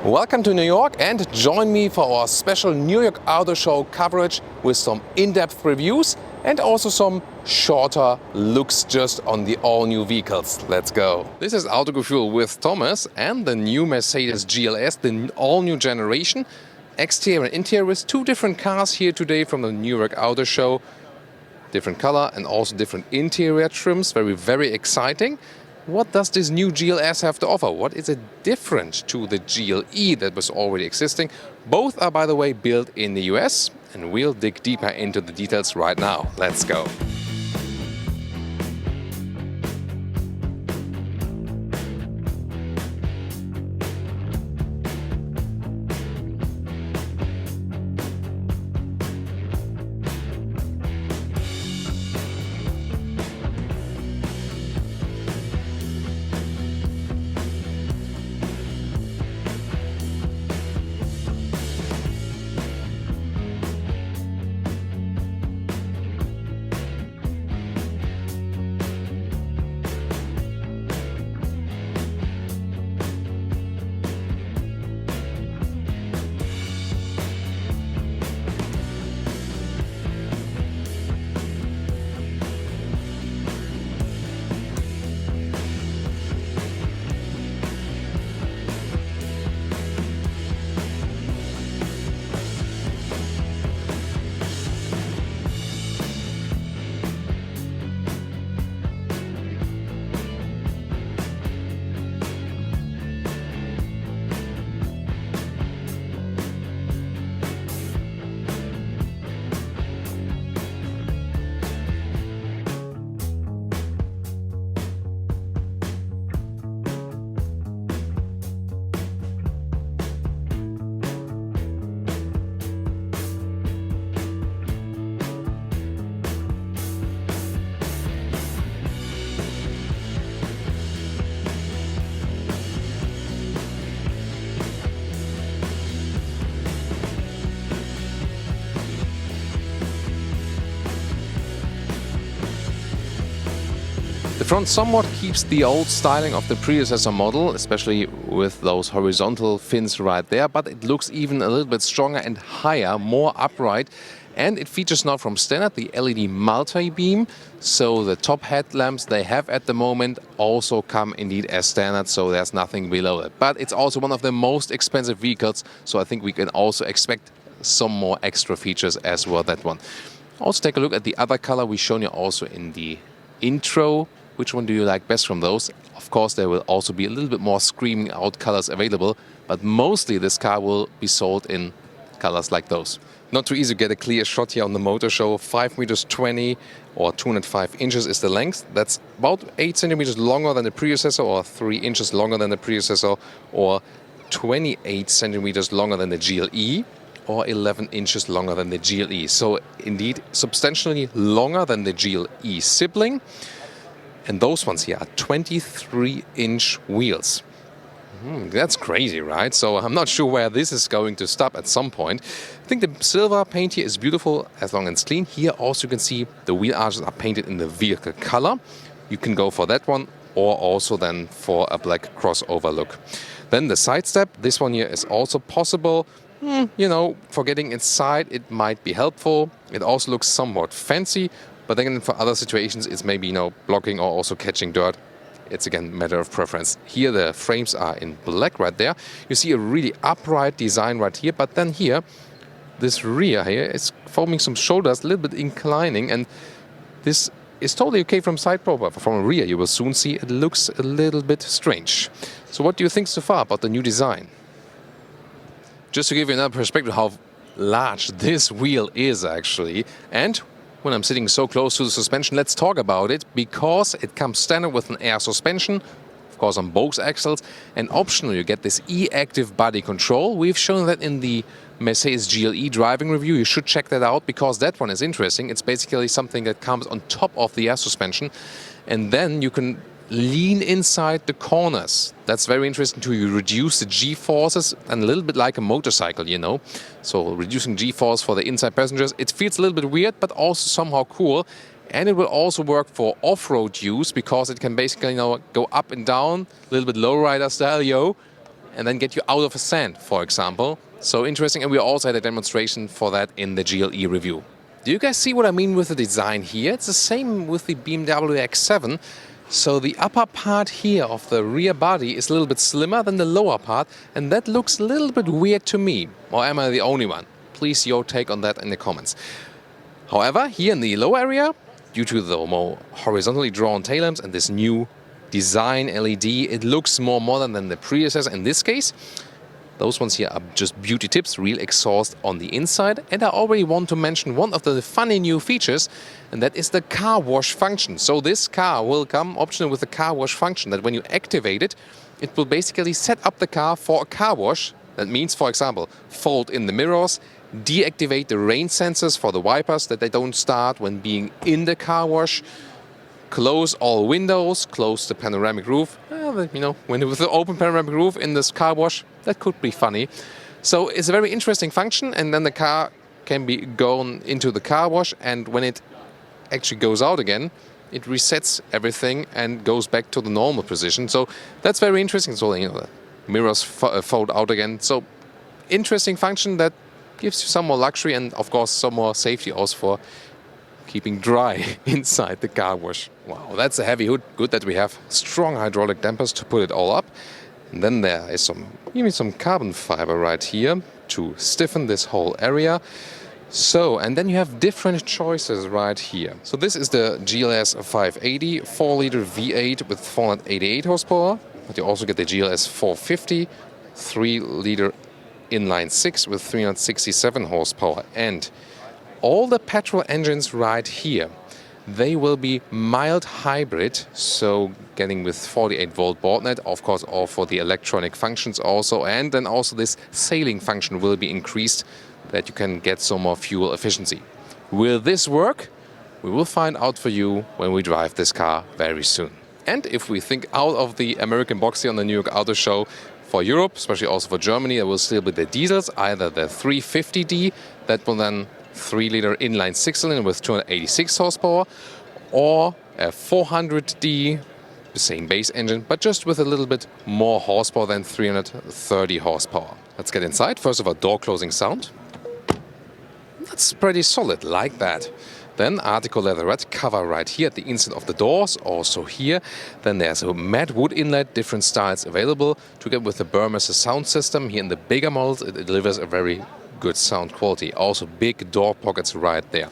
Welcome to New York and join me for our special New York Auto Show coverage with some in-depth reviews and also some shorter looks just on the all-new vehicles. Let's go. This is Autogefühl with Thomas and the new Mercedes GLS, the all-new generation. Exterior and interior with two different cars here today from the New York Auto Show. Different color and also different interior trims. Very exciting. What does this new GLS have to offer? What is it different to the GLE that was already existing? Both are, by the way, built in the US, and we'll dig deeper into the details right now. Let's go. The front somewhat keeps the old styling of the predecessor model, especially with those horizontal fins right there, but it looks even a little bit stronger and higher, more upright. And it features now from standard the LED multi-beam, so the top headlamps they have at the moment also come indeed as standard, so there's nothing below it. But it's also one of the most expensive vehicles, so I think we can also expect some more extra features as well, that one. Also take a look at the other color we've shown you also in the intro. Which one do you like best from those? Of course, there will also be a little bit more screaming out colors available, but mostly this car will be sold in colors like those. Not too easy to get a clear shot here on the motor show. 5 meters 20 or 205 inches is the length. That's about 8 centimeters longer than the predecessor, or 3 inches longer than the predecessor, or 28 centimeters longer than the GLE, or 11 inches longer than the GLE. So indeed, substantially longer than the GLE sibling. And those ones here are 23-inch wheels. That's crazy, right? So I'm not sure where this is going to stop at some point. I think the silver paint here is beautiful as long as it's clean. Here also you can see the wheel arches are painted in the vehicle color. You can go for that one or also then for a black crossover look. Then the side step, this one here is also possible. You know, for getting inside it might be helpful. It also looks somewhat fancy. But then for other situations, it's maybe, you know, blocking or also catching dirt. It's again a matter of preference. Here the frames are in black right there. You see a really upright design right here. But then here, this rear here is forming some shoulders, a little bit inclining. And this is totally okay from side profile. From rear, you will soon see it looks a little bit strange. So what do you think so far about the new design? Just to give you another perspective how large this wheel is actually. And when I'm sitting so close to the suspension, let's talk about it, because it comes standard with an air suspension, of course on both axles, and optional you get this e-active body control. We've shown that in the Mercedes GLE driving review. You should check that out because that one is interesting. It's basically something that comes on top of the air suspension, and then you can lean inside the corners. That's very interesting too. You reduce the G-forces, and a little bit like a motorcycle, you know. So reducing G-force for the inside passengers. It feels a little bit weird, but also somehow cool. And it will also work for off-road use because it can basically, you know, go up and down, a little bit lowrider style, yo. and then get you out of a sand, for example. So interesting, and we also had a demonstration for that in the GLE review. Do you guys see what I mean with the design here? It's the same with the BMW X7. So the upper part here of the rear body is a little bit slimmer than the lower part, and that looks a little bit weird to me. Or am I the only one? Please your take on that in the comments. However, here in the lower area, due to the more horizontally drawn tail lamps and this new design LED, it looks more modern than the predecessor in this case. Those ones here are just beauty tips, real exhaust on the inside. And I already want to mention one of the funny new features, and that is the car wash function. So this car will come optional with the car wash function, that when you activate it, it will basically set up the car for a car wash. That means, for example, fold in the mirrors, deactivate the rain sensors for the wipers, that they don't start when being in the car wash, close all windows, close the panoramic roof. You know, when with the open panoramic roof in this car wash, that could be funny. So it's a very interesting function, and then the car can be gone into the car wash, and when it actually goes out again, it resets everything and goes back to the normal position. So that's very interesting. So, you know, the mirrors fold out again. So interesting function that gives you some more luxury and of course some more safety also for keeping dry inside the car wash. Wow, that's a heavy hood. Good that we have strong hydraulic dampers to put it all up. And then there is even some carbon fiber right here to stiffen this whole area. So, and then you have different choices right here. So this is the GLS 580, 4-liter V8 with 488 horsepower. But you also get the GLS 450, 3-liter inline 6 with 367 horsepower. And all the petrol engines right here, they will be mild hybrid, so getting with 48-volt board net, of course, all for the electronic functions also, and then also this sailing function will be increased, that you can get some more fuel efficiency. Will this work? We will find out for you when we drive this car very soon. And if we think out of the American box here on the New York Auto Show, for Europe, especially also for Germany, there will still be the diesels, either the 350D, that will then 3-liter inline 6-cylinder with 286 horsepower, or a 400D, the same base engine, but just with a little bit more horsepower than 330 horsepower. Let's get inside. First of all, door closing sound. That's pretty solid, like that. Then article leatherette cover right here at the inside of the doors, also here. Then there's a matte wood inlet, different styles available. Together with the Burmester sound system, here in the bigger models, it delivers a very good sound quality. Also big door pockets right there.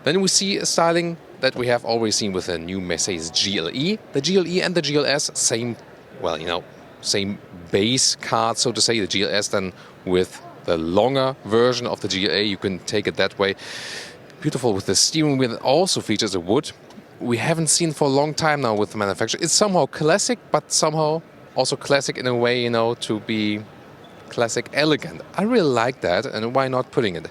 Then we see a styling that we have already seen with the new Mercedes GLE. The GLE and the GLS, same, well, you know, same base card, so to say. The GLS then with the longer version of the GLA, you can take it that way. Beautiful with the steering wheel, that also features a wood. We haven't seen for a long time now with the manufacturer. It's somehow classic, but somehow also classic in a way, you know, to be classic elegant. I really like that, and why not putting it?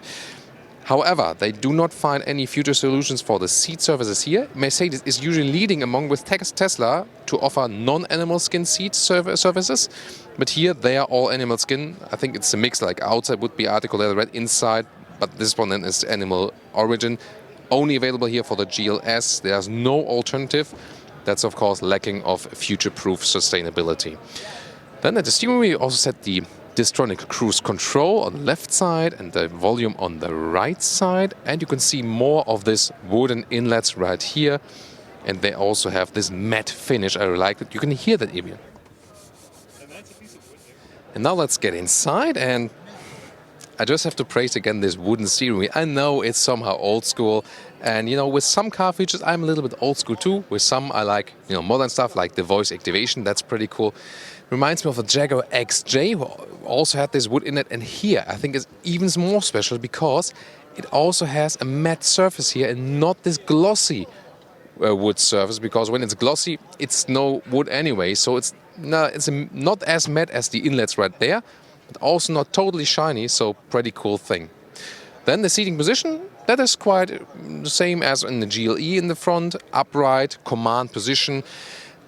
However, they do not find any future solutions for the seat surfaces here. Mercedes is usually leading among with Tesla to offer non-animal skin seat surfaces, but here they are all animal skin. I think it's a mix, like outside would be article leatherette, inside, but this one then is animal origin. Only available here for the GLS. There's no alternative. That's of course lacking of future-proof sustainability. Then at the steering wheel, we also set the Distronic cruise control on the left side and the volume on the right side. And you can see more of this wooden inlets right here. And they also have this matte finish. I really like it. You can hear that even. And now let's get inside, and I just have to praise again this wooden steering wheel. I know it's somehow old school, and you know, with some car features I'm a little bit old school too. With some I like, you know, modern stuff like the voice activation. That's pretty cool. Reminds me of a Jaguar XJ, who also had this wood in it, and here I think it's even more special because it also has a matte surface here and not this glossy wood surface, because when it's glossy it's no wood anyway, so it's not as matte as the inlets right there, but also not totally shiny, so pretty cool thing. Then the seating position, that is quite the same as in the GLE in the front, upright, command position.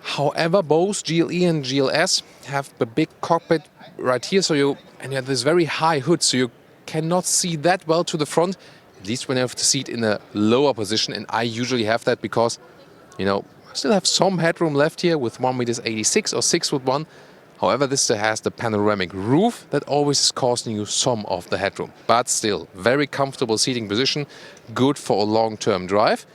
However, both GLE and GLS have a big cockpit right here, so you have this very high hood, so you cannot see that well to the front, at least when you have the seat in a lower position, and I usually have that because, you know, I still have some headroom left here with 1.86 m or 6'1". However, this still has the panoramic roof that always is costing you some of the headroom. But still, very comfortable seating position, good for a long-term drive.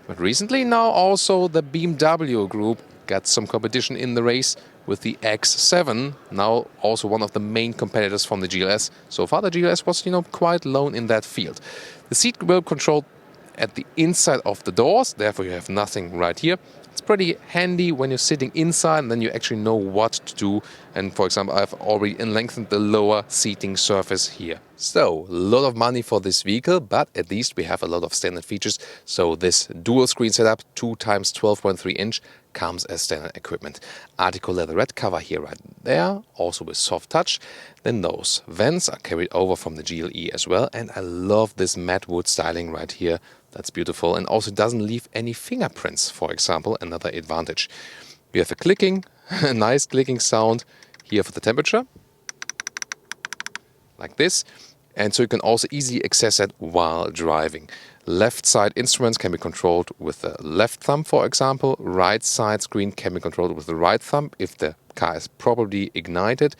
But recently now also the BMW group got some competition in the race with the X7, now also one of the main competitors from the GLS. So far the GLS was, quite lone in that field. The seat will control at the inside of the doors, therefore you have nothing right here. It's pretty handy when you're sitting inside and then you actually know what to do. And for example, I've already lengthened the lower seating surface here. So, a lot of money for this vehicle, but at least we have a lot of standard features. So this dual screen setup, 2x 12.3 inch, comes as standard equipment. Article leatherette cover here right there, also with soft touch. Then those vents are carried over from the GLE as well. And I love this matte wood styling right here. That's beautiful, and also doesn't leave any fingerprints, for example, another advantage. You have a clicking, a nice clicking sound here for the temperature, like this. And so you can also easily access it while driving. Left side instruments can be controlled with the left thumb, for example. Right side screen can be controlled with the right thumb if the car is properly ignited.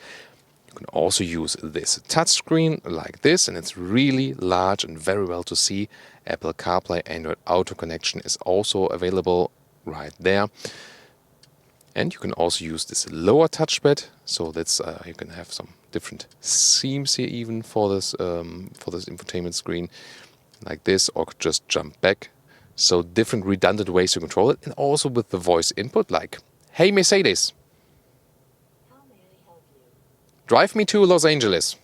You can also use this touchscreen like this, and it's really large and very well to see. Apple CarPlay, Android Auto connection is also available right there. And you can also use this lower touchpad, so that's you can have some different themes here even for this infotainment screen, like this, or just jump back. So different redundant ways to control it, and also with the voice input, like, "Hey Mercedes, drive me to Los Angeles."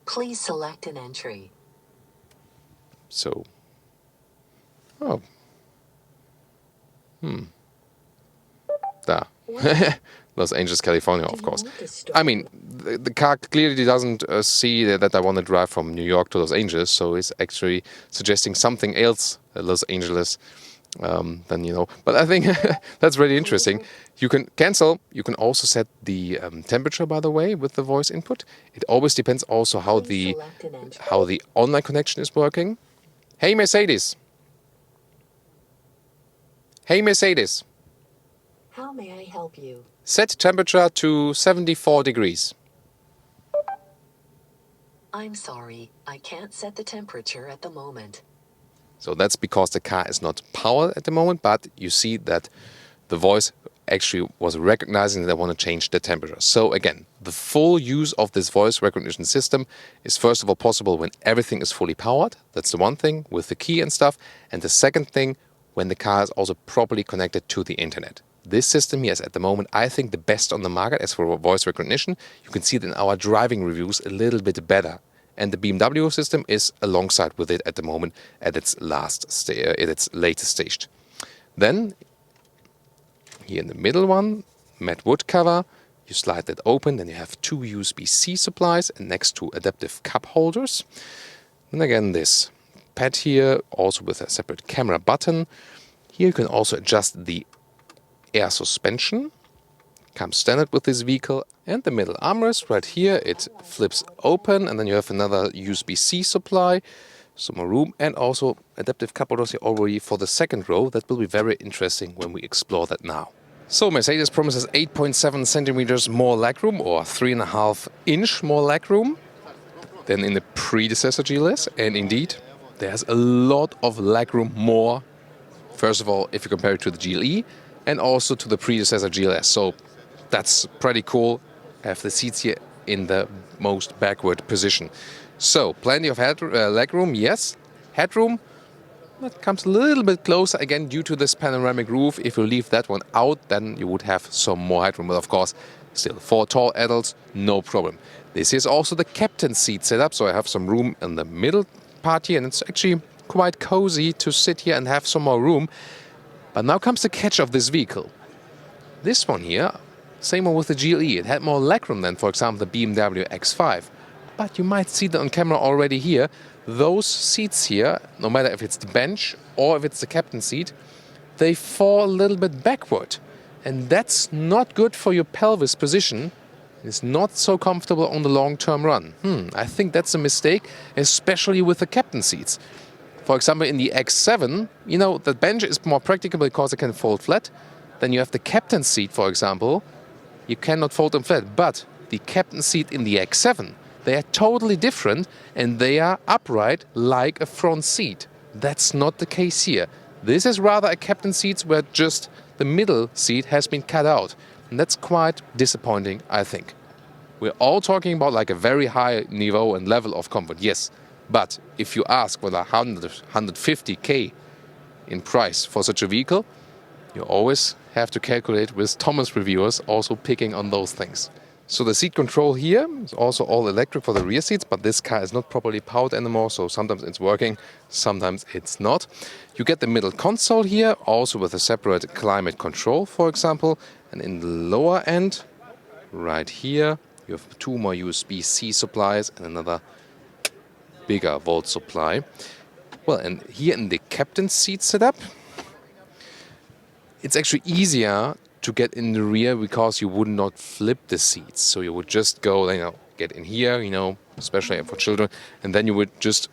Please select an entry. So, oh, da. Los Angeles, California, of course. I mean, the car clearly doesn't see that I want to drive from New York to Los Angeles, so it's actually suggesting something else, Los Angeles. Then but I think that's really interesting. You can cancel. You can also set the temperature, by the way, with the voice input. It always depends also how the online connection is working. Hey Mercedes. Hey Mercedes. How may I help you? Set temperature to 74 degrees. I'm sorry, I can't set the temperature at the moment. So that's because the car is not powered at the moment, but you see that the voice actually was recognizing that I want to change the temperature. So again, the full use of this voice recognition system is first of all possible when everything is fully powered. That's the one thing with the key and stuff. And the second thing, when the car is also properly connected to the internet. This system here is at the moment, I think, the best on the market as for voice recognition. You can see it in our driving reviews a little bit better. And the BMW system is alongside with it at the moment at its latest stage. Then, here in the middle one, matte wood cover, you slide that open, then you have two USB-C supplies and next to adaptive cup holders. And again, this pad here, also with a separate camera button. Here you can also adjust the air suspension. Comes standard with this vehicle. And the middle armrest right here, it flips open, and then you have another USB-C supply, some more room, and also adaptive cup holders here already for the second row. That will be very interesting when we explore that now. So Mercedes promises 8.7 centimeters more legroom, or 3.5 inch more legroom than in the predecessor GLS, and indeed there's a lot of legroom more. First of all, if you compare it to the GLE and also to the predecessor GLS, so that's pretty cool. Have the seats here in the most backward position. So, plenty of legroom, yes. Headroom, that comes a little bit closer, again, due to this panoramic roof. If you leave that one out, then you would have some more headroom. But of course, still, for tall adults, no problem. This is also the captain's seat setup, so I have some room in the middle part here, and it's actually quite cozy to sit here and have some more room. But now comes the catch of this vehicle. This one here, same one with the GLE. It had more legroom than, for example, the BMW X5. But you might see that on camera already here. Those seats here, no matter if it's the bench or if it's the captain's seat, they fall a little bit backward. And that's not good for your pelvis position. It's not so comfortable on the long-term run. I think that's a mistake, especially with the captain seats. For example, in the X7, you know, the bench is more practical because it can fold flat. Then you have the captain's seat, for example. You cannot fold them flat. But the captain's seat in the X7, they are totally different and they are upright like a front seat. That's not the case here. This is rather a captain's seat where just the middle seat has been cut out. And that's quite disappointing, I think. We're all talking about like a very high niveau and level of comfort, yes. But if you ask for 150k in price for such a vehicle, you always have to calculate with Thomas reviewers also picking on those things. So the seat control here is also all electric for the rear seats, but this car is not properly powered anymore, so sometimes it's working, sometimes it's not. You get the middle console here, also with a separate climate control, for example. And in the lower end, right here, you have 2 more USB-C supplies and another bigger volt supply. Well, and here in the captain's seat setup, it's actually easier to get in the rear because you would not flip the seats. So you would just go, you know, get in here, you know, especially for children, and then you would just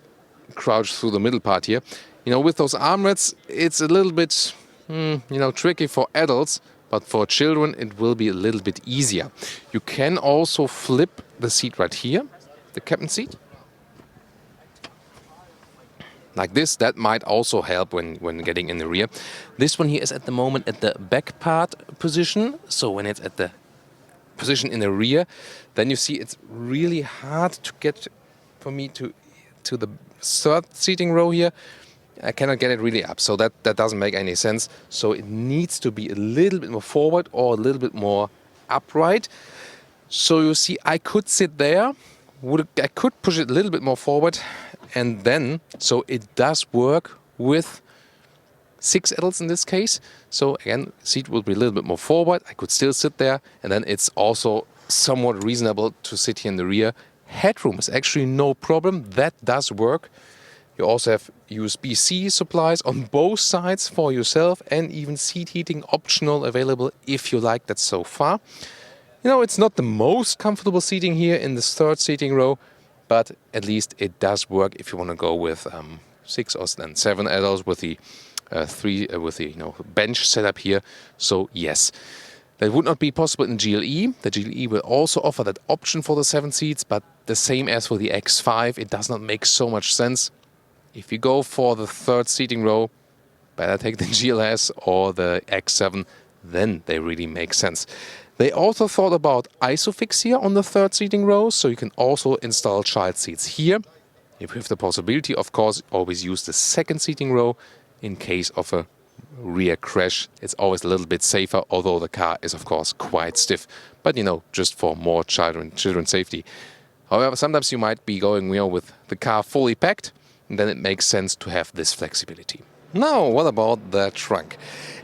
crouch through the middle part here. You know, with those armrests, it's a little bit, you know, tricky for adults, but for children it will be a little bit easier. You can also flip the seat right here, the captain seat. Like this, that might also help when getting in the rear. This one here is at the moment at the back part position. So when it's at the position in the rear, then you see it's really hard to get for me to the third seating row here. I cannot get it really up, so that doesn't make any sense. So it needs to be a little bit more forward or a little bit more upright. So you see, I could sit there. I could push it a little bit more forward. And then, so it does work with 6 adults in this case. So again, seat will be a little bit more forward. I could still sit there. And then it's also somewhat reasonable to sit here in the rear. Headroom is actually no problem. That does work. You also have USB-C supplies on both sides for yourself and even seat heating optional available if you like that so far. You know, it's not the most comfortable seating here in this third seating row, but at least it does work if you want to go with 6 or 7 adults with the bench setup here. So yes, that would not be possible in GLE. The GLE will also offer that option for the 7 seats, but the same as for the X5, it does not make so much sense. If you go for the third seating row, better take the GLS or the X7, then they really make sense. They also thought about ISOFIX here on the third seating row, so you can also install child seats here. If you have the possibility, of course, always use the second seating row in case of a rear crash. It's always a little bit safer, although the car is, of course, quite stiff. But, you know, just for more children's safety. However, sometimes you might be going, you know, with the car fully packed, and then it makes sense to have this flexibility. Now, what about the trunk?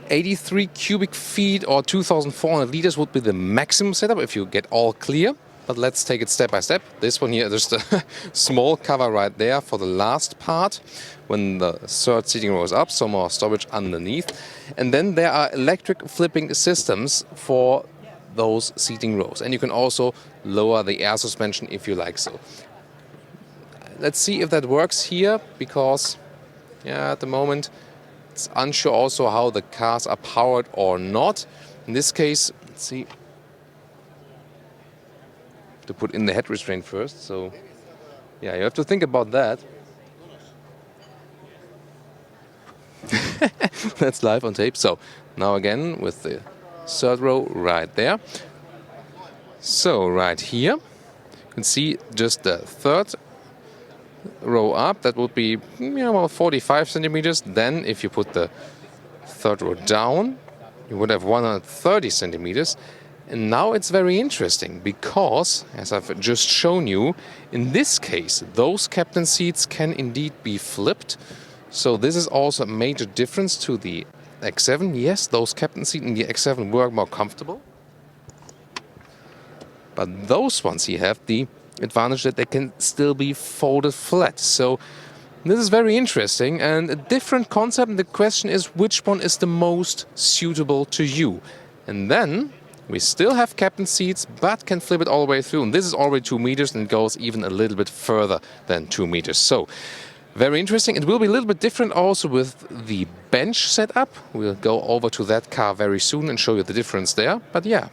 83 cubic feet or 2,400 liters would be the maximum setup if you get all clear. But let's take it step by step. This one here, there's the small cover right there for the last part when the third seating row is up, so more storage underneath. And then there are electric flipping systems for those seating rows. And you can also lower the air suspension if you like so. Let's see if that works here, because at the moment it's unsure also how the cars are powered or not. In this case, let's see, to put in the head restraint first. So yeah, you have to think about that. That's live on tape. So now again with the third row right there. So right here, you can see just the third row up. That would be about 45 centimeters. Then if you put the third row down, you would have 130 centimeters. And now it's very interesting because, as I've just shown you, in this case, those captain seats can indeed be flipped. So this is also a major difference to the X7. Yes, those captain seats in the X7 were more comfortable. But those ones here have the advantage that they can still be folded flat. So this is very interesting and a different concept. And the question is, which one is the most suitable to you? And then we still have captain seats, but can flip it all the way through. And this is already 2 meters and goes even a little bit further than 2 meters. So Very interesting. It will be a little bit different also with the bench setup. We'll go over to that car very soon and show you the difference there. But yeah,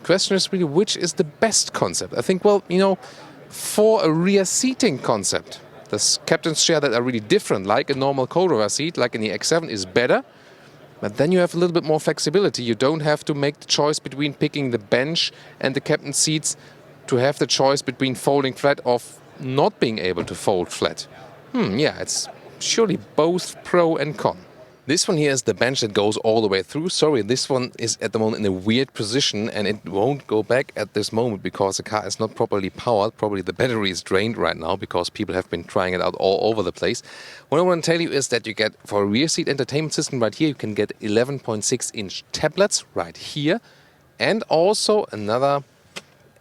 question is really, which is the best concept? I think, well, you know, for a rear seating concept, the captain's chair that are really different, like a normal co-driver seat, like in the X7, is better. But then you have a little bit more flexibility. You don't have to make the choice between picking the bench and the captain's seats to have the choice between folding flat or not being able to fold flat. Yeah, it's surely both pro and con. This one here is the bench that goes all the way through. Sorry, this one is at the moment in a weird position and it won't go back at this moment because the car is not properly powered. Probably the battery is drained right now because people have been trying it out all over the place. What I want to tell you is that you get, for a rear seat entertainment system right here, you can get 11.6-inch tablets right here and also another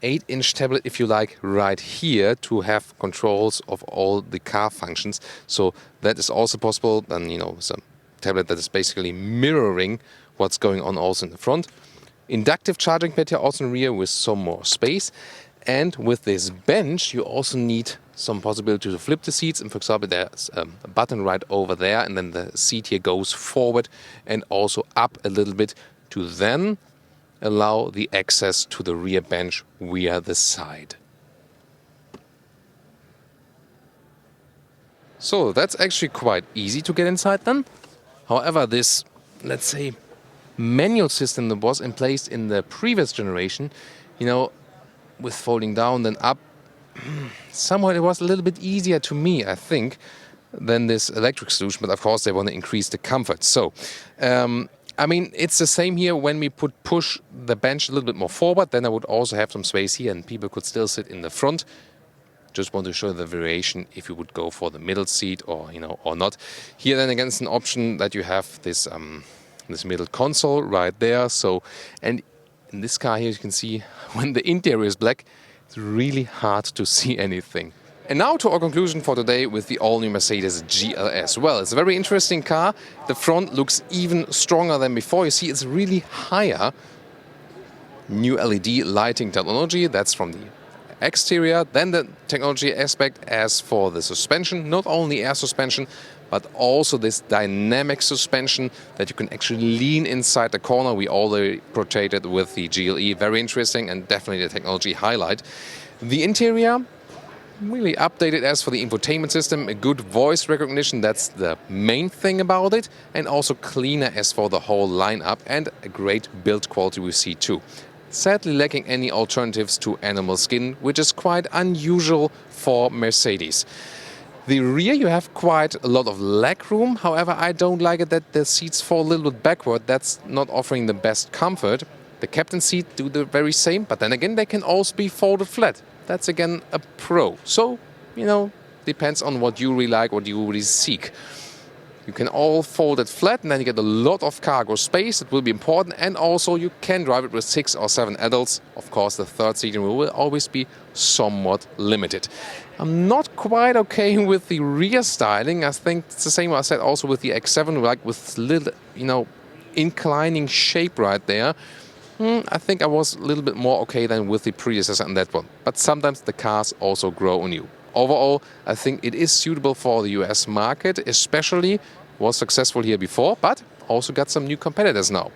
8-inch tablet, if you like, right here to have controls of all the car functions. So that is also possible. Then, you know, some tablet that is basically mirroring what's going on also in the front. Inductive charging pad here also in the rear with some more space. And with this bench, you also need some possibility to flip the seats. And for example, there's a button right over there, and then the seat here goes forward and also up a little bit to then allow the access to the rear bench via the side. So that's actually quite easy to get inside then. However, this, let's say, manual system that was in place in the previous generation, you know, with folding down then up, somehow it was a little bit easier to me, I think, than this electric solution. But of course, they want to increase the comfort. So, I mean, it's the same here when we push the bench a little bit more forward. Then I would also have some space here and people could still sit in the front. Just want to show the variation if you would go for the middle seat or, you know, or not. Here then again, it's an option that you have this this middle console right there. So, and in this car here, you can see when the interior is black, it's really hard to see anything. And now to our conclusion for today with the all-new Mercedes GLS. Well, it's a very interesting car. The front looks even stronger than before. You see, it's really higher. New LED lighting technology, that's from the exterior. Then the technology aspect as for the suspension, not only air suspension, but also this dynamic suspension that you can actually lean inside the corner. We already portrayed with the GLE. Very interesting and definitely the technology highlight. The interior, really updated as for the infotainment system, a good voice recognition, that's the main thing about it, and also cleaner as for the whole lineup, and a great build quality we see too. Sadly lacking any alternatives to animal skin, which is quite unusual for Mercedes. The rear, you have quite a lot of leg room. However, I don't like it that the seats fall a little bit backward. That's not offering the best comfort. The captain's seat do the very same, but then again, they can also be folded flat. That's again a pro. So, you know, depends on what you really like, what you really seek. You can all fold it flat and then you get a lot of cargo space. It will be important. And also you can drive it with 6 or 7 adults. Of course, the third seating will always be somewhat limited. I'm not quite okay with the rear styling. I think it's the same I said also with the X7, like with little, you know, inclining shape right there. I think I was a little bit more okay than with the predecessor on that one. But sometimes the cars also grow on you. Overall, I think it is suitable for the US market, especially was successful here before, but also got some new competitors now.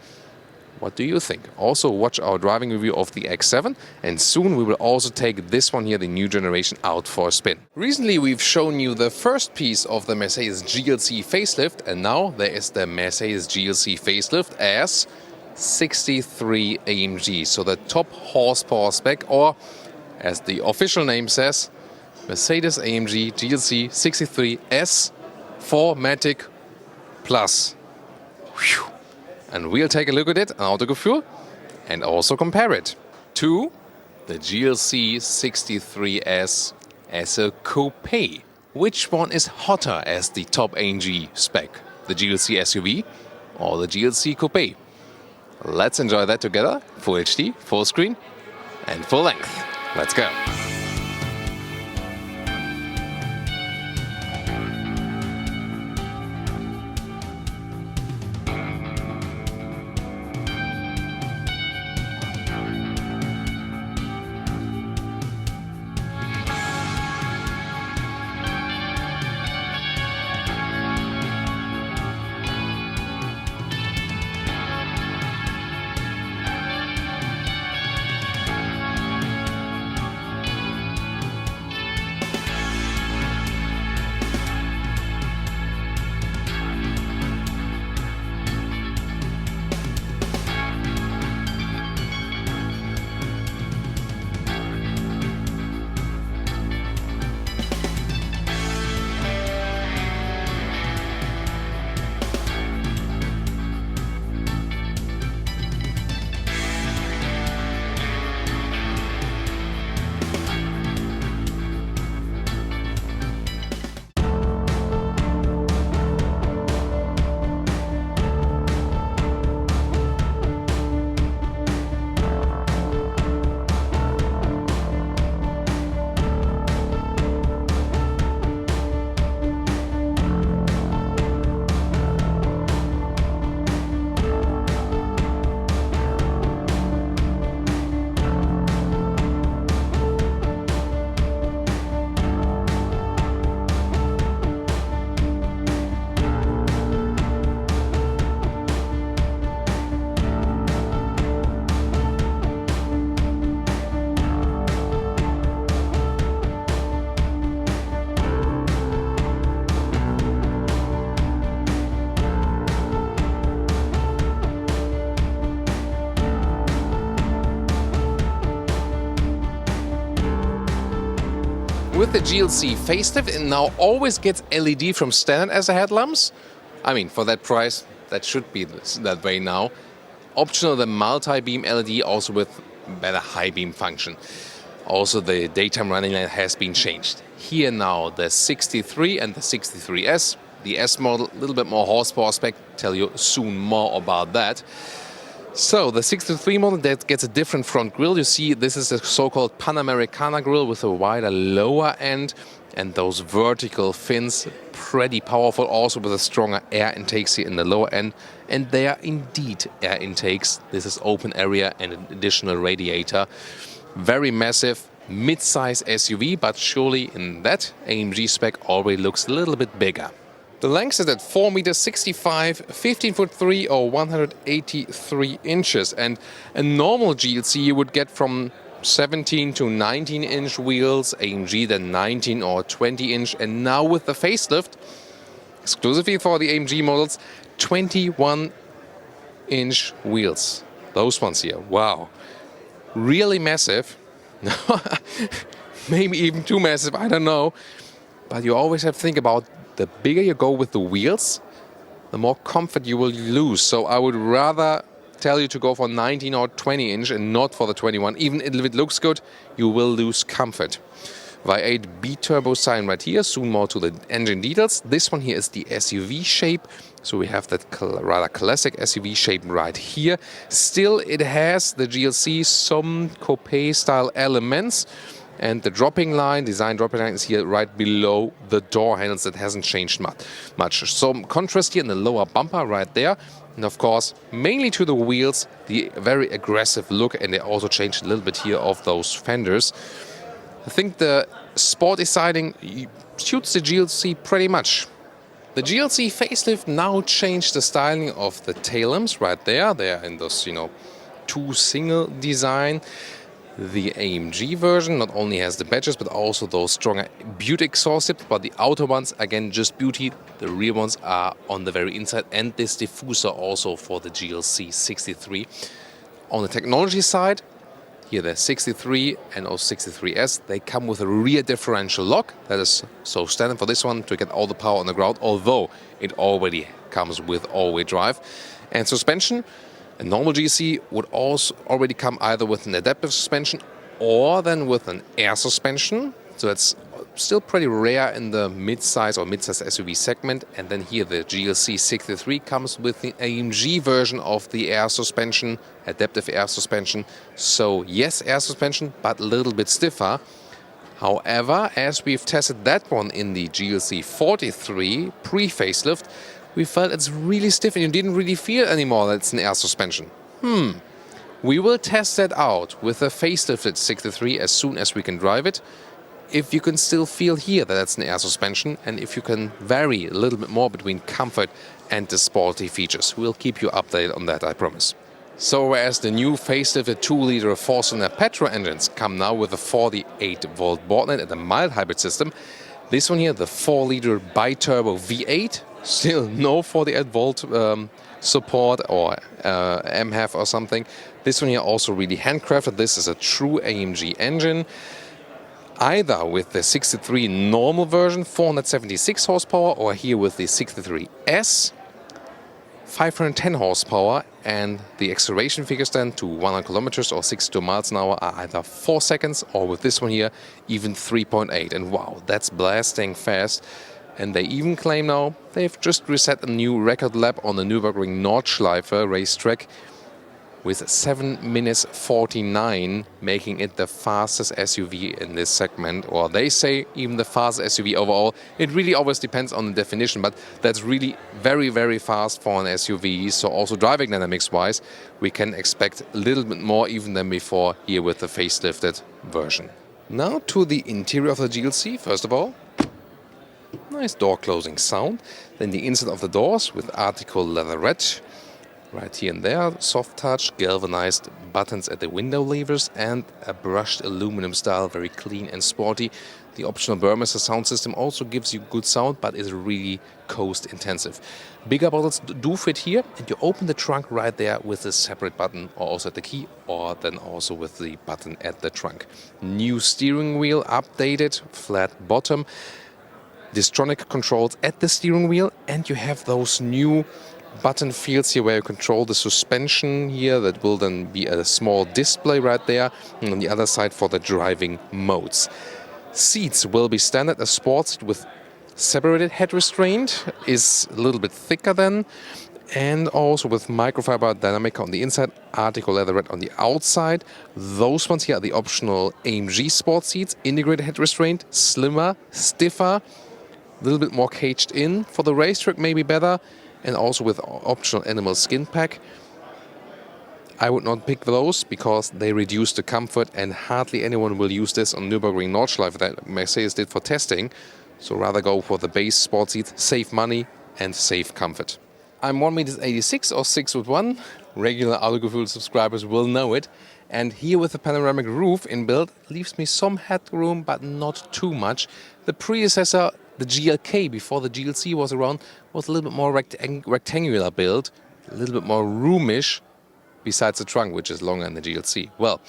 What do you think? Also watch our driving review of the X7, and soon we will also take this one here, the new generation, out for a spin. Recently we've shown you the first piece of the Mercedes GLC facelift, and now there is the Mercedes GLC facelift as 63 AMG, so the top horsepower spec, or as the official name says, Mercedes AMG GLC 63S 4MATIC Plus. Whew. And we'll take a look at it on Autogefühl and also compare it to the GLC 63S as a coupe. Which one is hotter as the top AMG spec? The GLC SUV or the GLC coupe? Let's enjoy that together. Full HD, full screen and full length. Let's go. With the GLC facelift, it now always gets LED from standard as a headlamps. I mean, for that price, that should be that way now. Optional, the multi-beam LED, also with better high beam function. Also, the daytime running light has been changed. Here now, the 63 and the 63S. The S model, a little bit more horsepower spec. Tell you soon more about that. So the 63 model, that gets a different front grille. You see, this is a so-called Panamericana grille with a wider lower end and those vertical fins, pretty powerful, also with a stronger air intakes here in the lower end. And they are indeed air intakes. This is open area and an additional radiator. Very massive, mid-size SUV, but surely in that AMG spec already looks a little bit bigger. The length is at 4 meters 65, 15'3" or 183 inches. And a normal GLC you would get from 17 to 19 inch wheels, AMG then 19 or 20 inch. And now with the facelift, exclusively for the AMG models, 21 inch wheels. Those ones here, wow. Really massive. Maybe even too massive, I don't know. But you always have to think about the bigger you go with the wheels, the more comfort you will lose. So I would rather tell you to go for 19 or 20 inch and not for the 21. Even if it looks good, you will lose comfort. V8 B-turbo sign right here, soon more to the engine details. This one here is the SUV shape. So we have that rather classic SUV shape right here. Still, it has the GLC some coupe style elements. And the dropping line, design dropping line, is here right below the door handles. That hasn't changed much. Some contrast here in the lower bumper right there. And of course, mainly to the wheels, the very aggressive look. And they also changed a little bit here of those fenders. I think the sporty siding suits the GLC pretty much. The GLC facelift now changed the styling of the tail lamps right there. They are in this, two single design. The AMG version not only has the badges, but also those stronger beauty exhaust tips, but the outer ones, again, just beauty. The rear ones are on the very inside, and this diffuser also for the GLC 63. On the technology side, here the 63 and also 63S, they come with a rear differential lock. That is so standard for this one to get all the power on the ground, although it already comes with all-wheel drive. And suspension, a normal GLC would also already come either with an adaptive suspension or then with an air suspension. So that's still pretty rare in the mid-size or mid-size SUV segment. And then here the GLC 63 comes with the AMG version of the air suspension, adaptive air suspension. So yes, air suspension, but a little bit stiffer. However, as we've tested that one in the GLC 43 pre-facelift, we felt it's really stiff and you didn't really feel anymore that it's an air suspension. We will test that out with the facelifted 63 as soon as we can drive it. If you can still feel here that it's an air suspension and if you can vary a little bit more between comfort and the sporty features. We'll keep you updated on that, I promise. So whereas the new facelifted 2-liter 4-cylinder petrol engines come now with a 48-volt board net and a mild hybrid system, this one here, the 4-liter bi-turbo V8, still no 48-volt support or MHEV or something. This one here also really handcrafted. This is a true AMG engine. Either with the 63 normal version, 476 horsepower, or here with the 63S, 510 horsepower, and the acceleration figures then to 100 kilometers or 62 miles an hour are either 4 seconds, or with this one here, even 3.8. And wow, that's blasting fast. And they even claim now they've just reset a new record lap on the Nürburgring Nordschleife racetrack with 7 minutes 49, making it the fastest SUV in this segment. Or they say even the fastest SUV overall. It really always depends on the definition, but that's really very, very fast for an SUV. So also driving dynamics-wise, we can expect a little bit more even than before here with the facelifted version. Now to the interior of the GLC, first of all. Nice door closing sound. Then the inside of the doors with article leatherette. Right here and there, soft touch, galvanized buttons at the window levers and a brushed aluminum style, very clean and sporty. The optional Burmester sound system also gives you good sound, but is really coast intensive. Bigger models do fit here, and you open the trunk right there with a separate button, or also at the key, or then also with the button at the trunk. New steering wheel, updated, flat bottom, Distronic controls at the steering wheel, and you have those new button fields here where you control the suspension here. That will then be a small display right there, and on the other side for the driving modes. Seats will be standard. A sports seat with separated head restraint is a little bit thicker then, and also with microfiber dynamic on the inside, article leatherette on the outside. Those ones here are the optional AMG sports seats, integrated head restraint, slimmer, stiffer, a little bit more caged in. For the racetrack maybe better, and also with optional animal skin pack. I would not pick those because they reduce the comfort, and hardly anyone will use this on Nürburgring Nordschleife that Mercedes did for testing. So rather go for the base sports seat, save money and save comfort. I'm 1.86 m or 6'1". Regular Autogefühl subscribers will know it. And here with the panoramic roof inbuilt leaves me some headroom, but not too much. The predecessor, the GLK, before the GLC was around, was a little bit more rectangular build, a little bit more roomish, besides the trunk, which is longer than the GLC. Well,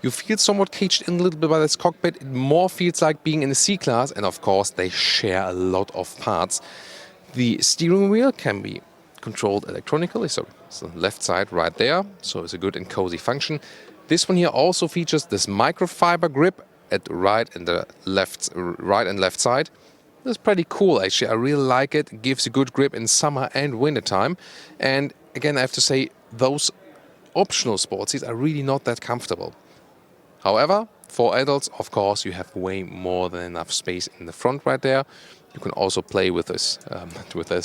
you feel somewhat caged in a little bit by this cockpit. It more feels like being in a C-Class, and of course they share a lot of parts. The steering wheel can be controlled electronically, so it's the left side right there, so it's a good and cozy function. This one here also features this microfiber grip at right and left side. That's pretty cool actually. I really like it. It gives you good grip in summer and winter time. And again, I have to say, those optional sports seats are really not that comfortable. However, for adults, of course, you have way more than enough space in the front right there. You can also play with this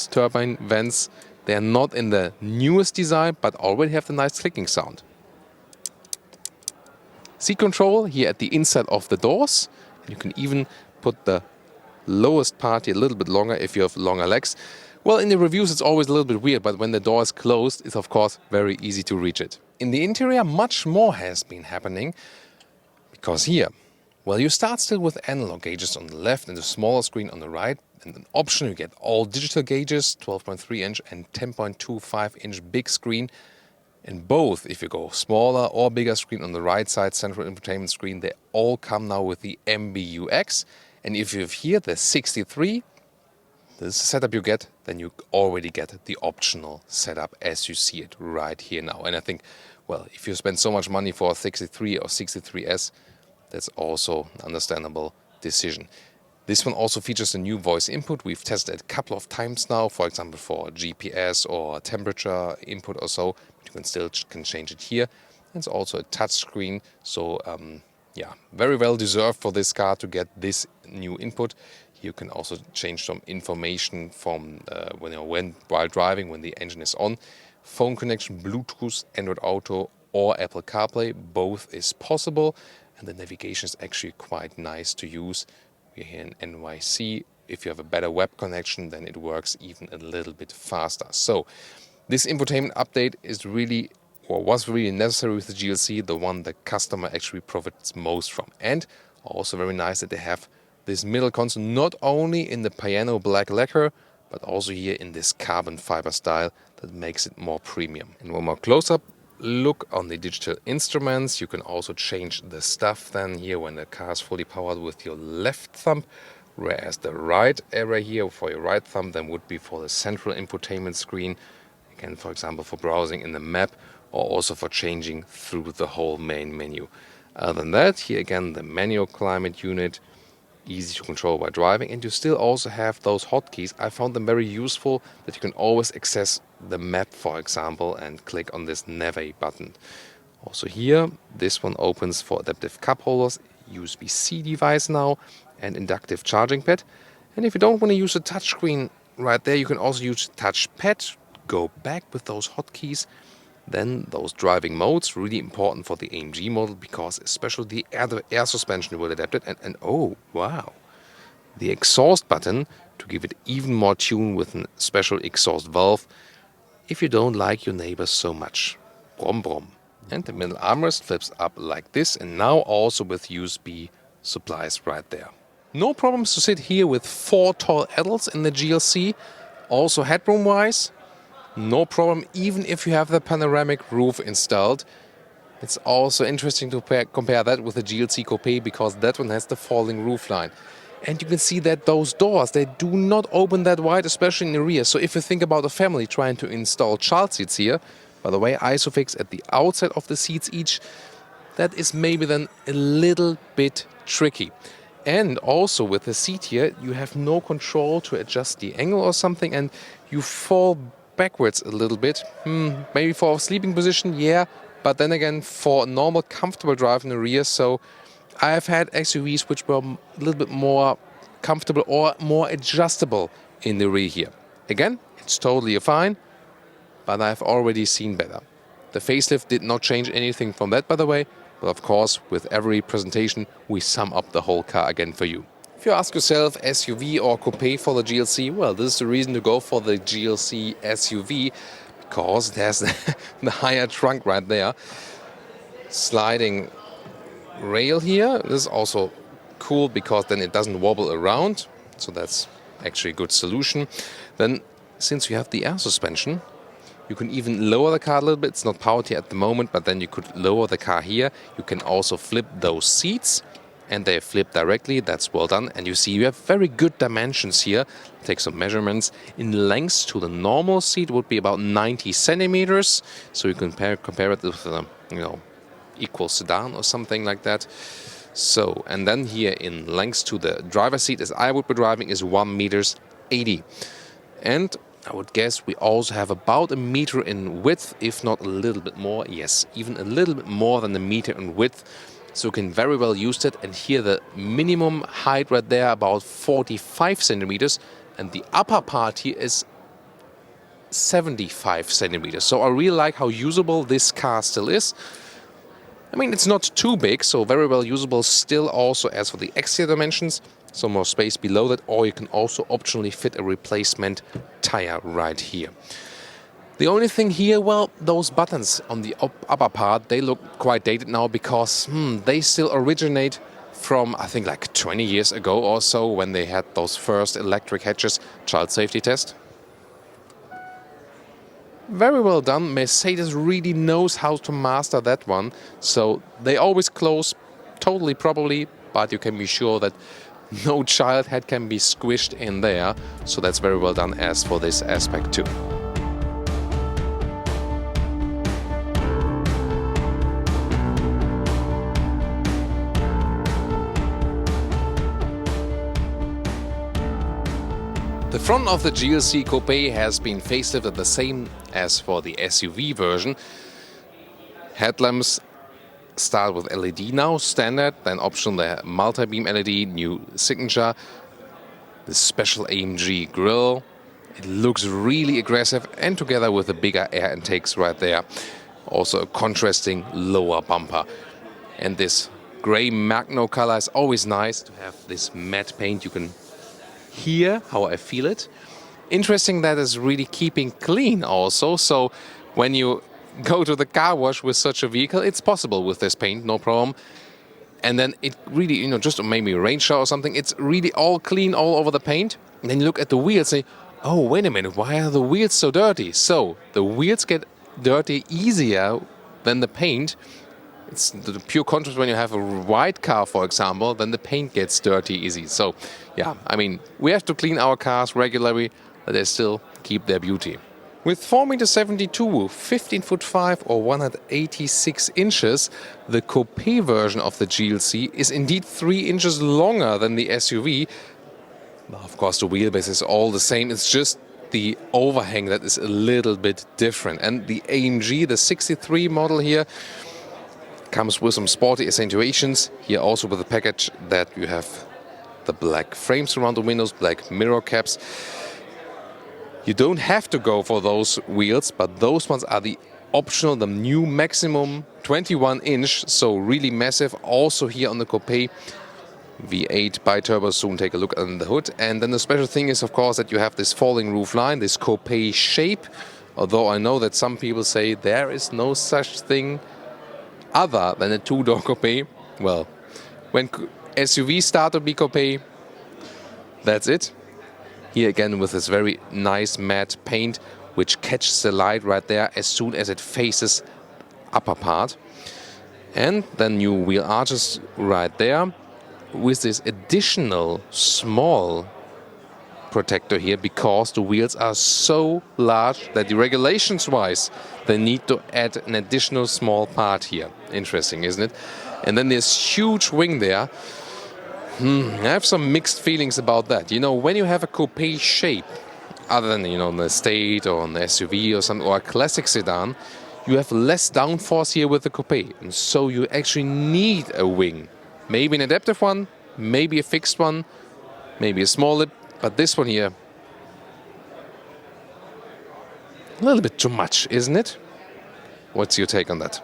turbine vents. They are not in the newest design, but already have the nice clicking sound. Seat control here at the inside of the doors. You can even put the lowest part here a little bit longer if you have longer legs. Well, in the reviews it's always a little bit weird, but when the door is closed, it's of course very easy to reach it. In the interior, much more has been happening, because here, well, you start still with analog gauges on the left and a smaller screen on the right, and an option you get all digital gauges, 12.3 inch and 10.25 inch big screen. And both, if you go smaller or bigger screen on the right side, central infotainment screen, they all come now with the MBUX. And if you have here the 63, this is the setup you get, then you already get the optional setup as you see it right here now. And I think, well, if you spend so much money for a 63 or 63S, that's also an understandable decision. This one also features a new voice input. We've tested it a couple of times now, for example, for GPS or temperature input or so. But you can still change it here. And it's also a touch screen, so yeah, very well deserved for this car to get this new input. You can also change some information from while driving, when the engine is on. Phone connection, Bluetooth, Android Auto or Apple CarPlay, both is possible. And the navigation is actually quite nice to use. We're here in NYC. If you have a better web connection, then it works even a little bit faster. So this infotainment update is really, or was really necessary with the GLC, the one the customer actually profits most from. And also very nice that they have this middle console not only in the piano black lacquer, but also here in this carbon fiber style that makes it more premium. And one more close-up look on the digital instruments. You can also change the stuff then here when the car is fully powered with your left thumb, whereas the right area here for your right thumb then would be for the central infotainment screen. Again, for example, for browsing in the map or also for changing through the whole main menu. Other than that, here again the manual climate unit, easy to control by driving, and you still also have those hotkeys. I found them very useful, that you can always access the map, for example, and click on this Navigate button. Also here, this one opens for adaptive cup holders, USB-C device now, and inductive charging pad. And if you don't want to use a touchscreen right there, you can also use touchpad. Go back with those hotkeys. Then those driving modes, really important for the AMG model, because especially the air suspension will adapt it. And oh, wow. The exhaust button to give it even more tune with a special exhaust valve if you don't like your neighbors so much. Brom brom. And the middle armrest flips up like this, and now also with USB supplies right there. No problems to sit here with 4 tall adults in the GLC. Also headroom-wise, no problem even if you have the panoramic roof installed. It's also interesting to compare that with the GLC Coupé because that one has the falling roofline. And you can see that those doors, they do not open that wide, especially in the rear. So if you think about a family trying to install child seats here, by the way, ISOFIX at the outside of the seats each, that is maybe then a little bit tricky. And also with the seat here, you have no control to adjust the angle or something, and you fall backwards a little bit. Maybe for a sleeping position, yeah, but then again, for a normal, comfortable drive in the rear. So I've had SUVs which were a little bit more comfortable or more adjustable in the rear here. Again, it's totally fine, but I've already seen better. The facelift did not change anything from that, by the way. But of course, with every presentation, we sum up the whole car again for you. If you ask yourself SUV or coupe for the GLC, well, this is the reason to go for the GLC SUV, because it has the higher trunk right there. Sliding rail here. This is also cool because then it doesn't wobble around. So that's actually a good solution. Then, since you have the air suspension, you can even lower the car a little bit. It's not powered here at the moment, but then you could lower the car here. You can also flip those seats, and they flip directly. That's well done. And you see you have very good dimensions here. Take some measurements. In length to the normal seat would be about 90 centimeters. So you can compare it with equal sedan or something like that. So, and then here in length to the driver's seat, as I would be driving, is 1 meters 80. And I would guess we also have about a meter in width, if not a little bit more. Yes, even a little bit more than a meter in width. So you can very well use it. And here the minimum height right there, about 45 centimeters. And the upper part here is 75 centimeters. So I really like how usable this car still is. I mean, it's not too big, so very well usable still also as for the exterior dimensions. Some more space below that, or you can also optionally fit a replacement tire right here. The only thing here, well, those buttons on the upper part, they look quite dated now because they still originate from, I think, like 20 years ago or so when they had those first electric hatches child safety test. Very well done. Mercedes really knows how to master that one. So they always close totally properly, but you can be sure that no child head can be squished in there. So that's very well done as for this aspect too. The front of the GLC Coupé has been facelifted the same as for the SUV version. Headlamps start with LED now, standard, then optional the multi-beam LED, new signature, the special AMG grille. It looks really aggressive, and together with the bigger air intakes right there, also a contrasting lower bumper. And this grey Magno color is always nice to have this matte paint. You can hear how I feel it. Interesting that it's really keeping clean also. So when you go to the car wash with such a vehicle, it's possible with this paint, no problem. And then it really, just maybe a rain shower or something, it's really all clean all over the paint. And then you look at the wheels and say, oh, wait a minute, why are the wheels so dirty? So the wheels get dirty easier than the paint. It's the pure contrast when you have a white car, for example, then the paint gets dirty easy. So, yeah, I mean, we have to clean our cars regularly, but they still keep their beauty. With 4.72 m, 15'5" or 186 inches, the Coupé version of the GLC is indeed 3 inches longer than the SUV. Of course, the wheelbase is all the same. It's just the overhang that is a little bit different. And the AMG, the 63 model here, comes with some sporty accentuations. Here also with the package that you have the black frames around the windows, black mirror caps. You don't have to go for those wheels, but those ones are the optional, the new maximum 21 inch, so really massive. Also here on the Coupé, V8 bi-turbo, soon take a look under the hood. And then the special thing is, of course, that you have this falling roof line, this Coupé shape. Although I know that some people say there is no such thing other than a two-door Coupé. Well, when SUVs start to be Coupé, That's it. Here again with this very nice matte paint, which catches the light right there as soon as it faces upper part. And then new wheel arches right there with this additional small protector here, because the wheels are so large that the regulations wise they need to add an additional small part here. Interesting, isn't it? And then this huge wing there. I have some mixed feelings about that. You know, when you have a coupe shape, other than, you know, the Estate or an SUV or something, or a classic sedan, you have less downforce here with the coupe, and so you actually need a wing. Maybe an adaptive one, maybe a fixed one, maybe a small lip, but this one here, a little bit too much, isn't it? What's your take on that?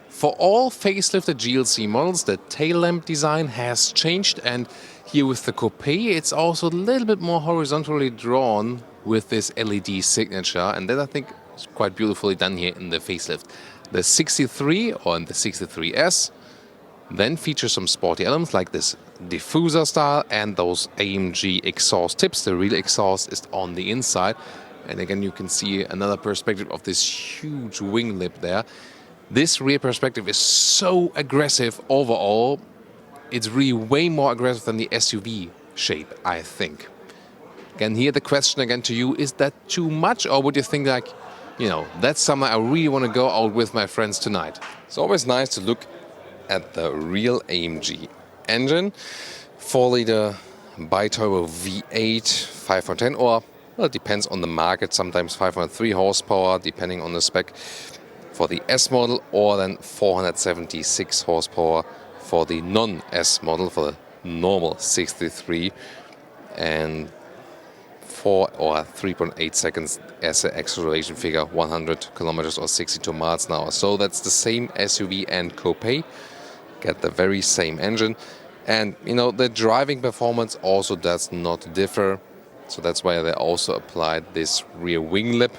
For all facelifted GLC models, the tail lamp design has changed, and here with the coupe, it's also a little bit more horizontally drawn with this LED signature, and that I think is quite beautifully done here in the facelift. The 63 or in the 63S then features some sporty elements like this diffuser style and those AMG exhaust tips. The real exhaust is on the inside, and again you can see another perspective of this huge wing lip there. This rear perspective is so aggressive overall. It's really way more aggressive than the SUV shape, I think. Again, here the question again to you, is that too much, or would you think like, you know, that's somewhere I really want to go out with my friends tonight? It's always nice to look at the real AMG engine. 4-liter bi-turbo V8, 510, or, well, it depends on the market, sometimes 503 horsepower, depending on the spec for the S model, or then 476 horsepower for the non-S model, for the normal 63, and 4 or 3.8 seconds as an acceleration figure, 100 kilometers or 62 miles an hour. So that's the same SUV and coupe, get the very same engine. And, you know, the driving performance also does not differ. So that's why they also applied this rear wing lip,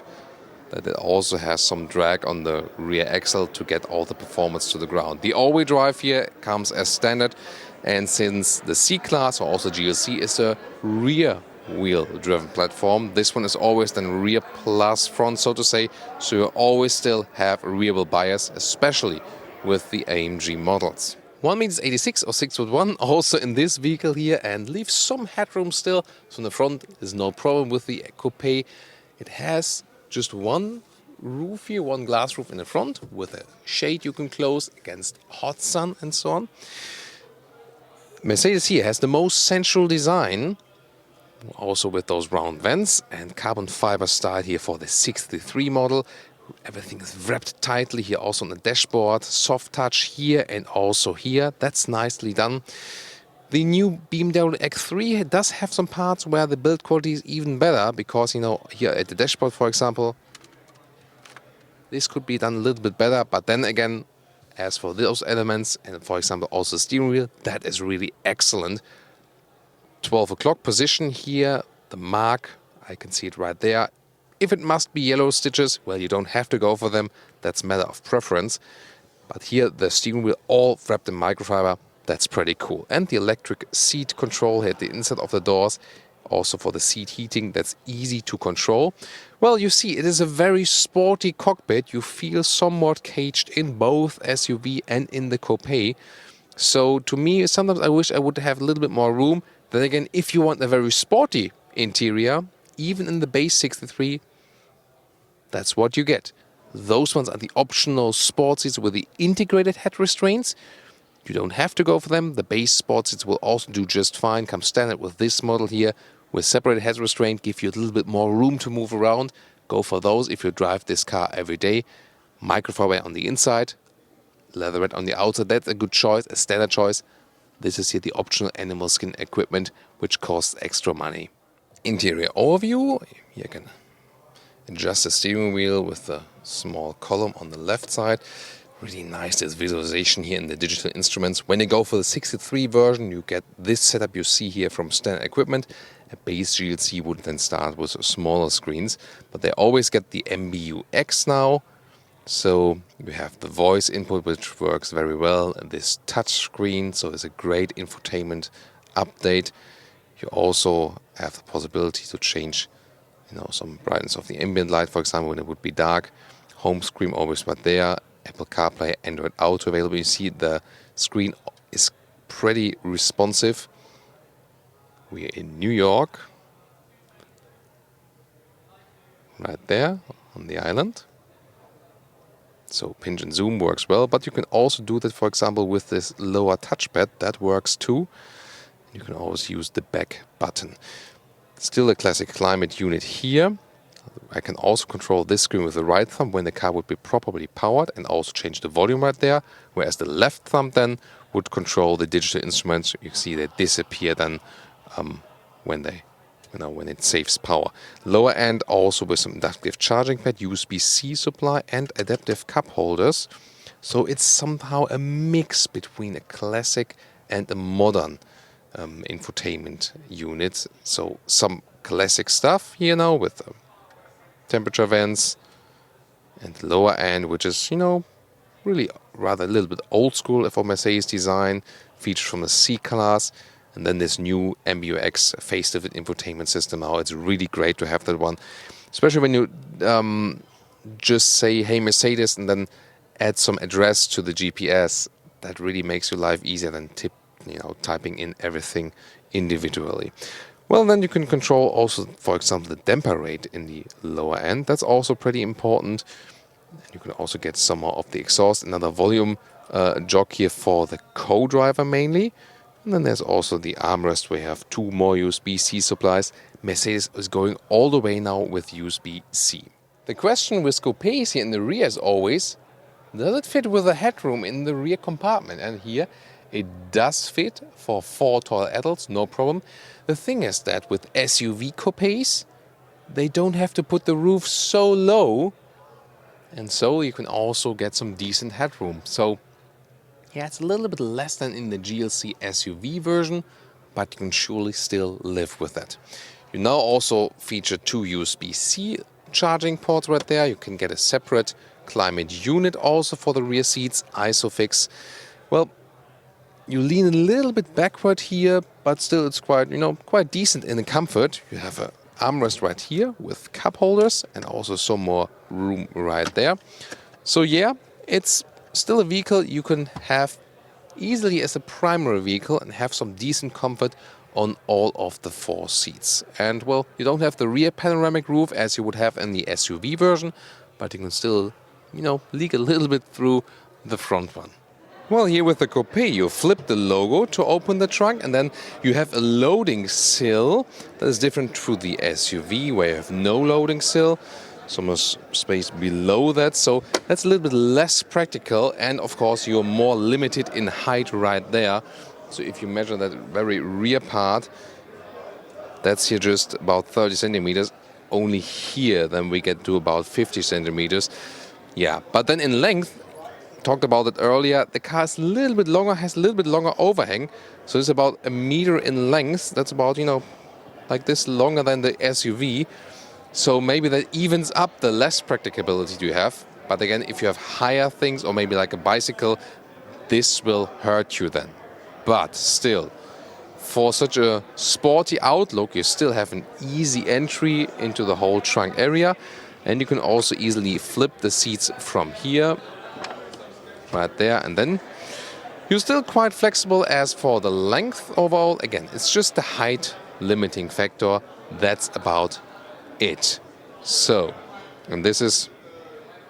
that it also has some drag on the rear axle to get all the performance to the ground. The all-wheel drive here comes as standard, and since the C-Class or also GLC is a rear wheel driven platform, this one is always then rear plus front, so to say, so you always still have a rear wheel bias, especially with the AMG models. 1m86 or 6'1" also in this vehicle here, and leaves some headroom still, so in the front is no problem with the coupe. It has just one roof here, one glass roof in the front with a shade you can close against hot sun and so on. Mercedes here has the most sensual design, also with those round vents and carbon fiber style here for the 63 model. Everything is wrapped tightly here also on the dashboard, soft touch here and also here. That's nicely done. The new BMW X3 does have some parts where the build quality is even better, because, you know, here at the dashboard, for example, this could be done a little bit better. But then again, as for those elements, and for example also the steering wheel, that is really excellent. 12 o'clock position here, the mark, I can see it right there. If it must be yellow stitches, well, you don't have to go for them. That's a matter of preference. But here the steering wheel all wrapped in microfiber. That's pretty cool. And the electric seat control here at the inside of the doors, also for the seat heating, that's easy to control. Well, you see, it is a very sporty cockpit. You feel somewhat caged in both SUV and in the coupe. So to me, sometimes I wish I would have a little bit more room. Then again, if you want a very sporty interior, even in the base 63, that's what you get. Those ones are the optional sport seats with the integrated head restraints. You don't have to go for them. The base sport seats will also do just fine. Come standard with this model here with separated head restraint, give you a little bit more room to move around. Go for those if you drive this car every day. Microfiber on the inside, leatherette on the outside. That's a good choice, a standard choice. This is here the optional animal skin equipment, which costs extra money. Interior overview. Here you can adjust the steering wheel with the small column on the left side. Really nice, this visualization here in the digital instruments. When you go for the 63 version, you get this setup you see here from standard equipment. A base GLC would then start with smaller screens, but they always get the MBUX now. So you have the voice input, which works very well, and this touch screen, so it's a great infotainment update. You also have the possibility to change, some brightness of the ambient light, for example, when it would be dark. Home screen always right there. Apple CarPlay, Android Auto available. You see the screen is pretty responsive. We are in New York, right there on the island. So pinch and zoom works well, but you can also do that, for example, with this lower touchpad. That works too. You can always use the back button. Still a classic climate unit here. I can also control this screen with the right thumb when the car would be properly powered, and also change the volume right there, whereas the left thumb then would control the digital instruments. You see they disappear then when it saves power. Lower end also with some inductive charging pad, USB-C supply and adaptive cup holders. So it's somehow a mix between a classic and a modern infotainment unit. So some classic stuff here now with temperature vents, and lower end, which is, really rather a little bit old school for Mercedes design, features from the C-Class, and then this new MBUX facelift infotainment system. Now it's really great to have that one, especially when you just say, hey Mercedes, and then add some address to the GPS. That really makes your life easier than typing in everything individually. Well, then you can control also, for example, the damper rate in the lower end. That's also pretty important. You can also get some more of the exhaust, another volume jog here for the co-driver mainly. And then there's also the armrest where you have two more USB-C supplies. Mercedes is going all the way now with USB-C. The question with coupés here in the rear is always, does it fit with the headroom in the rear compartment? And here it does fit for 4 tall adults, no problem. The thing is that with SUV coupés, they don't have to put the roof so low, and so you can also get some decent headroom. So yeah, it's a little bit less than in the GLC SUV version, but you can surely still live with that. You now also feature 2 USB-C charging ports right there. You can get a separate climate unit also for the rear seats, ISOFIX. Well, you lean a little bit backward here, but still it's quite, quite decent in the comfort. You have an armrest right here with cup holders and also some more room right there. So yeah, it's still a vehicle you can have easily as a primary vehicle and have some decent comfort on all of the 4 seats. And well, you don't have the rear panoramic roof as you would have in the SUV version, but you can still, leak a little bit through the front one. Well, here with the Coupé, you flip the logo to open the trunk, and then you have a loading sill that is different to the SUV, where you have no loading sill, so much space below that. So that's a little bit less practical, and of course you're more limited in height right there. So if you measure that very rear part, that's here just about 30 centimeters. Only here, then we get to about 50 centimeters. Yeah, but then in length, talked about it earlier, the car is a little bit longer, has a little bit longer overhang. So it's about 1 meter in length. That's about, like this, longer than the SUV. So maybe that evens up the less practicability you have. But again, if you have higher things or maybe like a bicycle, this will hurt you then. But still, for such a sporty outlook, you still have an easy entry into the whole trunk area. And you can also easily flip the seats from here, right there, and then you're still quite flexible. As for the length overall, again, it's just the height limiting factor. That's about it. So, and this is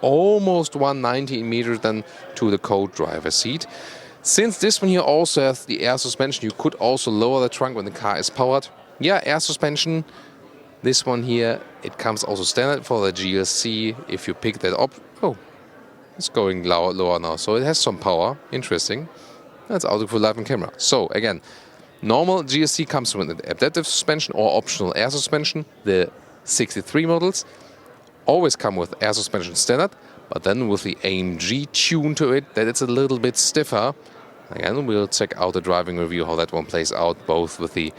almost 190 meters then to the co-driver seat. Since this one here also has the air suspension, you could also lower the trunk when the car is powered. Yeah, air suspension. This one here, it comes also standard for the GLC. If you pick that up, it's going lower now, so it has some power. Interesting. That's Autogefühl live on camera. So again, normal GLC comes with an adaptive suspension or optional air suspension. The 63 models always come with air suspension standard, but then with the AMG tune to it, that it's a little bit stiffer. Again, we'll check out the driving review how that one plays out, both with the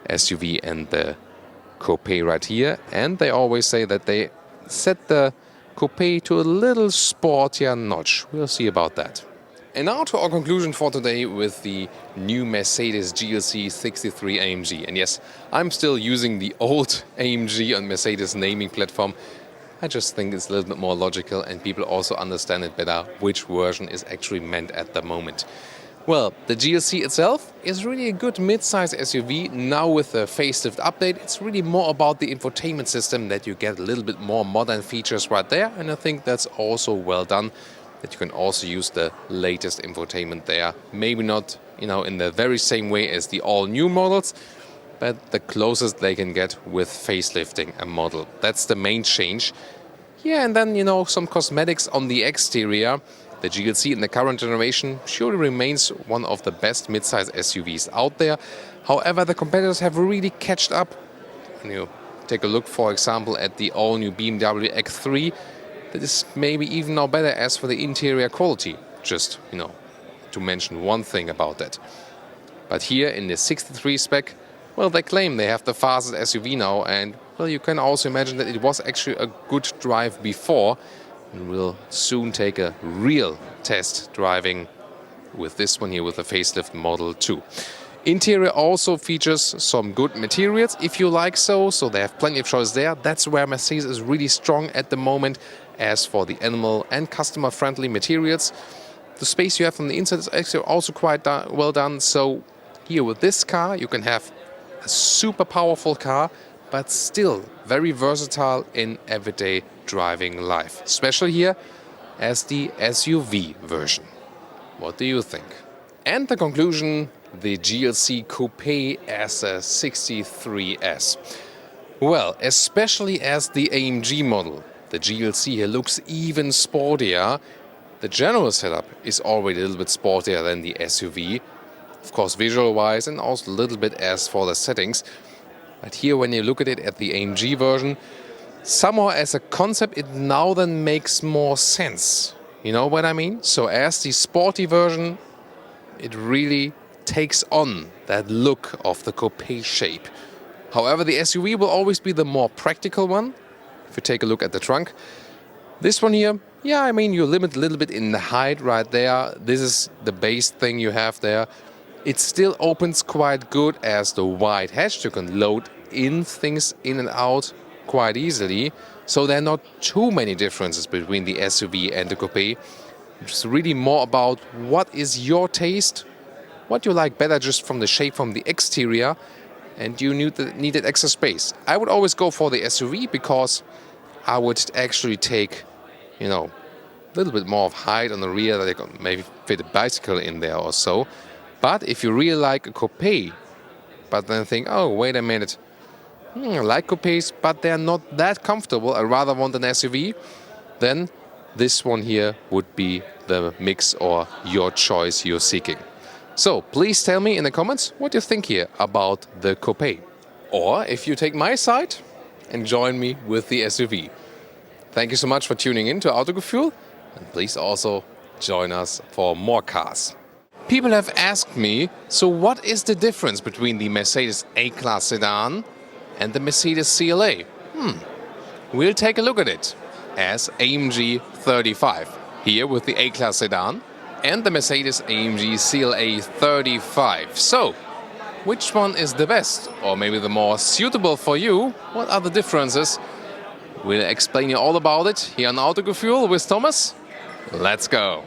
SUV and the Coupé right here. And they always say that they set the Coupé to a little sportier notch. We'll see about that. And now to our conclusion for today with the new Mercedes GLC 63 AMG. And yes, I'm still using the old AMG on Mercedes naming platform. I just think it's a little bit more logical and people also understand it better which version is actually meant at the moment. Well, the GLC itself is really a good mid-size SUV. Now with the facelift update, it's really more about the infotainment system that you get a little bit more modern features right there. And I think that's also well done, that you can also use the latest infotainment there. Maybe not, in the very same way as the all-new models, but the closest they can get with facelifting a model. That's the main change. Yeah, and then, some cosmetics on the exterior. The GLC in the current generation surely remains one of the best mid-size SUVs out there. However, the competitors have really catched up. When you take a look, for example, at the all-new BMW X3, that is maybe even now better as for the interior quality. Just, to mention one thing about that. But here in the 63 spec, well, they claim they have the fastest SUV now, and well, you can also imagine that it was actually a good drive before. And we'll soon take a real test driving with this one here with the facelift Model 2. Interior also features some good materials if you like so they have plenty of choice there. That's where Mercedes is really strong at the moment. As for the animal and customer friendly materials, the space you have on the inside is actually also quite well done. So here with this car you can have a super powerful car, but still very versatile in everyday driving life, especially here as the SUV version. What do you think? And the conclusion, the GLC Coupé as a 63S. Well, especially as the AMG model, the GLC here looks even sportier. The general setup is already a little bit sportier than the SUV, of course visual-wise, and also a little bit as for the settings. But here when you look at it at the AMG version, somehow as a concept it now then makes more sense. You know what I mean? So as the sporty version, it really takes on that look of the coupe shape. However, the SUV will always be the more practical one. If you take a look at the trunk, this one here, yeah, I mean, you limit a little bit in the height right there. This is the base thing you have there. It still opens quite good as the wide hatch. You can load in things in and out quite easily. So there are not too many differences between the SUV and the coupe. It's really more about what is your taste, what you like better just from the shape from the exterior, and you needed extra space. I would always go for the SUV because I would actually take, a little bit more of height on the rear that I could maybe fit a bicycle in there or so. But if you really like a coupe, but then think, oh, wait a minute, I like coupes, but they're not that comfortable, I rather want an SUV, then this one here would be the mix or your choice you're seeking. So please tell me in the comments what you think here about the coupe. Or if you take my side and join me with the SUV. Thank you so much for tuning in to Autogefühl, and please also join us for more cars. People have asked me, so what is the difference between the Mercedes A-Class sedan and the Mercedes CLA? We'll take a look at it as AMG 35, here with the A-Class sedan, and the Mercedes AMG CLA 35. So, which one is the best, or maybe the more suitable for you? What are the differences? We'll explain you all about it here on Autogefühl with Thomas. Let's go!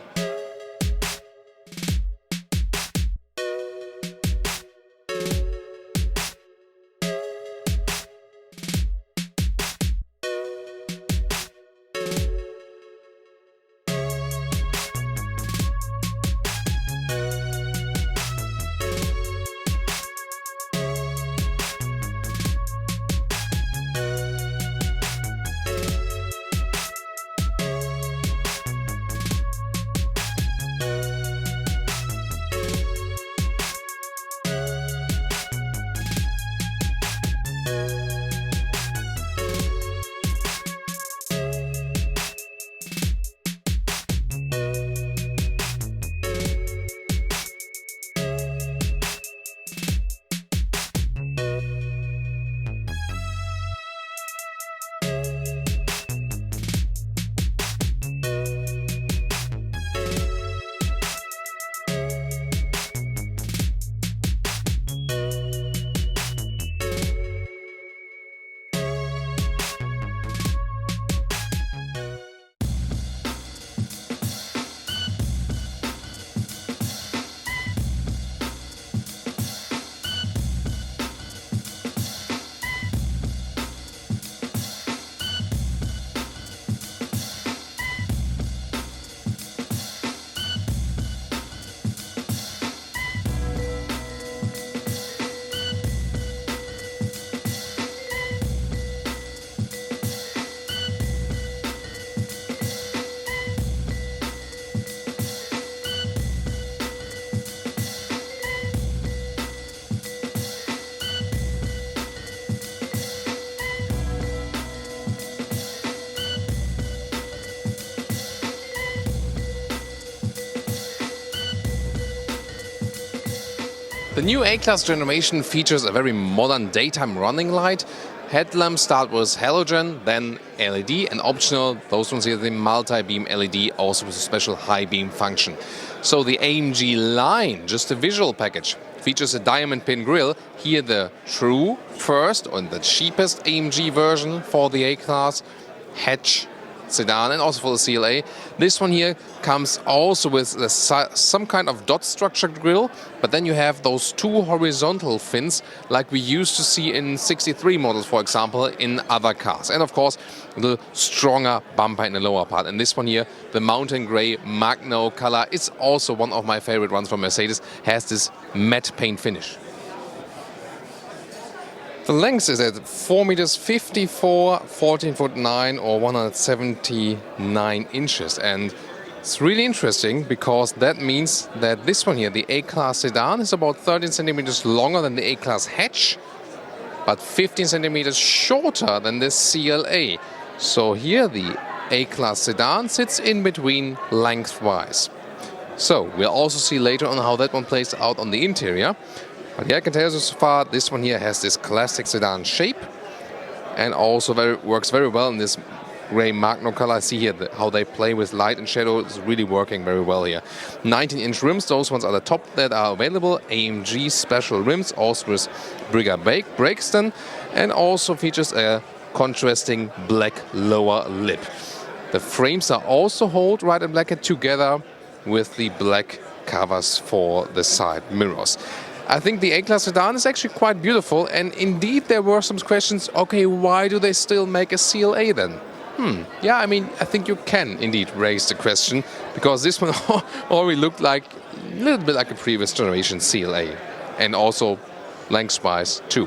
The new A-Class generation features a very modern daytime running light. Headlamps start with halogen, then LED, and optional, those ones here, the multi-beam LED, also with a special high beam function. So the AMG line, just a visual package, features a diamond pin grille. Here the true first and the cheapest AMG version for the A-Class, hatch, sedan, and also for the CLA. This one here comes also with some kind of dot structured grille, but then you have those two horizontal fins like we used to see in 63 models, for example, in other cars. And of course, a little stronger bumper in the lower part. And this one here, the mountain gray Magno color, is also one of my favorite ones from Mercedes, has this matte paint finish. The length is at 4 meters 54, 14 foot 9 or 179 inches. And it's really interesting because that means that this one here, the A-Class sedan, is about 13 centimeters longer than the A-Class hatch, but 15 centimeters shorter than the CLA. So here the A-Class sedan sits in between lengthwise. So we'll also see later on how that one plays out on the interior. But yeah, I can tell you so far, this one here has this classic sedan shape and also works very well in this gray Magno color. I see here how they play with light and shadow is really working very well here. 19-inch rims, those ones are the top that are available. AMG special rims, also with Brigger brakes then, and also features a contrasting black lower lip. The frames are also hold right and black together with the black covers for the side mirrors. I think the A-Class sedan is actually quite beautiful, and indeed there were some questions, okay, why do they still make a CLA then? Yeah, I mean, I think you can indeed raise the question, because this one already looked like a little bit like a previous generation CLA, and also lengthwise too.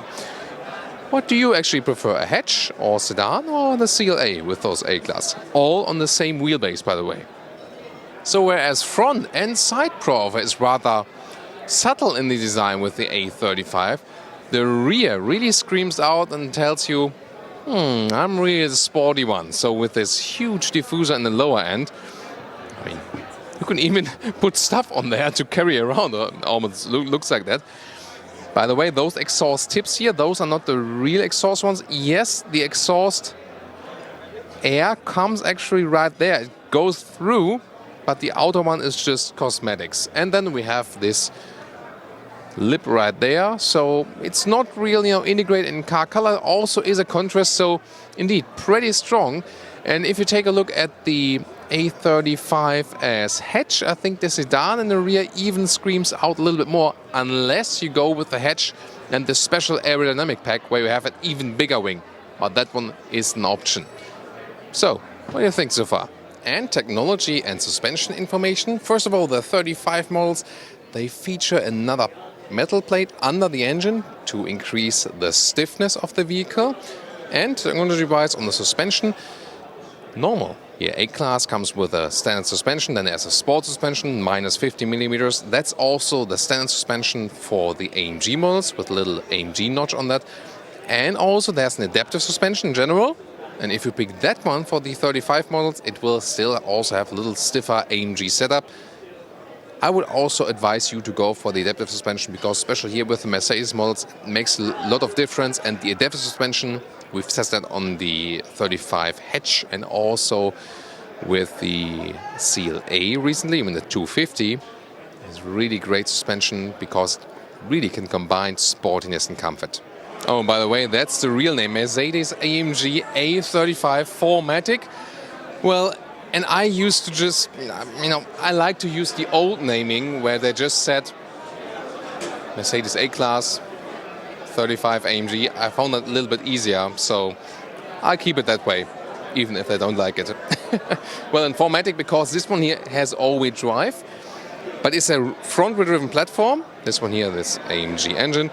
What do you actually prefer, a hatch or sedan or the CLA with those A-Class? All on the same wheelbase, by the way. So whereas front and side profile is rather subtle in the design with the A35, the rear really screams out and tells you, I'm really the sporty one. So with this huge diffuser in the lower end, I mean, you can even put stuff on there to carry around, almost looks like that. By the way, those exhaust tips here, those are not the real exhaust ones. Yes, the exhaust air comes actually right there. It goes through, but the outer one is just cosmetics. And then we have this lip right there, so it's not really integrated in car color. Also is a contrast, so indeed pretty strong. And if you take a look at the A35 as hatch, I think the sedan in the rear even screams out a little bit more, unless you go with the hatch and the special aerodynamic pack where you have an even bigger wing, but that one is an option. So what do you think so far? And technology and suspension information. First of all, the 35 models, they feature another metal plate under the engine to increase the stiffness of the vehicle. And technology-wise on the suspension, normal. Yeah, A-Class comes with a standard suspension, then there's a sport suspension, minus 50 millimeters. That's also the standard suspension for the AMG models with a little AMG notch on that. And also there's an adaptive suspension in general. And if you pick that one for the 35 models, it will still also have a little stiffer AMG setup. I would also advise you to go for the adaptive suspension because especially here with the Mercedes models, it makes a lot of difference. And the adaptive suspension, we've tested that on the 35 hatch and also with the CLA recently, even the 250, is really great suspension because it really can combine sportiness and comfort. Oh, by the way, that's the real name, Mercedes AMG A35 4MATIC. Well, and I used to just, I like to use the old naming where they just said Mercedes A-Class 35 AMG. I found that a little bit easier, so I'll keep it that way, even if I don't like it. Well, in 4MATIC, because this one here has all-wheel drive, but it's a front-wheel driven platform. This one here, this AMG engine.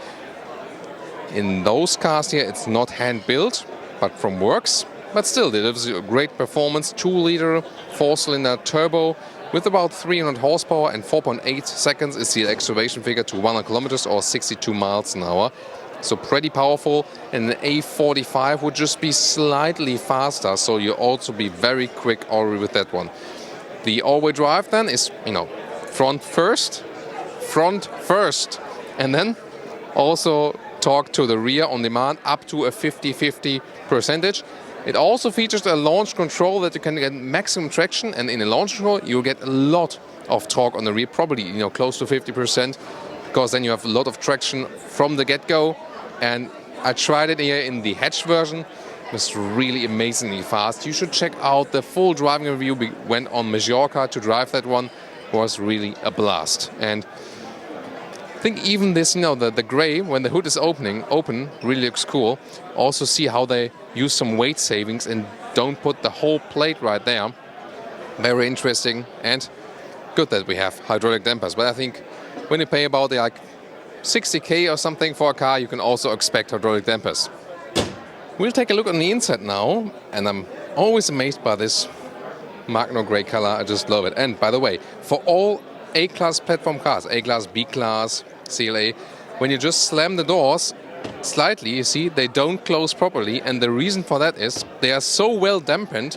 In those cars here, it's not hand-built, but from works. But still, it delivers a great performance. 2-liter, 4-cylinder turbo with about 300 horsepower and 4.8 seconds is the acceleration figure to 100 kilometers or 62 miles an hour. So pretty powerful. And the A45 would just be slightly faster, so you also be very quick already with that one. The all-wheel drive then is, front first. And then also torque to the rear on demand up to a 50-50 percentage. It also features a launch control that you can get maximum traction, and in a launch control you'll get a lot of torque on the rear, probably close to 50%, because then you have a lot of traction from the get-go. And I tried it here in the hatch version. It was really amazingly fast. You should check out the full driving review. We went on Majorca to drive that one. It was really a blast. And I think even this, the gray, when the hood is open, really looks cool. Also see how they use some weight savings and don't put the whole plate right there. Very interesting, and good that we have hydraulic dampers. But I think when you pay about like 60k or something for a car, you can also expect hydraulic dampers. We'll take a look on the inside now, and I'm always amazed by this Magno grey color. I just love it. And by the way, for all A-Class platform cars, A-Class, B-Class, CLA, when you just slam the doors slightly, you see they don't close properly, and the reason for that is they are so well dampened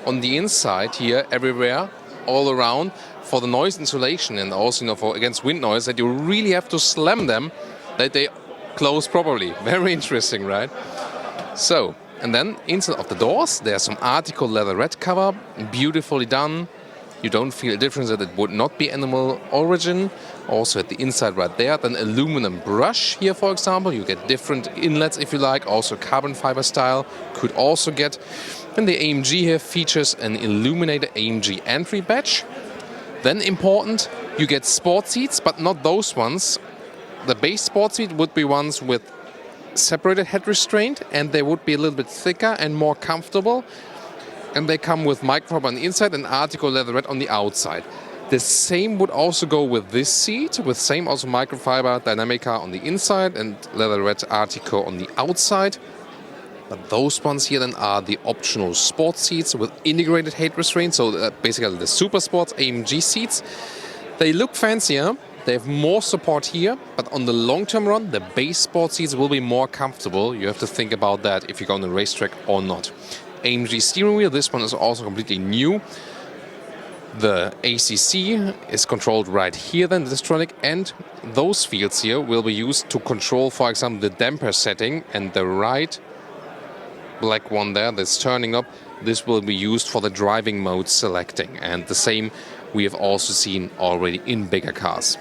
on the inside here, everywhere, all around, for the noise insulation and also for against wind noise, that you really have to slam them that they close properly. Very interesting, right? So, and then inside of the doors there's some article leatherette cover, beautifully done. You don't feel a difference that it would not be animal origin. Also at the inside right there, then aluminum brush here, for example. You get different inlets if you like, also carbon fiber style could also get. And the AMG here features an illuminated AMG entry badge. Then important, you get sport seats, but not those ones. The base sport seat would be ones with separated head restraint, and they would be a little bit thicker and more comfortable. And they come with microfiber on the inside and article leatherette on the outside. The same would also go with this seat, with same also microfiber Dynamica on the inside and leatherette article on the outside. But those ones here then are the optional sport seats with integrated head restraint, so basically the Super Sports AMG seats. They look fancier, they have more support here, but on the long-term run, the base sport seats will be more comfortable. You have to think about that if you go on the racetrack or not. AMG steering wheel, this one is also completely new. The ACC is controlled right here then, the Distronic, and those fields here will be used to control, for example, the damper setting, and the right black one there that's turning up, this will be used for the driving mode selecting, and the same we have also seen already in bigger cars.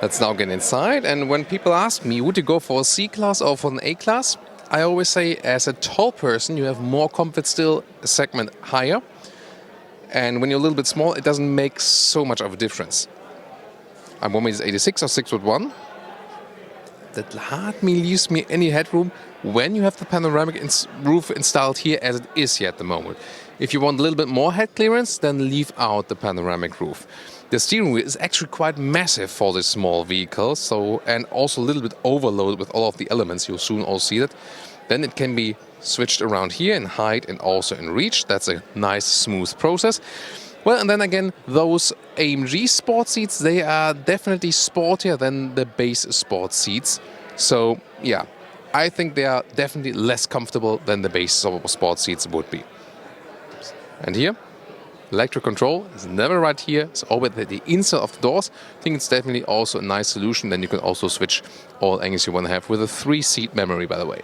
Let's now get inside, and when people ask me, would you go for a C-Class or for an A-Class? I always say, as a tall person, you have more comfort still, a segment higher. And when you're a little bit small, it doesn't make so much of a difference. I'm 1m86 or 6'1". That hardly leaves me any headroom when you have the panoramic roof installed here as it is here at the moment. If you want a little bit more head clearance, then leave out the panoramic roof. The steering wheel is actually quite massive for this small vehicle, and also a little bit overloaded with all of the elements. You'll soon all see that. Then it can be switched around here in height and also in reach. That's a nice, smooth process. Well, and then again, those AMG sport seats, they are definitely sportier than the base sport seats. So, yeah, I think they are definitely less comfortable than the base sport seats would be. And here, electric control is never right here. It's always at the inside of the doors. I think it's definitely also a nice solution. Then you can also switch all angles you want to have with a 3-seat memory, by the way.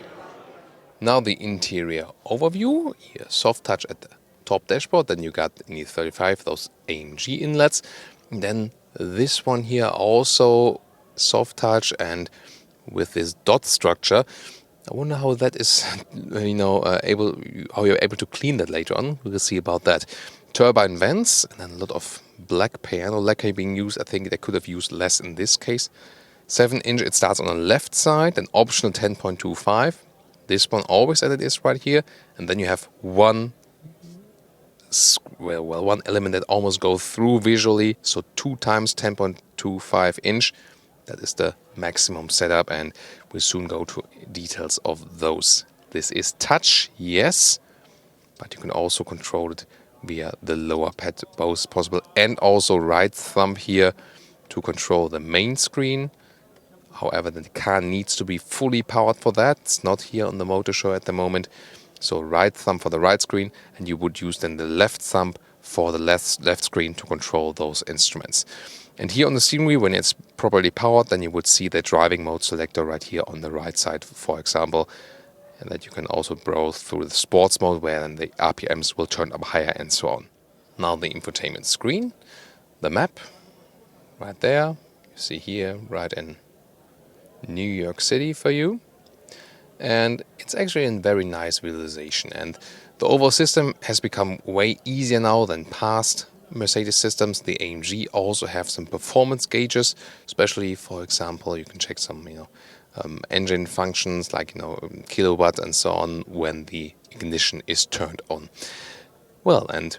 Now the interior overview. Here, soft touch at the top dashboard. Then you got in the 35 those AMG inlets. And then this one here also soft touch and with this dot structure. I wonder how that is, how you're able to clean that later on. We'll see about that. Turbine vents and then a lot of black piano lacquer being used. I think they could have used less in this case. 7-inch, it starts on the left side, an optional 10.25. This one always as it is right here. And then you have one element that almost goes through visually. So 2 times 10.25 inch. That is the maximum setup, and we'll soon go to details of those. This is touch, yes, but you can also control it via the lower pad, both possible, and also right thumb here to control the main screen. However, the car needs to be fully powered for that. It's not here on the motor show at the moment. So right thumb for the right screen, and you would use then the left thumb for the left screen to control those instruments. And here on the steering wheel, when it's properly powered, then you would see the driving mode selector right here on the right side, for example. And that you can also browse through the sports mode, where then the RPMs will turn up higher and so on. Now the infotainment screen, the map, right there. You see here, right in New York City for you. And it's actually a very nice visualization. And the overall system has become way easier now than past Mercedes systems. The AMG also have some performance gauges, especially, for example, you can check some, engine functions like, kilowatt and so on when the ignition is turned on. Well, and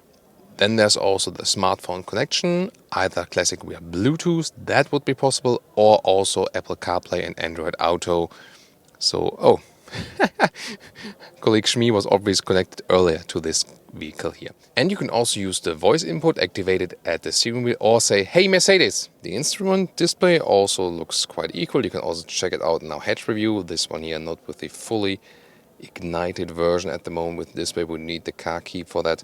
then there's also the smartphone connection, either classic via Bluetooth, that would be possible, or also Apple CarPlay and Android Auto. So, colleague Shmi was obviously connected earlier to this vehicle here. And you can also use the voice input activated at the steering wheel, or say, "Hey Mercedes." The instrument display also looks quite equal. You can also check it out in our head review. This one here, not with the fully ignited version at the moment with display, would need the car key for that.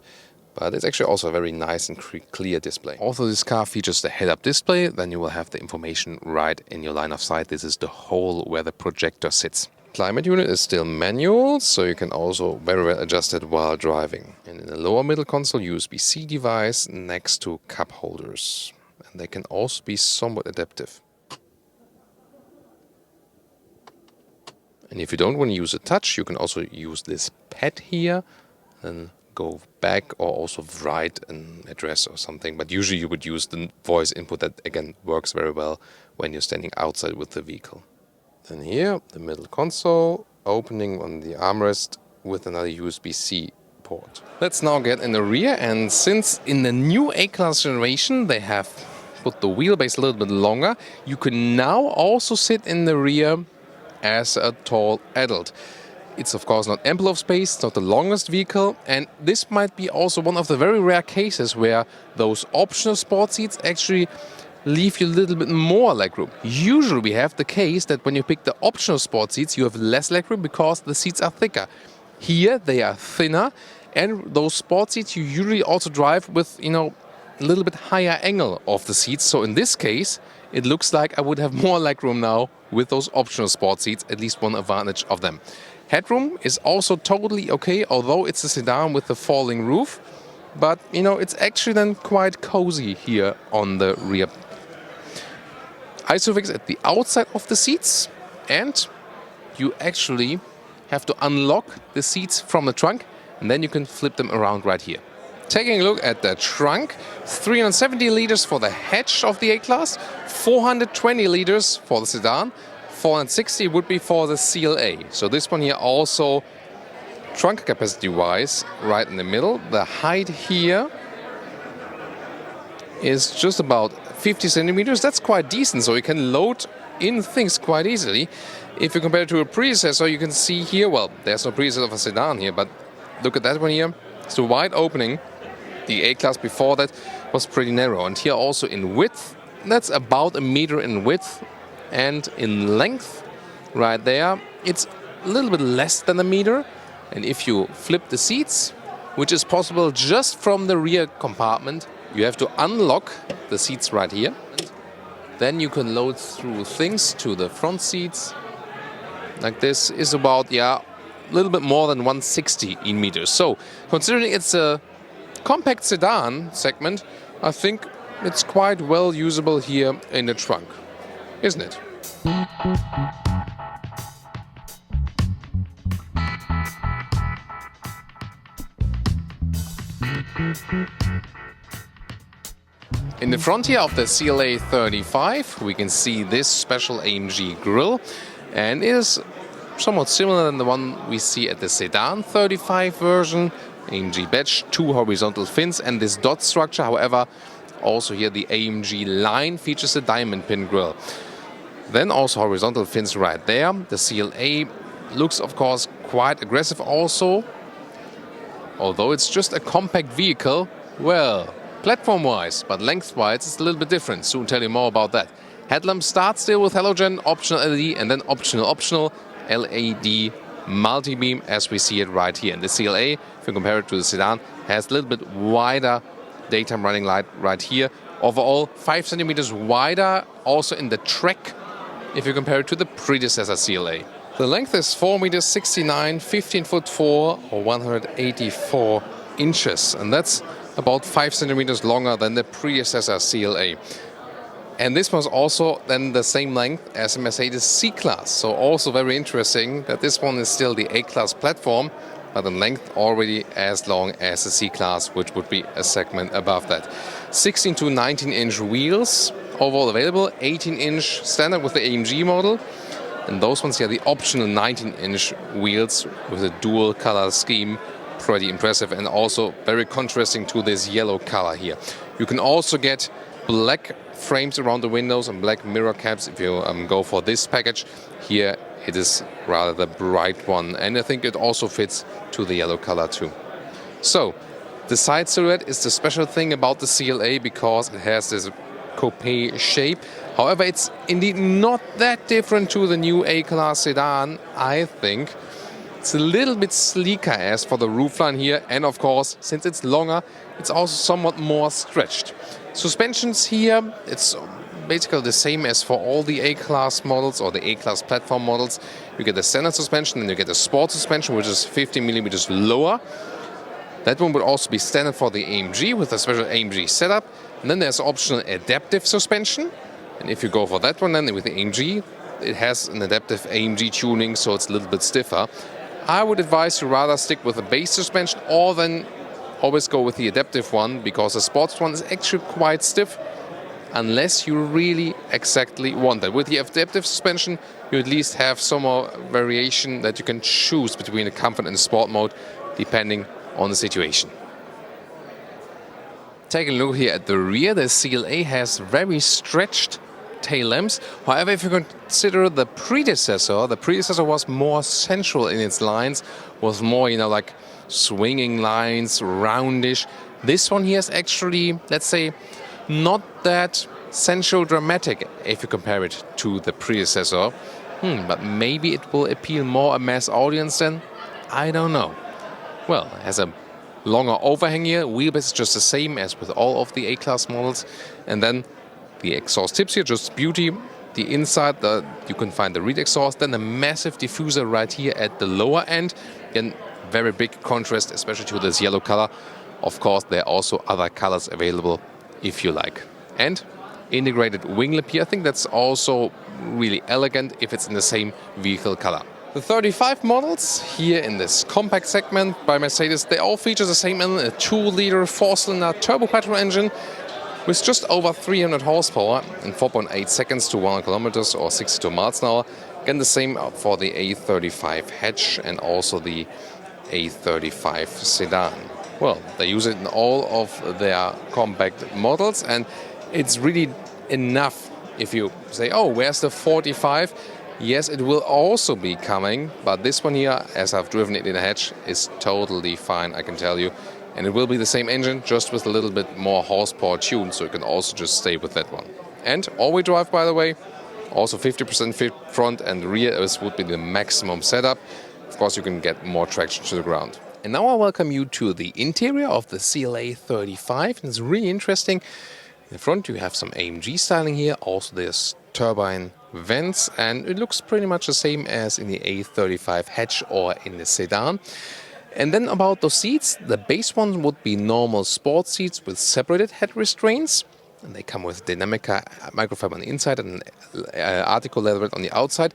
But it's actually also a very nice and clear display. Also, this car features the head-up display. Then you will have the information right in your line of sight. This is the hole where the projector sits. Climate unit is still manual, so you can also very well adjust it while driving. And in the lower middle console, USB-C device next to cup holders. And they can also be somewhat adaptive. And if you don't want to use a touch, you can also use this pad here and go back, or also write an address or something. But usually you would use the voice input. That again works very well when you're standing outside with the vehicle. Then here, the middle console, opening on the armrest with another USB-C port. Let's now get in the rear, and since in the new A-Class generation they have put the wheelbase a little bit longer, you can now also sit in the rear as a tall adult. It's of course not ample of space, it's not the longest vehicle, and this might be also one of the very rare cases where those optional sport seats actually leave you a little bit more legroom. Usually we have the case that when you pick the optional sport seats, you have less legroom because the seats are thicker. Here they are thinner, and those sport seats you usually also drive with, a little bit higher angle of the seats. So in this case, it looks like I would have more legroom now with those optional sport seats, at least one advantage of them. Headroom is also totally okay, although it's a sedan with a falling roof. But, it's actually then quite cozy here on the rear. Isofix at the outside of the seats, and you actually have to unlock the seats from the trunk, and then you can flip them around right here. Taking a look at the trunk, 370 liters for the hatch of the A-Class, 420 liters for the sedan, 460 would be for the CLA. So this one here also, trunk capacity-wise, right in the middle. The height here is just about 50 centimeters. That's quite decent, so you can load in things quite easily. If you compare it to a predecessor, you can see here, well, there's no predecessor of a sedan here, but look at that one here. It's a wide opening. The A-Class before that was pretty narrow. And here also in width, that's about a meter in width. And in length, right there, it's a little bit less than a meter. And if you flip the seats, which is possible just from the rear compartment, you have to unlock the seats right here. Then you can load through things to the front seats. Like this is about, a little bit more than 160 in meters. So considering it's a compact sedan segment, I think it's quite well usable here in the trunk, isn't it? In the front here of the CLA 35, we can see this special AMG grille, and it is somewhat similar than the one we see at the Sedan 35 version. AMG badge, 2 horizontal fins, and this dot structure. However, also here the AMG line features a diamond pin grille. Then also horizontal fins right there. The CLA looks, of course, quite aggressive also. Although it's just a compact vehicle, well, platform-wise, but length-wise, it's a little bit different. Soon tell you more about that. Headlamp starts still with halogen, optional LED, and then optional LED multi-beam as we see it right here. And the CLA, if you compare it to the Sedan, has a little bit wider daytime running light right here, Overall, 5 centimeters wider, also in the track, if you compare it to the predecessor CLA. The length is 4 meters 69, 15 foot 4, or 184 inches, and that's about 5 centimeters longer than the predecessor CLA. And this was also then the same length as the Mercedes C-Class. So also very interesting that this one is still the A-Class platform, but in length already as long as the C-Class, which would be a segment above that. 16 to 19 inch wheels overall available, 18 inch standard with the AMG model. And those ones here, the optional 19 inch wheels with a dual color scheme. Pretty impressive and also very contrasting to this yellow color here. You can also get black frames around the windows and black mirror caps if you go for this package. Here it is rather the bright one, and I think it also fits to the yellow color too. So the side silhouette is the special thing about the CLA because it has this coupe shape. However, it's indeed not that different to the new A-Class sedan, I think. It's a little bit sleeker as for the roofline here, and of course, since it's longer, it's also somewhat more stretched. Suspensions here, it's basically the same as for all the A-Class models or the A-Class platform models. You get the standard suspension and you get the sport suspension, which is 50 millimeters lower. That one would also be standard for the AMG with a special AMG setup. And then there's optional adaptive suspension. And if you go for that one, then with the AMG, it has an adaptive AMG tuning, so it's a little bit stiffer. I would advise to rather stick with the base suspension or then always go with the adaptive one, because the sports one is actually quite stiff unless you really exactly want that. With the adaptive suspension, you at least have some more variation that you can choose between the comfort and the sport mode depending on the situation. Take a look here at the rear. The CLA has very stretched tail lamps. However, if you consider the predecessor was more central in its lines, was more, like swinging lines, roundish. This one here is actually, let's say, not that sensual dramatic if you compare it to the predecessor. But maybe it will appeal more a mass audience then? I don't know. Well, it has a longer overhang here. Wheelbase is just the same as with all of the A-Class models. And then the exhaust tips here, just beauty. The inside, you can find the reed exhaust. Then a massive diffuser right here at the lower end. Again, very big contrast, especially to this yellow color. Of course, there are also other colors available if you like. And integrated wing lip here. I think that's also really elegant if it's in the same vehicle color. The 35 models here in this compact segment by Mercedes, they all feature the same engine, a 2-liter 4-cylinder turbo petrol engine with just over 300 horsepower in 4.8 seconds to 100 kilometers or 62 miles an hour. Again, the same for the A35 hatch and also the A35 sedan. Well, they use it in all of their compact models, and it's really enough if you say, oh, where's the 45? Yes, it will also be coming, but this one here, as I've driven it in a hatch, is totally fine, I can tell you. And it will be the same engine, just with a little bit more horsepower tuned, so you can also just stay with that one. And all-wheel drive, by the way, also 50% fit front and rear, this would be the maximum setup. Of course, you can get more traction to the ground. And now I welcome you to the interior of the CLA 35, and it's really interesting. In the front you have some AMG styling here, also there's turbine vents, and it looks pretty much the same as in the A35 hatch or in the sedan. And then about those seats, the base one would be normal sport seats with separated head restraints, and they come with dynamic microfiber on the inside and article leather on the outside.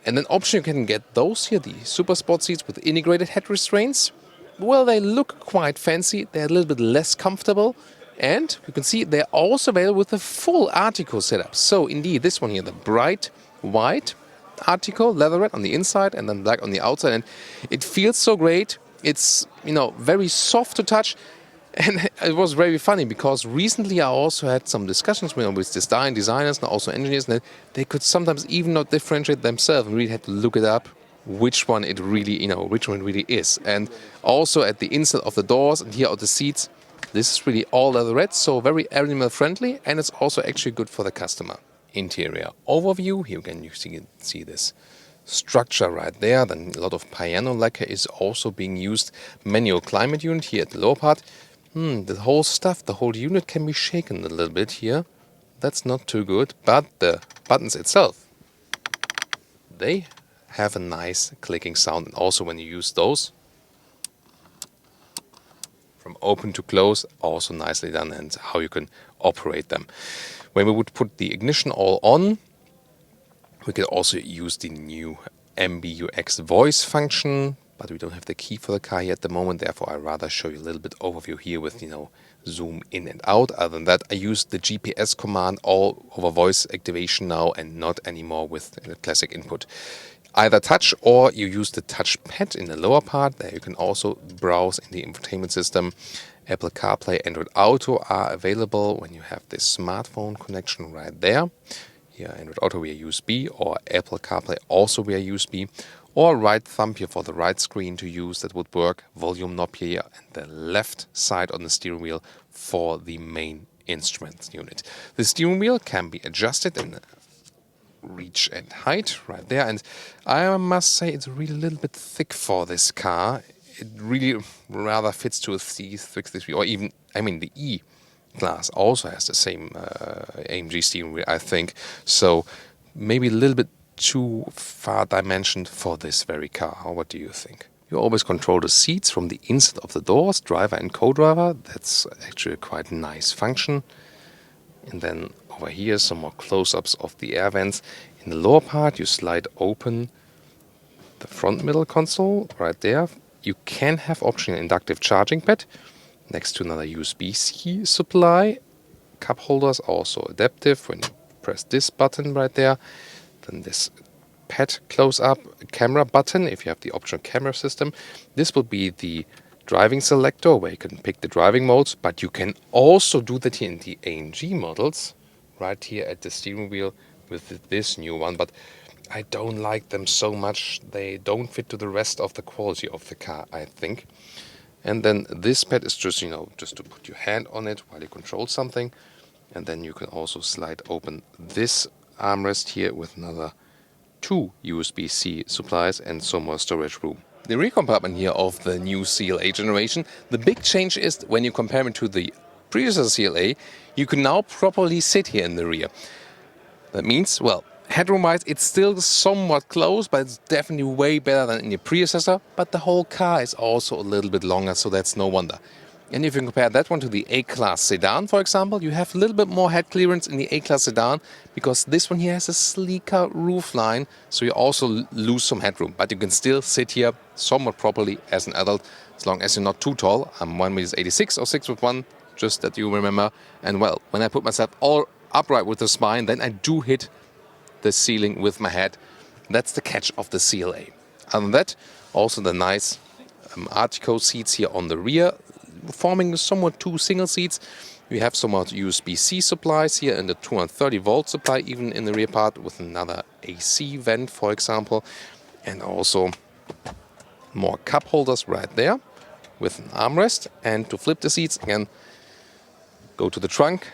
And then option you can get those here, the super sport seats with integrated head restraints. Well, they look quite fancy, they're a little bit less comfortable. And you can see they're also available with a full Artico setup. So indeed, this one here, the bright white Artico leatherette on the inside and then black on the outside. And it feels so great. It's, very soft to touch. And it was very funny because recently I also had some discussions with design designers and also engineers, and they could sometimes even not differentiate themselves and really had to look it up which one it really is. And also at the inside of the doors and here of the seats, this is really all leatherette, so very animal friendly, and it's also actually good for the customer. Interior overview, here again you see this structure right there. Then a lot of piano lacquer is also being used. Manual climate unit here at the lower part. The whole stuff, the whole unit can be shaken a little bit here. That's not too good, but the buttons itself, they have a nice clicking sound. And also when you use those, from open to close, also nicely done, and how you can operate them. When we would put the ignition all on, we could also use the new MBUX voice function, but we don't have the key for the car here at the moment. Therefore, I'd rather show you a little bit overview here with, zoom in and out. Other than that, I use the GPS command all over voice activation now and not anymore with the classic input. Either touch or you use the touch pad in the lower part. There you can also browse in the infotainment system. Apple CarPlay, Android Auto are available when you have this smartphone connection right there. Here, Android Auto via USB, or Apple CarPlay also via USB, or right thumb here for the right screen to use. That would work. Volume knob here and the left side on the steering wheel for the main instruments unit. The steering wheel can be adjusted in reach and height right there, and I must say it's really a little bit thick for this car. It really rather fits to a C63, or even, the E class also has the same AMG steering wheel, I think. So maybe a little bit too far dimensioned for this very car. What do you think? You always control the seats from the inside of the doors, driver and co-driver. That's actually a quite nice function. And then over here, some more close-ups of the air vents. In the lower part, you slide open the front middle console right there. You can have optional inductive charging pad next to another USB-C supply. Cup holders also adaptive when you press this button right there. Then this pad close-up camera button if you have the optional camera system. This will be the driving selector where you can pick the driving modes, but you can also do that here in the AMG models right here at the steering wheel with this new one, but I don't like them so much. They don't fit to the rest of the quality of the car, I think. And then this pad is just, just to put your hand on it while you control something. And then you can also slide open this armrest here with another 2 USB-C supplies and some more storage room. The rear compartment here of the new CLA generation, the big change is when you compare it to the previous CLA, you can now properly sit here in the rear. That means, well, headroom-wise, it's still somewhat close, but it's definitely way better than in the predecessor. But the whole car is also a little bit longer, so that's no wonder. And if you compare that one to the A-Class sedan, for example, you have a little bit more head clearance in the A-Class sedan because this one here has a sleeker roofline, so you also lose some headroom. But you can still sit here somewhat properly as an adult, as long as you're not too tall. I'm 1.86 m or 6'1", just that you remember. And well, when I put myself all upright with the spine, then I do hit the ceiling with my head. That's the catch of the CLA. Other than that, also the nice Artico seats here on the rear, forming somewhat 2 single seats. We have somewhat USB-C supplies here and the 230 volt supply even in the rear part with another AC vent, for example, and also more cup holders right there with an armrest. And to flip the seats again, go to the trunk,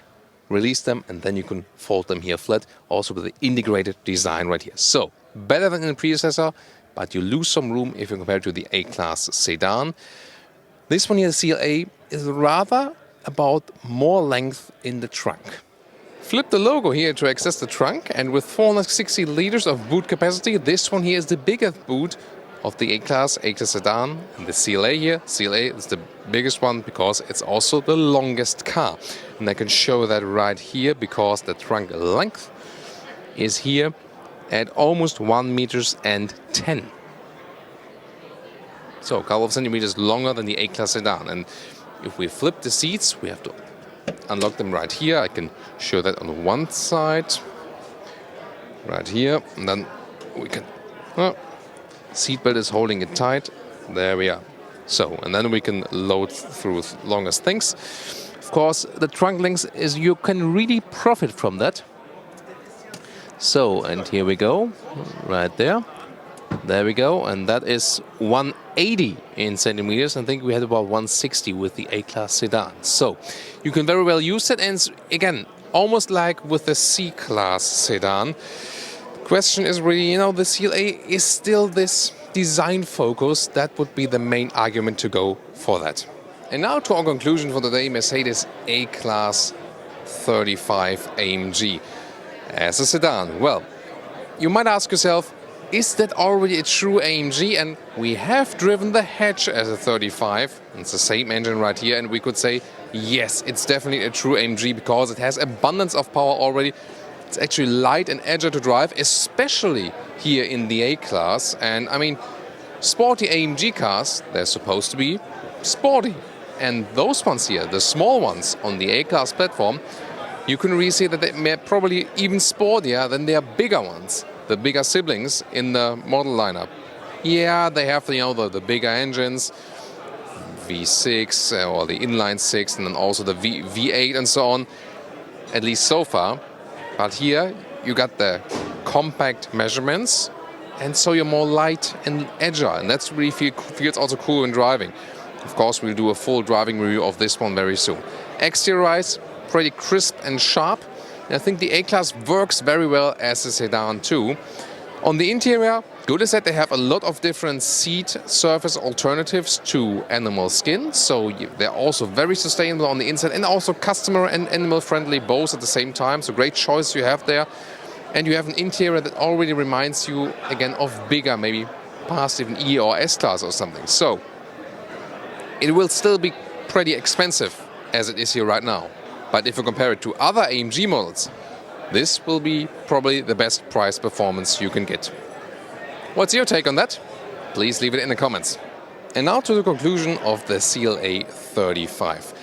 release them, and then you can fold them here flat, also with the integrated design right here. So better than in the predecessor, but you lose some room if you compare it to the A-Class sedan. This one here, the CLA, is rather about more length in the trunk. Flip the logo here to access the trunk, and with 460 liters of boot capacity, this one here is the biggest boot of the A-Class sedan. And the CLA here, CLA is the biggest one because it's also the longest car. And I can show that right here because the trunk length is here at almost 1 meters and 10. So a couple of centimeters longer than the A-Class sedan. And if we flip the seats, we have to unlock them right here. I can show that on one side, right here. And then we can, seatbelt is holding it tight. There we are. So, and then we can load through longer things. Of course, the trunk length is, you can really profit from that. So, and here we go, right there. There we go, and that is 180 in centimeters. I think we had about 160 with the A-Class sedan. So you can very well use it, and again, almost like with the C-Class sedan. Question is really, the CLA is still this design focus. That would be the main argument to go for that. And now to our conclusion for today, Mercedes A-Class 35 AMG as a sedan. Well, you might ask yourself, is that already a true AMG? And we have driven the hatch as a 35. It's the same engine right here, and we could say, yes, it's definitely a true AMG because it has abundance of power already. It's actually light and agile to drive, especially here in the A-Class. And I mean, sporty AMG cars, they're supposed to be sporty. And those ones here, the small ones on the A-Class platform, you can really see that they're probably even sportier than their bigger ones, the bigger siblings in the model lineup. Yeah, they have the bigger engines, V6 or the inline 6, and then also the V8 and so on, at least so far. But here you got the compact measurements, and so you're more light and agile, and that's really feels also cool in driving. Of course, we'll do a full driving review of this one very soon. Exterior-wise, pretty crisp and sharp. And I think the A-Class works very well as a sedan too. On the interior, good is that they have a lot of different seat surface alternatives to animal skin. So they're also very sustainable on the inside and also customer and animal friendly both at the same time. So great choice you have there. And you have an interior that already reminds you again of bigger, maybe past even E or S-Class or something. So it will still be pretty expensive as it is here right now. But if you compare it to other AMG models, this will be probably the best price performance you can get. What's your take on that? Please leave it in the comments. And now to the conclusion of the CLA 35.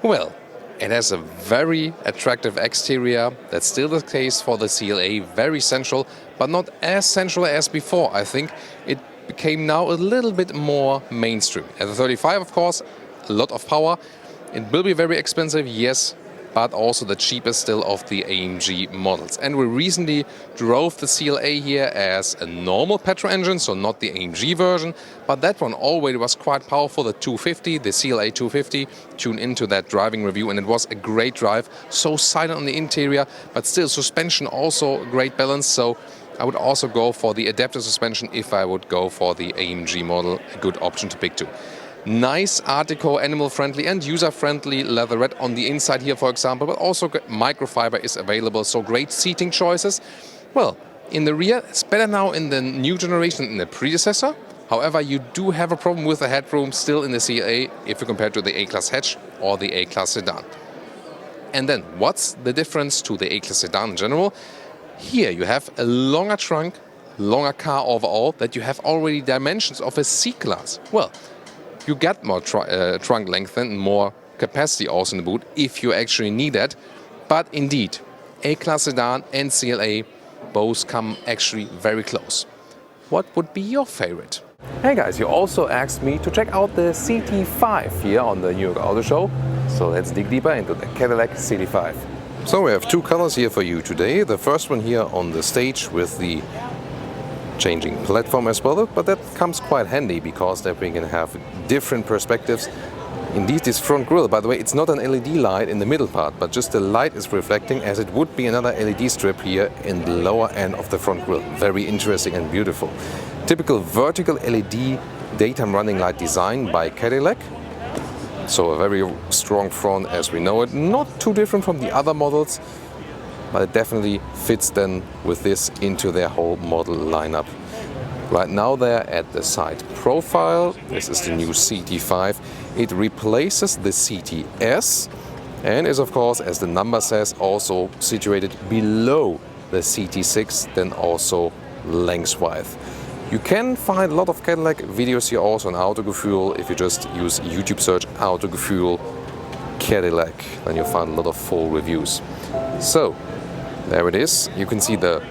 Well, it has a very attractive exterior. That's still the case for the CLA, very central, but not as central as before. I think it became now a little bit more mainstream. As a 35, of course, a lot of power. It will be very expensive, yes, but also the cheapest still of the AMG models. And we recently drove the CLA here as a normal petrol engine, so not the AMG version, but that one already was quite powerful, the 250, the CLA 250. Tune into that driving review, and it was a great drive, so silent on the interior, but still suspension also a great balance. So I would also go for the adaptive suspension if I would go for the AMG model, a good option to pick too. Nice Art Deco, animal-friendly and user-friendly leatherette on the inside here, for example, but also microfiber is available, so great seating choices. Well, in the rear, it's better now in the new generation than the predecessor. However, you do have a problem with the headroom still in the CLA if you compare to the A-Class hatch or the A-Class sedan. And then, what's the difference to the A-Class sedan in general? Here you have a longer trunk, longer car overall, that you have already dimensions of a C-Class. Well, you get more trunk length and more capacity also in the boot if you actually need that. But indeed, A-Class sedan and CLA both come actually very close. What would be your favorite? Hey guys, you also asked me to check out the CT5 here on the New York Auto Show. So let's dig deeper into the Cadillac CT5. So we have two colors here for you today. The first one here on the stage with the changing platform as well, but that comes quite handy because that we can have different perspectives. Indeed, this front grille, by the way, it's not an LED light in the middle part, but just the light is reflecting as it would be another LED strip here in the lower end of the front grille. Very interesting and beautiful. Typical vertical LED daytime running light design by Cadillac. So a very strong front as we know it, not too different from the other models, but it definitely fits then with this into their whole model lineup. Right now they're at the side profile. This is the new CT5. It replaces the CTS and is, of course, as the number says, also situated below the CT6, then also lengthwise. You can find a lot of Cadillac videos here also on Autogefühl. If you just use YouTube search Autogefühl Cadillac, then you'll find a lot of full reviews. So there it is. You can see the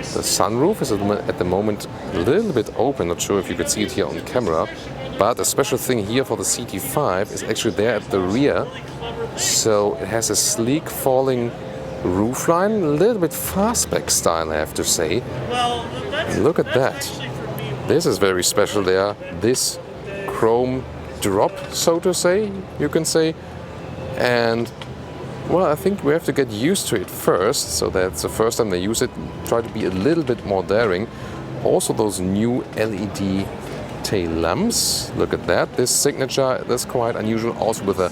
sunroof is at the moment a little bit open. Not sure if you could see it here on camera, but a special thing here for the CT5 is actually there at the rear. So it has a sleek falling roofline, a little bit fastback style, I have to say. Look at that. This is very special there. This chrome drop, so to say, you can say. And well, I think we have to get used to it first, so that's the first time they use it. Try to be a little bit more daring. Also those new LED tail lamps. Look at that. This signature, that's quite unusual, also with a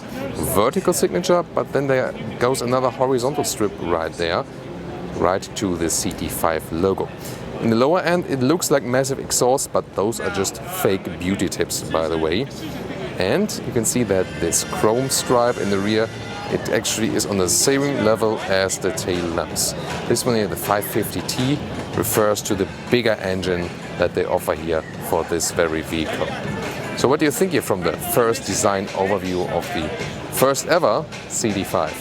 vertical signature, but then there goes another horizontal strip right there, right to the CT5 logo. In the lower end, it looks like massive exhaust, but those are just fake beauty tips, by the way. And you can see that this chrome stripe in the rear, it actually is on the same level as the tail lamps. This one here, the 550T, refers to the bigger engine that they offer here for this very vehicle. So what do you think here from the first design overview of the first ever CT5?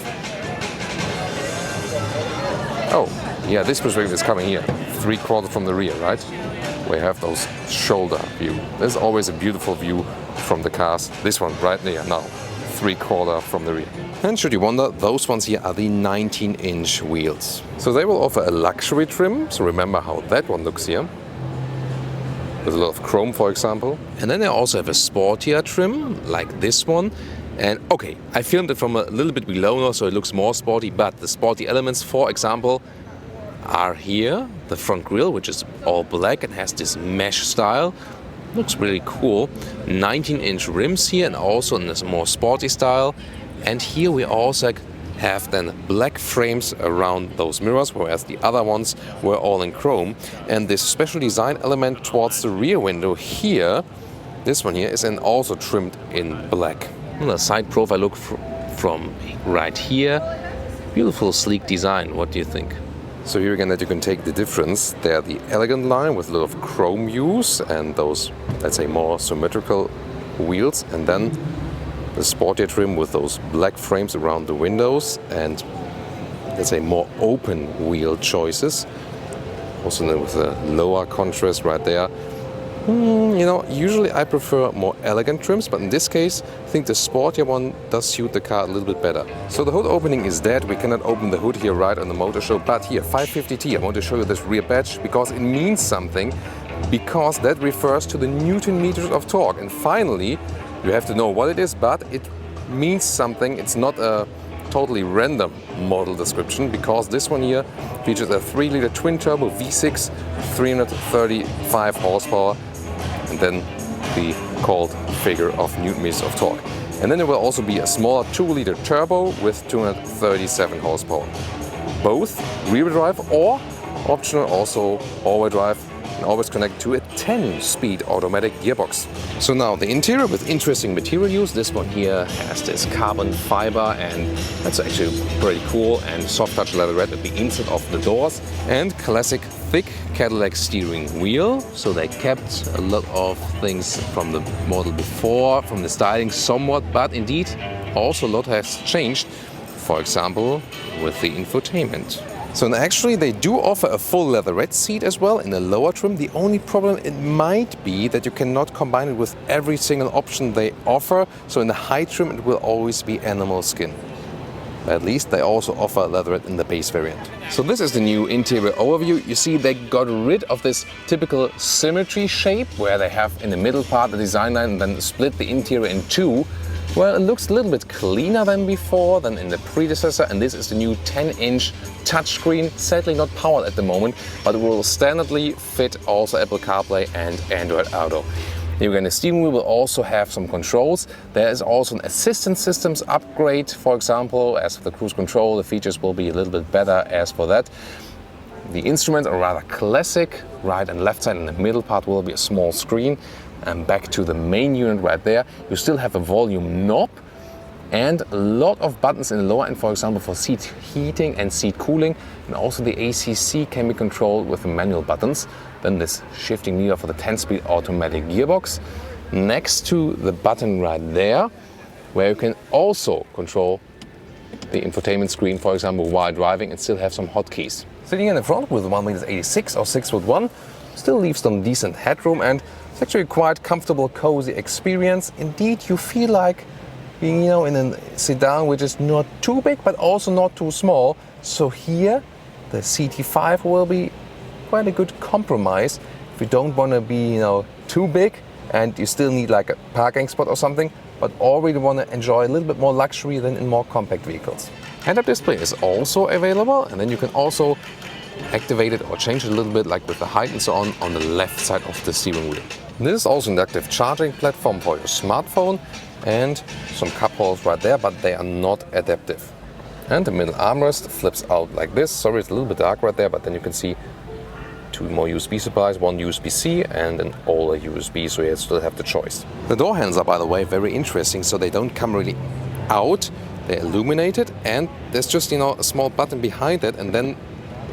Oh, yeah, this perspective is coming here, 3/4 from the rear, right? We have those shoulder view. There's always a beautiful view from the cars. This one right there now, 3/4 from the rear. And should you wonder, those ones here are the 19-inch wheels. So they will offer a luxury trim. So remember how that one looks here. With a lot of chrome, for example. And then they also have a sportier trim, like this one. And okay, I filmed it from a little bit below now, so it looks more sporty, but the sporty elements, for example, are here. The front grille, which is all black and has this mesh style. Looks really cool. 19-inch rims here, and also in this more sporty style. And here we also have then black frames around those mirrors, whereas the other ones were all in chrome. And this special design element towards the rear window here, this one here, is then also trimmed in black. And the side profile look from right here. Beautiful, sleek design. What do you think? So here again, that you can take the difference. There, the elegant line with a lot of chrome use and those, let's say, more symmetrical wheels, and then the sportier trim with those black frames around the windows and, let's say, more open wheel choices. Also with a lower contrast right there. You know, usually I prefer more elegant trims, but in this case, I think the sportier one does suit the car a little bit better. So the hood opening is dead. We cannot open the hood here right on the motor show, but here, 550T, I want to show you this rear badge because it means something, because that refers to the Newton meters of torque. And finally, you have to know what it is, but it means something. It's not a totally random model description, because this one here features a 3-liter twin-turbo V6, 335 horsepower, and then the called figure of Newton meters of torque. And then there will also be a smaller 2-liter turbo with 237 horsepower. Both rear-wheel drive or optional also all-wheel drive, and always connected to a 10-speed automatic gearbox. So now the interior with interesting material use. This one here has this carbon fiber, and that's actually pretty cool, and soft touch leatherette at the inside of the doors, and classic thick Cadillac steering wheel. So they kept a lot of things from the model before, from the styling somewhat, but indeed also a lot has changed. For example, with the infotainment. So actually they do offer a full leatherette seat as well in the lower trim. The only problem it might be that you cannot combine it with every single option they offer. So in the high trim it will always be animal skin. At least they also offer leatherette in the base variant. So this is the new interior overview. You see they got rid of this typical symmetry shape where they have in the middle part the design line and then split the interior in two. Well, it looks a little bit cleaner than before, than in the predecessor, and this is the new 10-inch touchscreen, sadly not powered at the moment, but it will standardly fit also Apple CarPlay and Android Auto. Here again, the steering wheel will also have some controls. There is also an assistance systems upgrade, for example. As for the cruise control, the features will be a little bit better as for that. The instruments are rather classic. Right and left side and the middle part will be a small screen. And back to the main unit right there, you still have a volume knob and a lot of buttons in the lower end, for example, for seat heating and seat cooling. And also the ACC can be controlled with the manual buttons. Then this shifting lever for the 10-speed automatic gearbox. Next to the button right there, where you can also control the infotainment screen, for example, while driving, and still have some hotkeys. Sitting in the front with 1.86 m or 6'1", still leaves some decent headroom, and it's actually a quite comfortable, cozy experience. Indeed, you feel like being, in a sedan which is not too big but also not too small. So here, the CT5 will be quite a good compromise if you don't want to be, too big and you still need like a parking spot or something, but already want to enjoy a little bit more luxury than in more compact vehicles. Head-up display is also available, and then you can also activate it or change it a little bit, like with the height and so on the left side of the steering wheel. This is also an inductive charging platform for your smartphone and some cup holders right there, but they are not adaptive. And the middle armrest flips out like this. Sorry, it's a little bit dark right there, but then you can see two more USB supplies, one USB-C and an older USB, so you still have the choice. The door handles are, by the way, very interesting, so they don't come really out. They're illuminated, and there's just, a small button behind it, and then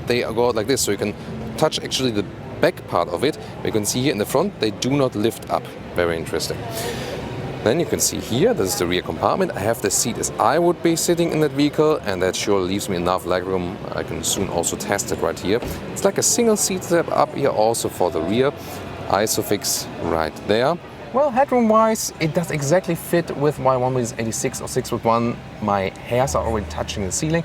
they go out like this, so you can touch actually the back part of it. You can see here in the front, they do not lift up. Very interesting. Then you can see here, this is the rear compartment. I have the seat as I would be sitting in that vehicle, and that sure leaves me enough legroom. I can soon also test it right here. It's like a single seat step up here also for the rear. Isofix right there. Well, headroom-wise, it does exactly fit with my 1.86 or 6'1". My hairs are already touching the ceiling.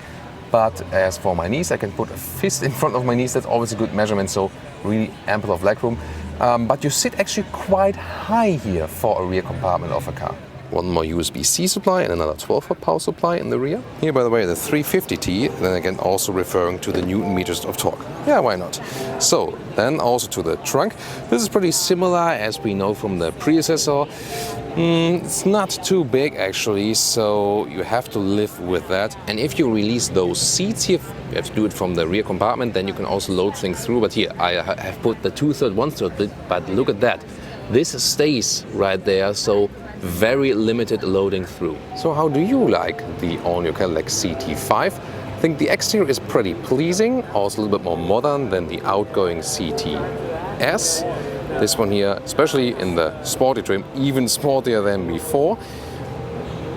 But as for my knees, I can put a fist in front of my knees. That's always a good measurement, so really ample of legroom. But you sit actually quite high here for a rear compartment of a car. One more USB-C supply and another 12-volt power supply in the rear. Here, by the way, the 350T, then again also referring to the Newton meters of torque. Yeah, why not? So, then also to the trunk. This is pretty similar as we know from the predecessor. It's not too big actually, so you have to live with that. And if you release those seats here, you have to do it from the rear compartment, then you can also load things through. But here, I have put the 2/3, 1/3 bit, but look at that. This stays right there, so very limited loading through. So how do you like the all-new Cadillac CT5? I think the exterior is pretty pleasing, also a little bit more modern than the outgoing CTS. This one here, especially in the sporty trim, even sportier than before.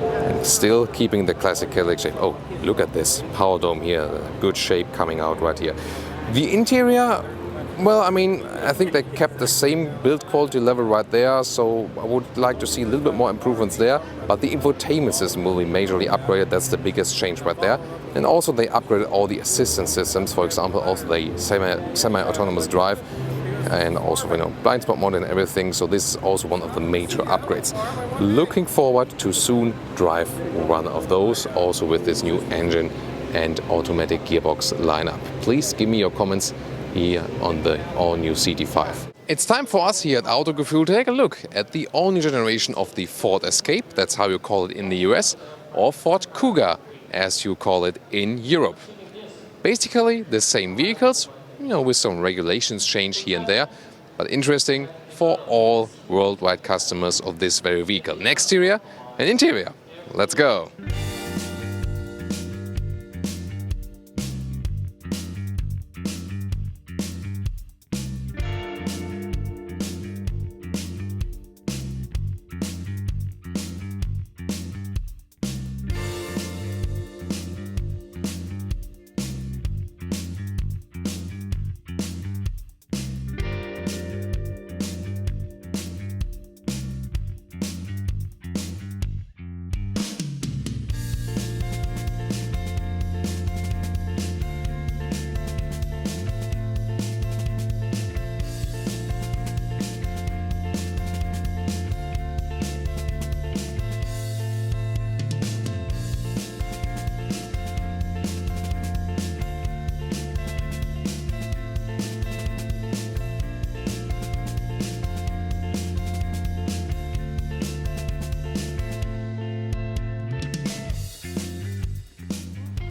And still keeping the classic Cadillac shape. Oh, look at this power dome here, good shape coming out right here. The interior, well, I think they kept the same build quality level right there, so I would like to see a little bit more improvements there. But the infotainment system will be majorly upgraded. That's the biggest change right there. And also they upgraded all the assistance systems, for example, also the semi-autonomous drive and also, blind spot mode and everything. So this is also one of the major upgrades. Looking forward to soon drive one of those, also with this new engine and automatic gearbox lineup. Please give me your comments here on the all-new CT5. It's time for us here at Autogefühl to take a look at the all-new generation of the Ford Escape, that's how you call it in the US, or Ford Kuga, as you call it in Europe. Basically the same vehicles, with some regulations change here and there, but interesting for all worldwide customers of this very vehicle. An exterior and interior. Let's go!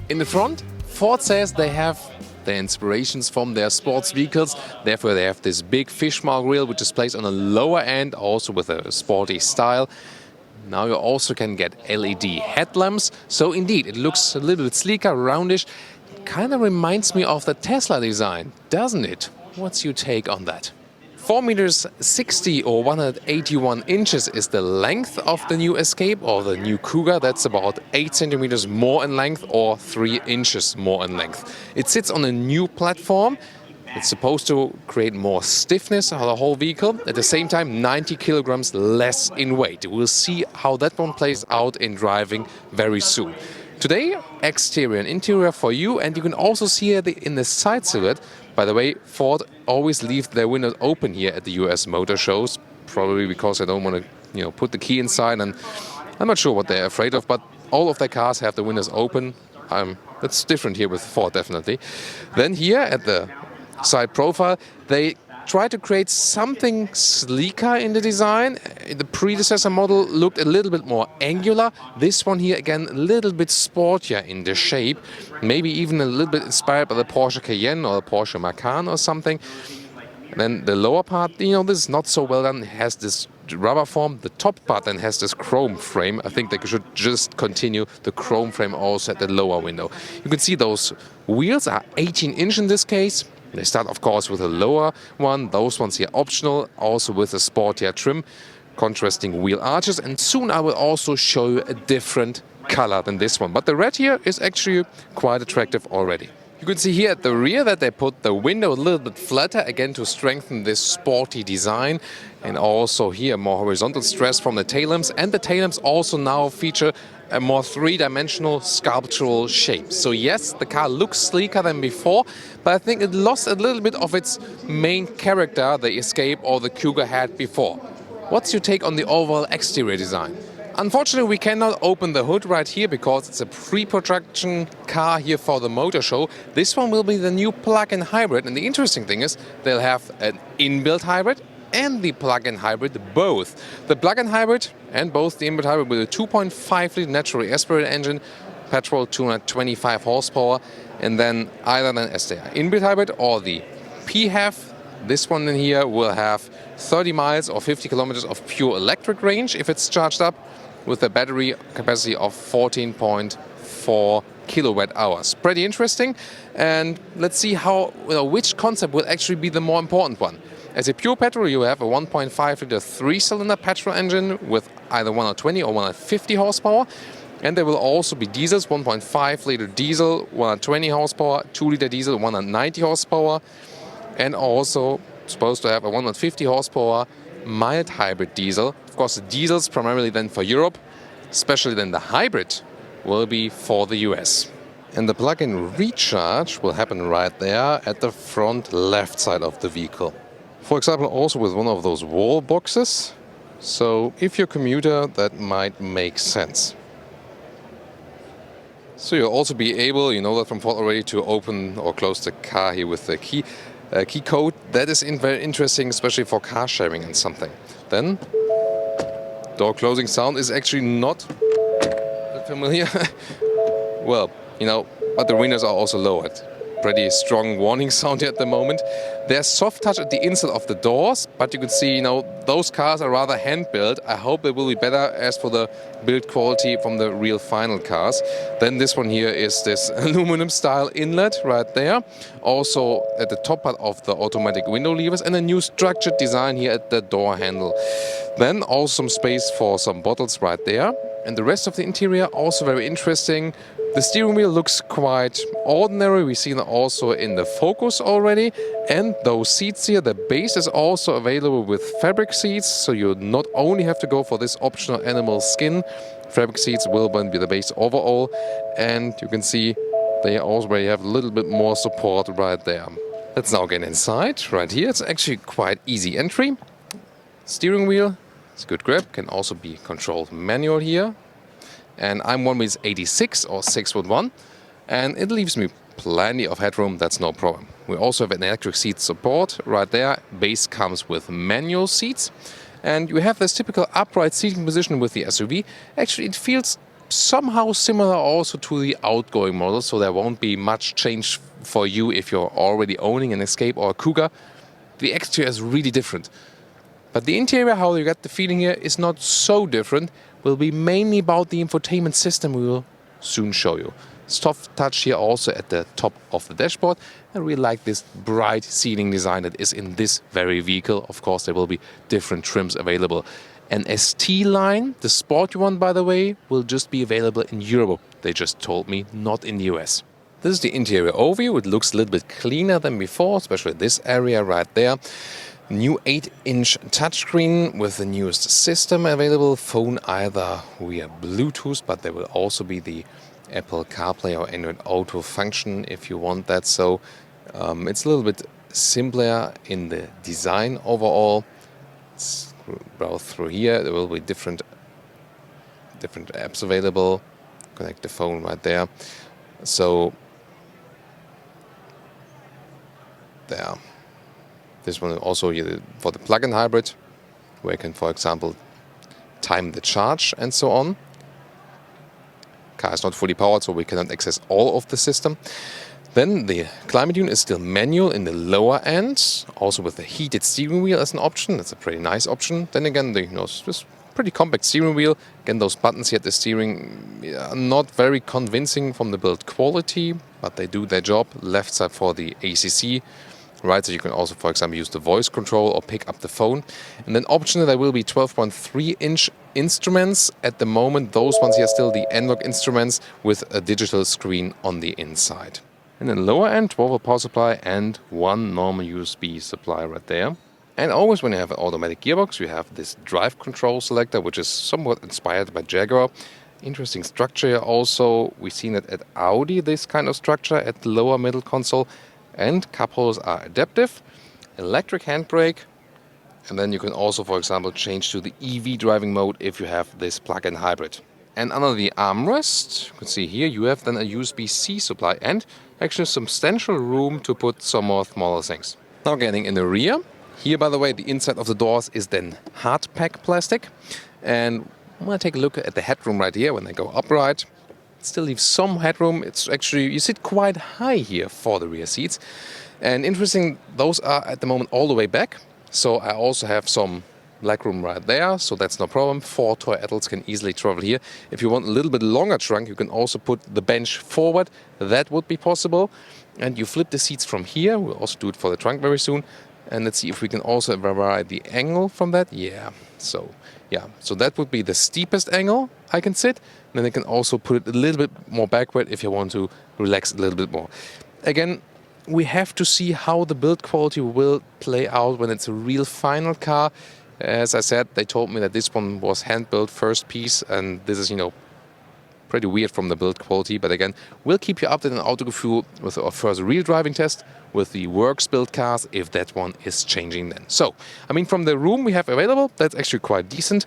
In the front, Ford says they have their inspirations from their sports vehicles. Therefore, they have this big fishbowl grille, which is placed on the lower end, also with a sporty style. Now you also can get LED headlamps. So indeed, it looks a little bit sleeker, roundish. It kind of reminds me of the Tesla design, doesn't it? What's your take on that? 4 meters 60 or 181 inches is the length of the new Escape or the new Kuga. That's about 8 centimeters more in length or 3 inches more in length. It sits on a new platform. It's supposed to create more stiffness on the whole vehicle. At the same time, 90 kilograms less in weight. We'll see how that one plays out in driving very soon. Today, exterior and interior for you, and you can also see it in the side silhouette. By the way, Ford always leaves their windows open here at the US motor shows, probably because they don't want to, put the key inside, and I'm not sure what they're afraid of, but all of their cars have the windows open. That's different here with Ford, definitely. Then here at the side profile, they try to create something sleeker in the design. The predecessor model looked a little bit more angular. This one here, again, a little bit sportier in the shape. Maybe even a little bit inspired by the Porsche Cayenne or the Porsche Macan or something. And then the lower part, you know, this is not so well done. It has this rubber form. The top part then has this chrome frame. I think they should just continue the chrome frame also at the lower window. You can see those wheels are 18-inch in this case. They start, of course, with a lower one. Those ones here optional, also with a sportier trim, contrasting wheel arches. And soon I will also show you a different color than this one. But the red here is actually quite attractive already. You can see here at the rear that they put the window a little bit flatter, again to strengthen this sporty design. And also here more horizontal stress from the tail lamps. And the tail lamps also now feature a more three-dimensional sculptural shape. So yes, the car looks sleeker than before, but I think it lost a little bit of its main character the Escape or the Cougar had before. What's your take on the overall exterior design? Unfortunately, we cannot open the hood right here because it's a pre-production car here for the motor show. This one will be the new plug-in hybrid, and the interesting thing is they'll have an inbuilt hybrid and the plug-in hybrid both. The plug-in hybrid and both the inbuilt hybrid with a 2.5-liter naturally aspirated engine, petrol 225 horsepower, and then either than as the inbuilt hybrid or the PHEV. This one in here will have 30 miles or 50 kilometers of pure electric range if it's charged up, with a battery capacity of 14.4 kilowatt hours. Pretty interesting, and let's see how, which concept will actually be the more important one. As a pure petrol, you have a 1.5-liter three-cylinder petrol engine with either 120 or 150 horsepower, and there will also be diesels, 1.5-liter diesel, 120 horsepower, 2-liter diesel, 190 horsepower, and also supposed to have a 150 horsepower mild hybrid diesel. Of course, the diesels primarily then for Europe, especially then the hybrid will be for the US. And the plug-in recharge will happen right there at the front left side of the vehicle. For example, also with one of those wall boxes. So if you're a commuter, that might make sense. So you'll also be able, you know that from Ford already, to open or close the car here with the key code. That is very interesting, especially for car sharing and something. Then, door closing sound is actually not that familiar. Well, but the windows are also lowered. Pretty strong warning sound here at the moment. There's soft touch at the inside of the doors, but you can see, those cars are rather hand-built. I hope they will be better as for the build quality from the real final cars. Then this one here is this aluminum style inlet right there. Also at the top part of the automatic window levers, and a new structured design here at the door handle. Then also some space for some bottles right there. And the rest of the interior also very interesting. The steering wheel looks quite ordinary. We've seen it also in the Focus already. And those seats here, the base is also available with fabric seats. So you not only have to go for this optional animal skin. Fabric seats will then be the base overall. And you can see they already have a little bit more support right there. Let's now get inside. Right here, it's actually quite easy entry. Steering wheel, it's a good grip. Can also be controlled manual here. And I'm 1.86 or 6'1", and it leaves me plenty of headroom, that's no problem. We also have an electric seat support right there. Base comes with manual seats, and you have this typical upright seating position with the SUV. Actually, it feels somehow similar also to the outgoing model, so there won't be much change for you if you're already owning an Escape or a Cougar. The exterior is really different. But the interior, how you get the feeling here, is not so different. Will be mainly about the infotainment system we will soon show you. Soft touch here also at the top of the dashboard. I really like this bright ceiling design that is in this very vehicle. Of course, there will be different trims available. An ST line, the sporty one by the way, will just be available in Europe. They just told me, not in the US. This is the interior overview. It looks a little bit cleaner than before, especially this area right there. New 8-inch touchscreen with the newest system available. Phone either via Bluetooth, but there will also be the Apple CarPlay or Android Auto function if you want that. So it's a little bit simpler in the design overall. Let's browse through here. There will be different apps available. Connect the phone right there. So there. This one also for the plug-in hybrid, where you can, for example, time the charge and so on. Car is not fully powered, so we cannot access all of the system. Then the climate unit is still manual in the lower end, also with the heated steering wheel as an option. That's a pretty nice option. Then again, this pretty compact steering wheel. Again, those buttons here at the steering are not very convincing from the build quality, but they do their job. Left side for the ACC. Right, so you can also, for example, use the voice control or pick up the phone. And then optionally, there will be 12.3-inch instruments. At the moment, those ones here are still the analog instruments with a digital screen on the inside. And then lower end, 12-volt power supply and one normal USB supply right there. And always when you have an automatic gearbox, you have this drive control selector, which is somewhat inspired by Jaguar. Interesting structure here also. We've seen it at Audi, this kind of structure at the lower middle console. And cup holders are adaptive, electric handbrake, and then you can also, for example, change to the EV driving mode if you have this plug-in hybrid. And under the armrest, you can see here you have then a USB-C supply and actually substantial room to put some more smaller things. Now getting in the rear, here by the way the inside of the doors is then hard pack plastic, and I'm going to take a look at the headroom right here when they go upright. Still leaves some headroom. It's actually, you sit quite high here for the rear seats. And interesting, those are at the moment all the way back. So I also have some legroom right there, so that's no problem. 4 toy adults can easily travel here. If you want a little bit longer trunk, you can also put the bench forward. That would be possible. And you flip the seats from here. We'll also do it for the trunk very soon. And let's see if we can also vary the angle from that. So that would be the steepest angle I can sit. And then I can also put it a little bit more backward if you want to relax a little bit more. Again, we have to see how the build quality will play out when it's a real final car. As I said, they told me that this one was hand-built first piece, and this is, pretty weird from the build quality. But again, we'll keep you updated on Autogefühl with our first real driving test with the works built cars, if that one is changing then. So, from the room we have available, that's actually quite decent.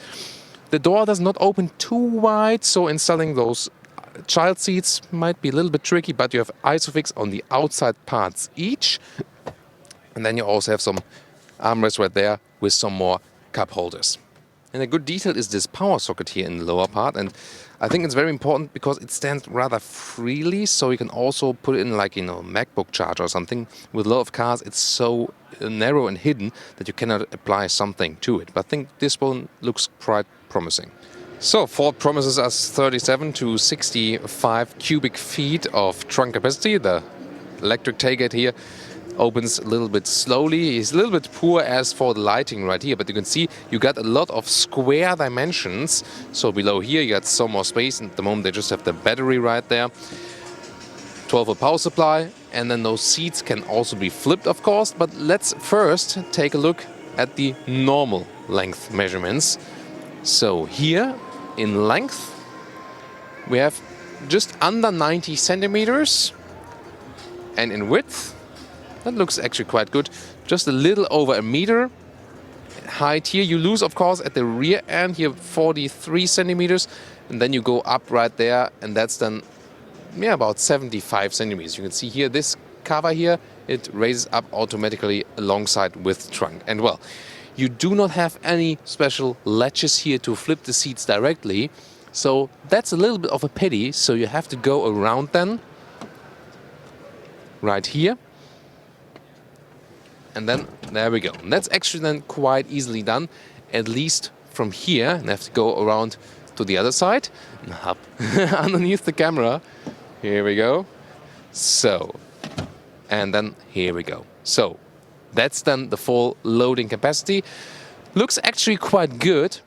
The door does not open too wide, so installing those child seats might be a little bit tricky, but you have Isofix on the outside parts each. And then you also have some armrests right there with some more cup holders. And a good detail is this power socket here in the lower part, and I think it's very important because it stands rather freely, so you can also put it in like, MacBook charger or something. With a lot of cars, it's so narrow and hidden that you cannot apply something to it. But I think this one looks quite promising. So Ford promises us 37 to 65 cubic feet of trunk capacity. The electric tailgate here opens a little bit slowly. It's a little bit poor as for the lighting right here, but you can see you got a lot of square dimensions. So below here you got some more space, and at the moment they just have the battery right there. 12-volt power supply, and then those seats can also be flipped, of course. But let's first take a look at the normal length measurements. So here in length we have just under 90 centimeters, and in width that looks actually quite good, just a little over a meter. Height here you lose, of course, at the rear end here 43 centimeters, and then you go up right there, and that's then about 75 centimeters. You can see here this cover here, it raises up automatically alongside with trunk. And well, you do not have any special latches here to flip the seats directly, so that's a little bit of a pity. So you have to go around then right here. And then there we go. And that's actually then quite easily done, at least from here. And I have to go around to the other side and up underneath the camera. Here we go. So, and then here we go. So that's then the full loading capacity. Looks actually quite good.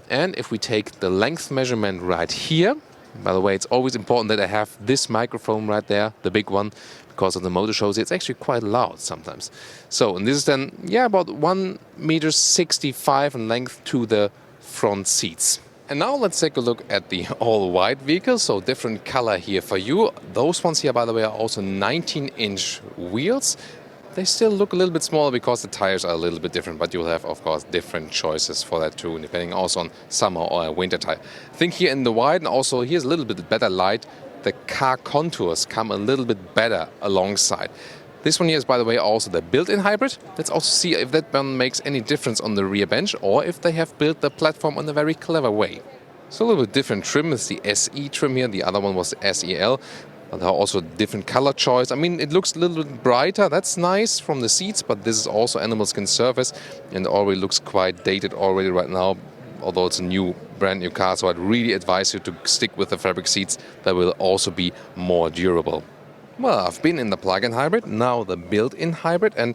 And if we take the length measurement right here, by the way, it's always important that I have this microphone right there, the big one, because of the motor shows it's actually quite loud sometimes. So, and this is then, about 1.65 meters in length to the front seats. And now let's take a look at the all-white vehicle, so different color here for you. Those ones here, by the way, are also 19-inch wheels. They still look a little bit smaller because the tires are a little bit different, but you'll have, of course, different choices for that too, depending also on summer or a winter tire. I think here in the white, and also here's a little bit better light, the car contours come a little bit better alongside. This one here is, by the way, also the built-in hybrid. Let's also see if that one makes any difference on the rear bench or if they have built the platform in a very clever way. So a little bit different trim is the SE trim here. The other one was the SEL. But also different color choice. I mean, it looks a little bit brighter. That's nice from the seats, but this is also animal skin surface and already looks quite dated already right now, although it's a new, brand new car. So I'd really advise you to stick with the fabric seats that will also be more durable. Well, I've been in the plug-in hybrid, now the built-in hybrid, and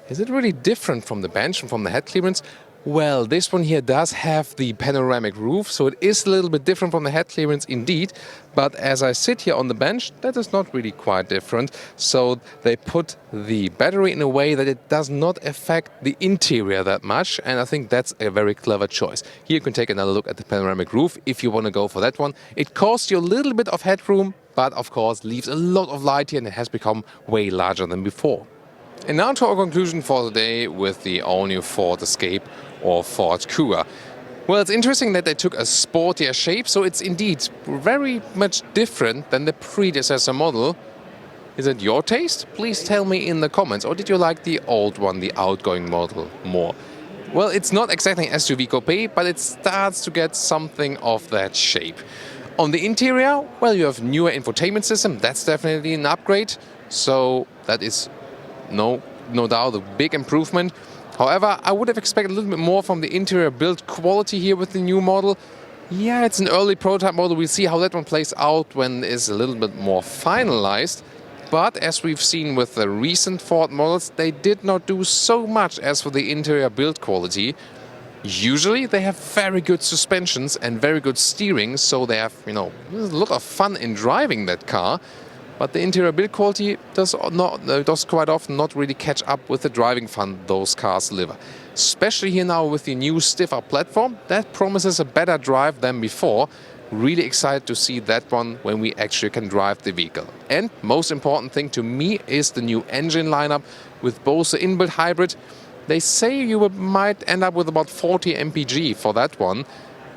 is it really different from the bench and from the head clearance? Well, this one here does have the panoramic roof, so it is a little bit different from the head clearance indeed. But as I sit here on the bench, that is not really quite different. So they put the battery in a way that it does not affect the interior that much, and I think that's a very clever choice. Here you can take another look at the panoramic roof if you want to go for that one. It costs you a little bit of headroom, but of course leaves a lot of light here and it has become way larger than before. And now to our conclusion for the day with the all-new Ford Escape or Ford Kuga. Well, it's interesting that they took a sportier shape, so it's indeed very much different than the predecessor model. Is it your taste? Please tell me in the comments. Or did you like the old one, the outgoing model, more? Well, it's not exactly an SUV coupe, but it starts to get something of that shape. On the interior, well, you have newer infotainment system. That's definitely an upgrade. So that is no doubt a big improvement. However, I would have expected a little bit more from the interior build quality here with the new model. Yeah, it's an early prototype model. We'll see how that one plays out when it's a little bit more finalized. But as we've seen with the recent Ford models, they did not do so much as for the interior build quality. Usually they have very good suspensions and very good steering, so they have, a lot of fun in driving that car. But the interior build quality does quite often not really catch up with the driving fun those cars deliver. Especially here now with the new stiffer platform, that promises a better drive than before. Really excited to see that one when we actually can drive the vehicle. And most important thing to me is the new engine lineup with both the inbuilt hybrid. They say you might end up with about 40 mpg for that one.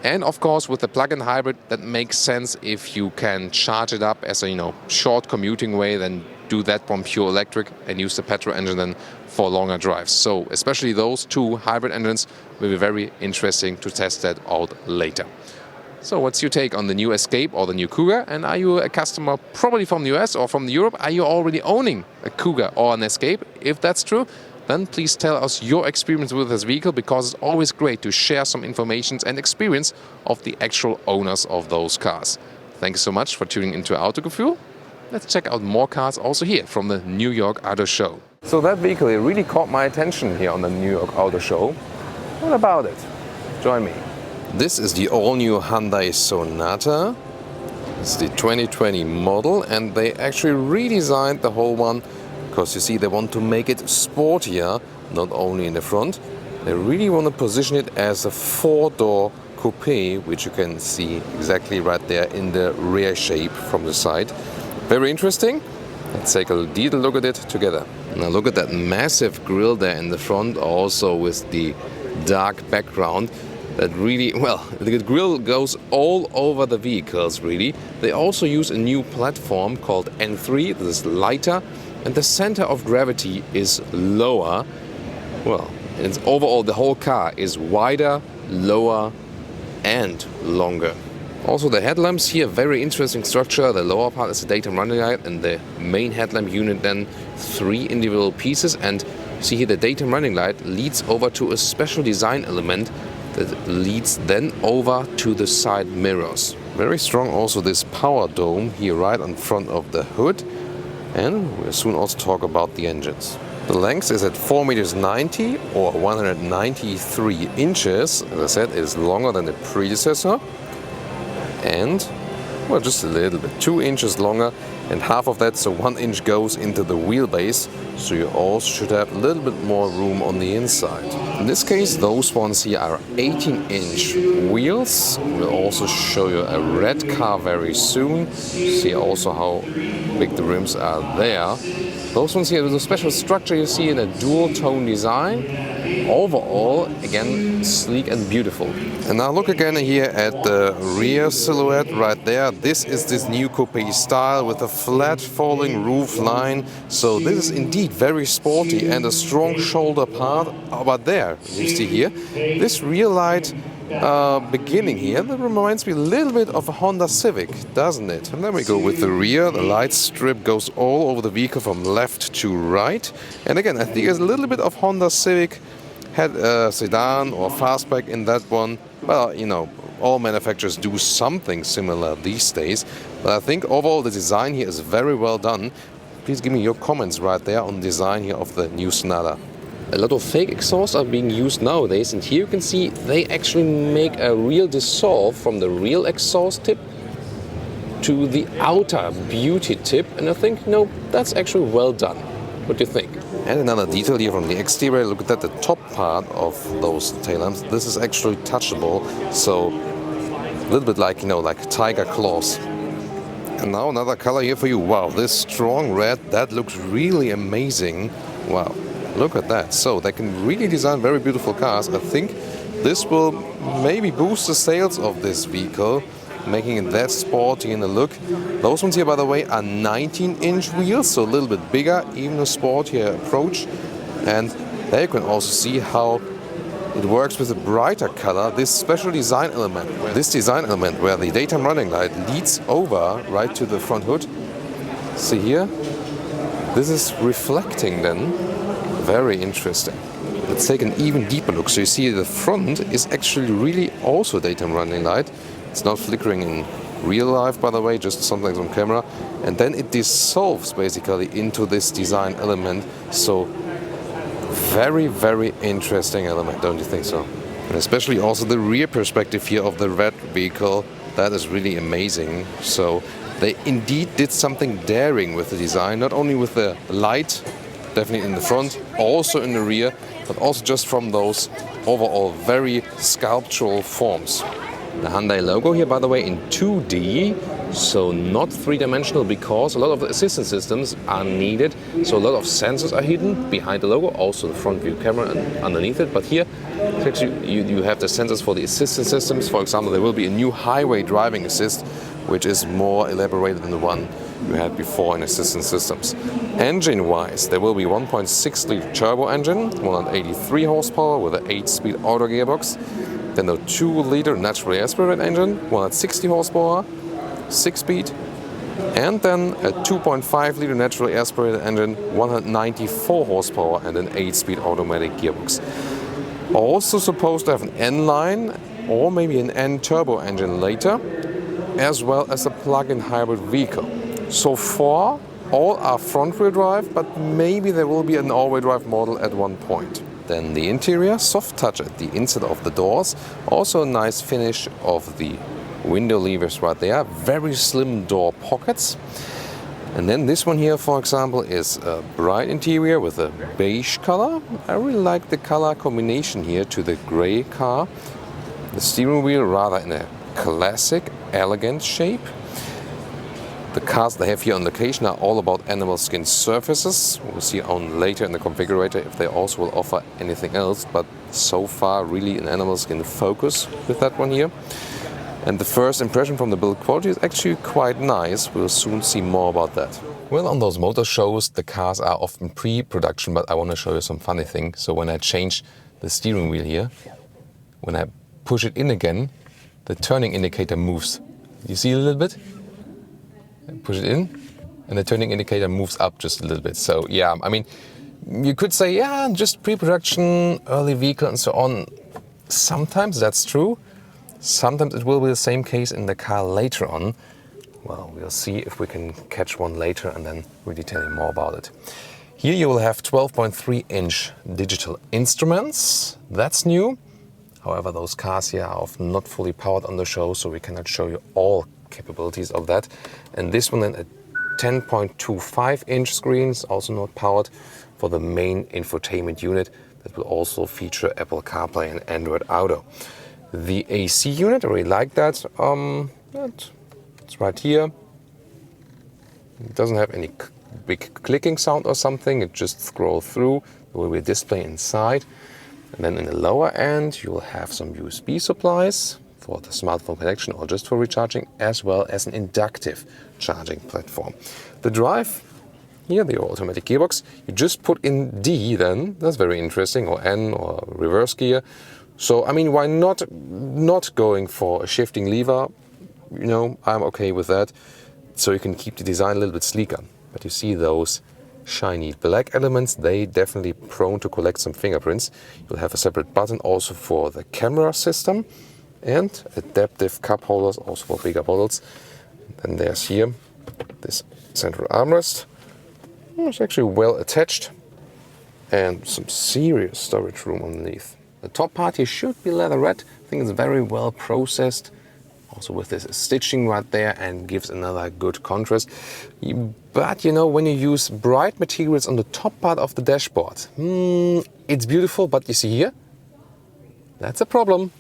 And of course, with the plug-in hybrid, that makes sense if you can charge it up as a short commuting way, then do that one pure electric and use the petrol engine then for longer drives. So especially those two hybrid engines will be very interesting to test that out later. So what's your take on the new Escape or the new Kuga? And are you a customer probably from the US or from Europe? Are you already owning a Kuga or an Escape? If that's true, then please tell us your experience with this vehicle, because it's always great to share some information and experience of the actual owners of those cars. Thanks so much for tuning into Autogefühl. Let's check out more cars also here from the New York Auto Show. So that vehicle really caught my attention here on the New York Auto Show. What about it? Join me. This is the all-new Hyundai Sonata. It's the 2020 model, and they actually redesigned the whole one. Because you see, they want to make it sportier, not only in the front. They really want to position it as a four-door coupe, which you can see exactly right there in the rear shape from the side. Very interesting. Let's take a detailed look at it together. Now look at that massive grille there in the front, also with the dark background. That really, the grille goes all over the vehicles, really. They also use a new platform called N3. This is lighter. And the center of gravity is lower. Well, and overall the whole car is wider, lower and longer. Also the headlamps here, very interesting structure. The lower part is the daytime running light, and the main headlamp unit then 3 individual pieces. And see here, the daytime running light leads over to a special design element that leads then over to the side mirrors. Very strong also this power dome here right on front of the hood. And we'll soon also talk about the engines. The length is at 4.90 meters or 193 inches. As I said, it is longer than the predecessor. And, just a little bit, 2 inches longer. And half of that, so 1 inch, goes into the wheelbase. So you also should have a little bit more room on the inside. In this case, those ones here are 18-inch wheels. We'll also show you a red car very soon. See also how big the rims are there. Those ones here with a special structure you see in a dual tone design. Overall, again, sleek and beautiful. And now look again here at the rear silhouette right there. This is this new coupe style with a flat falling roof line. So this is indeed very sporty and a strong shoulder part. But there, you see here, this rear light beginning here, that reminds me a little bit of a Honda Civic, doesn't it? And then we go with the rear. The light strip goes all over the vehicle from left to right. And again, I think there's a little bit of Honda Civic. Had a sedan or fastback in that one. Well, you know, all manufacturers do something similar these days. But I think overall the design here is very well done. Please give me your comments right there on the design here of the new Sonata. A lot of fake exhausts are being used nowadays, and here you can see they actually make a real dissolve from the real exhaust tip to the outer beauty tip, and I think, no, that's actually well done. What do you think? And another detail here from the exterior, look at that, the top part of those tail lamps. This is actually touchable, so a little bit like, you know, like tiger claws. And now another color here for you. Wow, this strong red, that looks really amazing. Wow, look at that. So they can really design very beautiful cars. I think this will maybe boost the sales of this vehicle, making it that sporty in the look. Those ones here, by the way, are 19-inch wheels, so a little bit bigger, even a sportier approach. And there you can also see how it works with a brighter color, this special design element. This design element where the daytime running light leads over right to the front hood. See here? This is reflecting then. Very interesting. Let's take an even deeper look. So you see the front is actually really also daytime running light. It's not flickering in real life, by the way, just something on camera. And then it dissolves basically into this design element. So very, very interesting element, don't you think so? And especially also the rear perspective here of the red vehicle. That is really amazing. So they indeed did something daring with the design, not only with the light, definitely in the front, also in the rear, but also just from those overall very sculptural forms. The Hyundai logo here, by the way, in 2D, so not three-dimensional, because a lot of the assistance systems are needed. So a lot of sensors are hidden behind the logo, also the front view camera and underneath it. But here, actually, you have the sensors for the assistance systems. For example, there will be a new highway driving assist, which is more elaborated than the one you had before in assistance systems. Engine-wise, there will be 1.6-liter turbo engine, 183 horsepower with an 8-speed auto gearbox. Then a 2-liter naturally aspirated engine, 160 horsepower, 6-speed. And then a 2.5-liter naturally aspirated engine, 194 horsepower and an 8-speed automatic gearbox. Also supposed to have an N-line or maybe an N-turbo engine later, as well as a plug-in hybrid vehicle. So far, all are front-wheel drive, but maybe there will be an all-wheel drive model at one point. Then the interior, soft touch at the inside of the doors. Also a nice finish of the window levers right there. Very slim door pockets. And then this one here, for example, is a bright interior with a beige color. I really like the color combination here to the gray car. The steering wheel rather in a classic, elegant shape. The cars they have here on location are all about animal skin surfaces. We'll see on later in the configurator if they also will offer anything else, but so far really an animal skin focus with that one here. And the first impression from the build quality is actually quite nice. We'll soon see more about that. Well, on those motor shows the cars are often pre-production, but I want to show you some funny thing. So when I change the steering wheel here, when I push it in again, the turning indicator moves. You see a little bit? Push it in, and the turning indicator moves up just a little bit. So yeah, I mean, you could say, yeah, just pre-production, early vehicle and so on. Sometimes that's true. Sometimes it will be the same case in the car later on. Well, we'll see if we can catch one later and then really tell you more about it. Here you will have 12.3-inch digital instruments. That's new. However, those cars here are often not fully powered on the show, so we cannot show you all capabilities of that. And this one then a 10.25-inch screens, also not powered, for the main infotainment unit that will also feature Apple CarPlay and Android Auto. The AC unit, I really like that. It's right here. It doesn't have any big clicking sound or something. It just scrolls through. There will be a display inside. And then in the lower end, you'll have some USB supplies for the smartphone connection or just for recharging, as well as an inductive charging platform. The drive, here, the automatic gearbox, you just put in D then, that's very interesting, or N or reverse gear. So, I mean, why not going for a shifting lever? You know, I'm okay with that. So you can keep the design a little bit sleeker. But you see those shiny black elements, they definitely prone to collect some fingerprints. You'll have a separate button also for the camera system and adaptive cup holders also for bigger models. Then there's here this central armrest. It's actually well attached and some serious storage room underneath. The top part here should be leather red. I think it's very well processed. Also with this stitching right there, and gives another good contrast. But you know, when you use bright materials on the top part of the dashboard, it's beautiful, but you see here, that's a problem.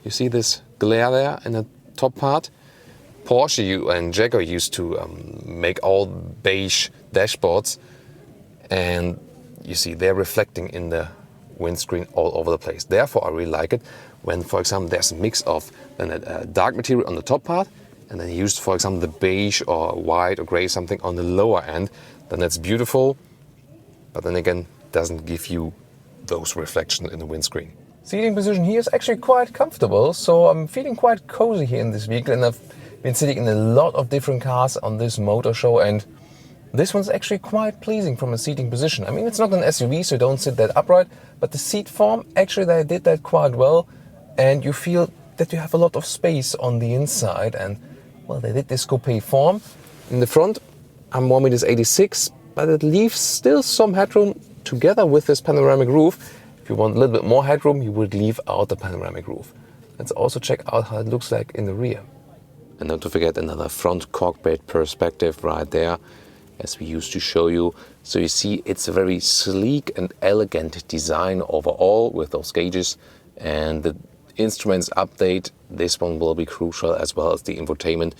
You see this glare there in the top part? Porsche and Jaguar used to make all beige dashboards, and you see they're reflecting in the windscreen all over the place. Therefore, I really like it when, for example, there's a mix of a dark material on the top part, and then you use, for example, the beige or white or gray something on the lower end. Then that's beautiful, but then again, doesn't give you those reflections in the windscreen. Seating position here is actually quite comfortable, so I'm feeling quite cozy here in this vehicle, and I've been sitting in a lot of different cars on this motor show, and this one's actually quite pleasing from a seating position. I mean, it's not an SUV, so you don't sit that upright, but the seat form, actually they did that quite well, and you feel that you have a lot of space on the inside, and well, they did this coupe form. In the front, I'm 1.86 m, but it leaves still some headroom together with this panoramic roof. If you want a little bit more headroom, you would leave out the panoramic roof. Let's also check out how it looks like in the rear. And not to forget another front cockpit perspective right there, as we used to show you. So you see it's a very sleek and elegant design overall with those gauges, and the instruments update, this one will be crucial, as well as the infotainment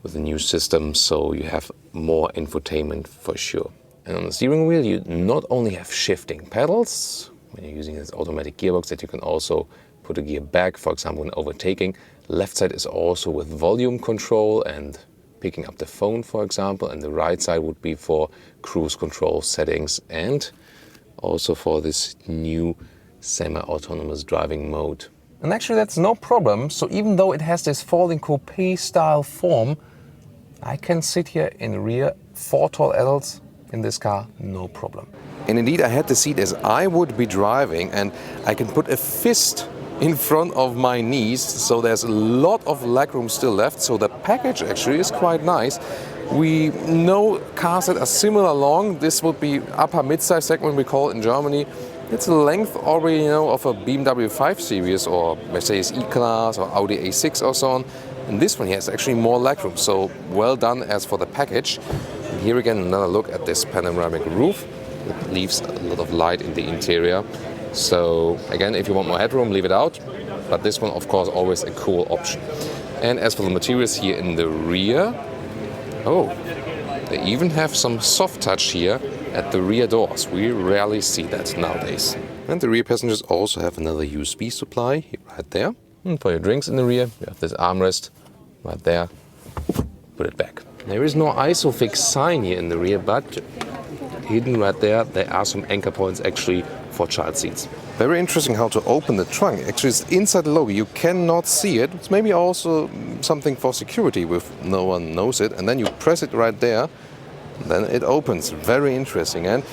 with the new system, so you have more infotainment for sure. And on the steering wheel you not only have shifting pedals when you're using this automatic gearbox, that you can also put a gear back, for example, when overtaking. Left side is also with volume control and picking up the phone, for example, and the right side would be for cruise control settings and also for this new semi-autonomous driving mode. And actually that's no problem. So even though it has this folding coupe style form, I can sit here in the rear, 4 tall adults in this car, no problem. And indeed I had the seat as I would be driving, and I can put a fist in front of my knees, so there's a lot of legroom still left. So the package actually is quite nice. We know cars that are similar long. This would be upper mid-size segment, we call it in Germany. It's the length already, you know, of a BMW 5 Series or Mercedes E-Class or Audi A6 or so on. And this one here is actually more legroom, so well done as for the package. And here again, another look at this panoramic roof. It leaves a lot of light in the interior. So again, if you want more headroom, leave it out. But this one, of course, always a cool option. And as for the materials here in the rear, oh, they even have some soft touch here at the rear doors. We rarely see that nowadays. And the rear passengers also have another USB supply right there. And for your drinks in the rear, you have this armrest right there. Put it back. There is no ISOFIX sign here in the rear, but hidden right there, there are some anchor points actually for child seats. Very interesting how to open the trunk. Actually, it's inside the logo. You cannot see it. It's maybe also something for security if no one knows it. And then you press it right there, then it opens. Very interesting. And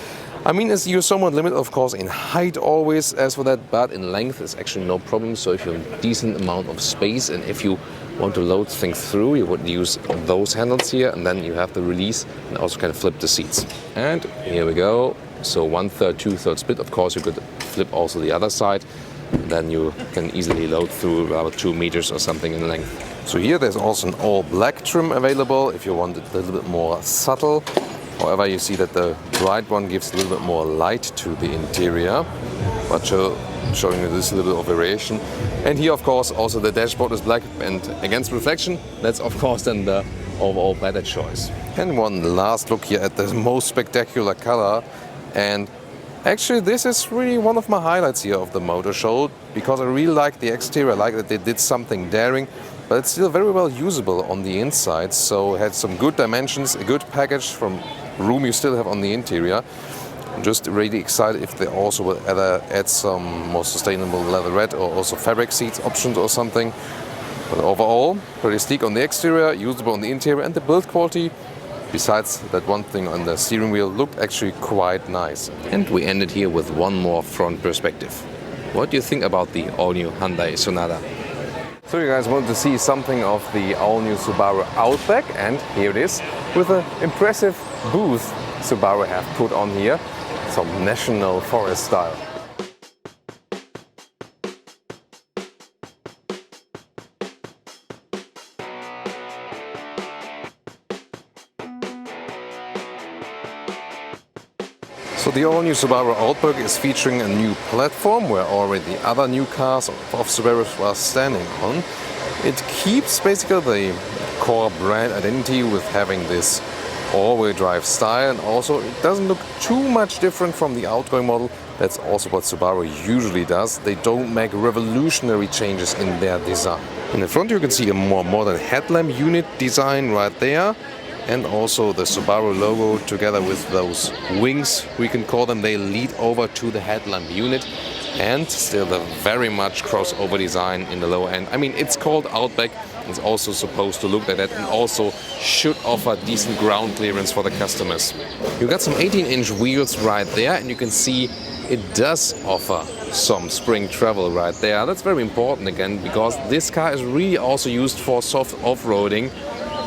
I mean, you're somewhat limited, of course, in height always as for that, but in length it's actually no problem. So if you have a decent amount of space, and if you want to load things through, you would use those handles here, and then you have the release and also can flip the seats. And here we go. So 1/3, 2/3 split. Of course, you could flip also the other side. And then you can easily load through about 2 meters or something in length. So here there's also an all black trim available if you want it a little bit more subtle. However, you see that the bright one gives a little bit more light to the interior, but showing you this little bit of variation. And here, of course, also the dashboard is black, and against reflection, that's of course then the overall better choice. And one last look here at the most spectacular color. And actually this is really one of my highlights here of the motor show, because I really like the exterior. I like that they did something daring, but it's still very well usable on the inside. So it had some good dimensions, a good package from room you still have on the interior. I'm just really excited if they also will add some more sustainable leatherette or also fabric seats options or something. But overall, pretty sleek on the exterior, usable on the interior, and the build quality, besides that one thing on the steering wheel, looked actually quite nice. And we ended here with one more front perspective. What do you think about the all-new Hyundai Sonata? So you guys wanted to see something of the all-new Subaru Outback, and here it is, with an impressive booth Subaru have put on here, some National Forest style. So the all-new Subaru Outback is featuring a new platform where already other new cars of Subaru are standing on. It keeps basically the core brand identity with having this all-wheel drive style, and also it doesn't look too much different from the outgoing model. That's also what Subaru usually does. They don't make revolutionary changes in their design. In the front you can see a more modern headlamp unit design right there, and also the Subaru logo together with those wings, we can call them, they lead over to the headlamp unit, and still the very much crossover design in the lower end. I mean, it's called Outback, it's also supposed to look like that, and also should offer decent ground clearance for the customers. You got some 18-inch wheels right there, and you can see it does offer some spring travel right there. That's very important again, because this car is really also used for soft off-roading,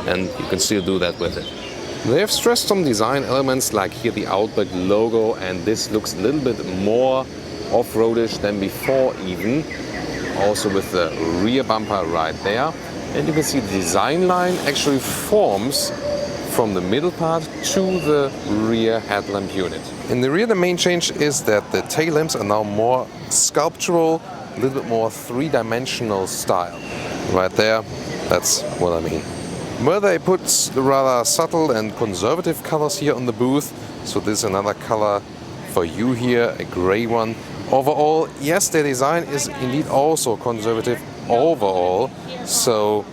and you can still do that with it. They have stressed some design elements, like here the Outback logo, and this looks a little bit more off-roadish than before even. Also with the rear bumper right there. And you can see the design line actually forms from the middle part to the rear headlamp unit. In the rear, the main change is that the tail lamps are now more sculptural, a little bit more three-dimensional style. Right there, that's what I mean. Well, they put the rather subtle and conservative colors here on the booth. So this is another color for you here, a gray one. Overall, yes, their design is indeed also conservative overall. So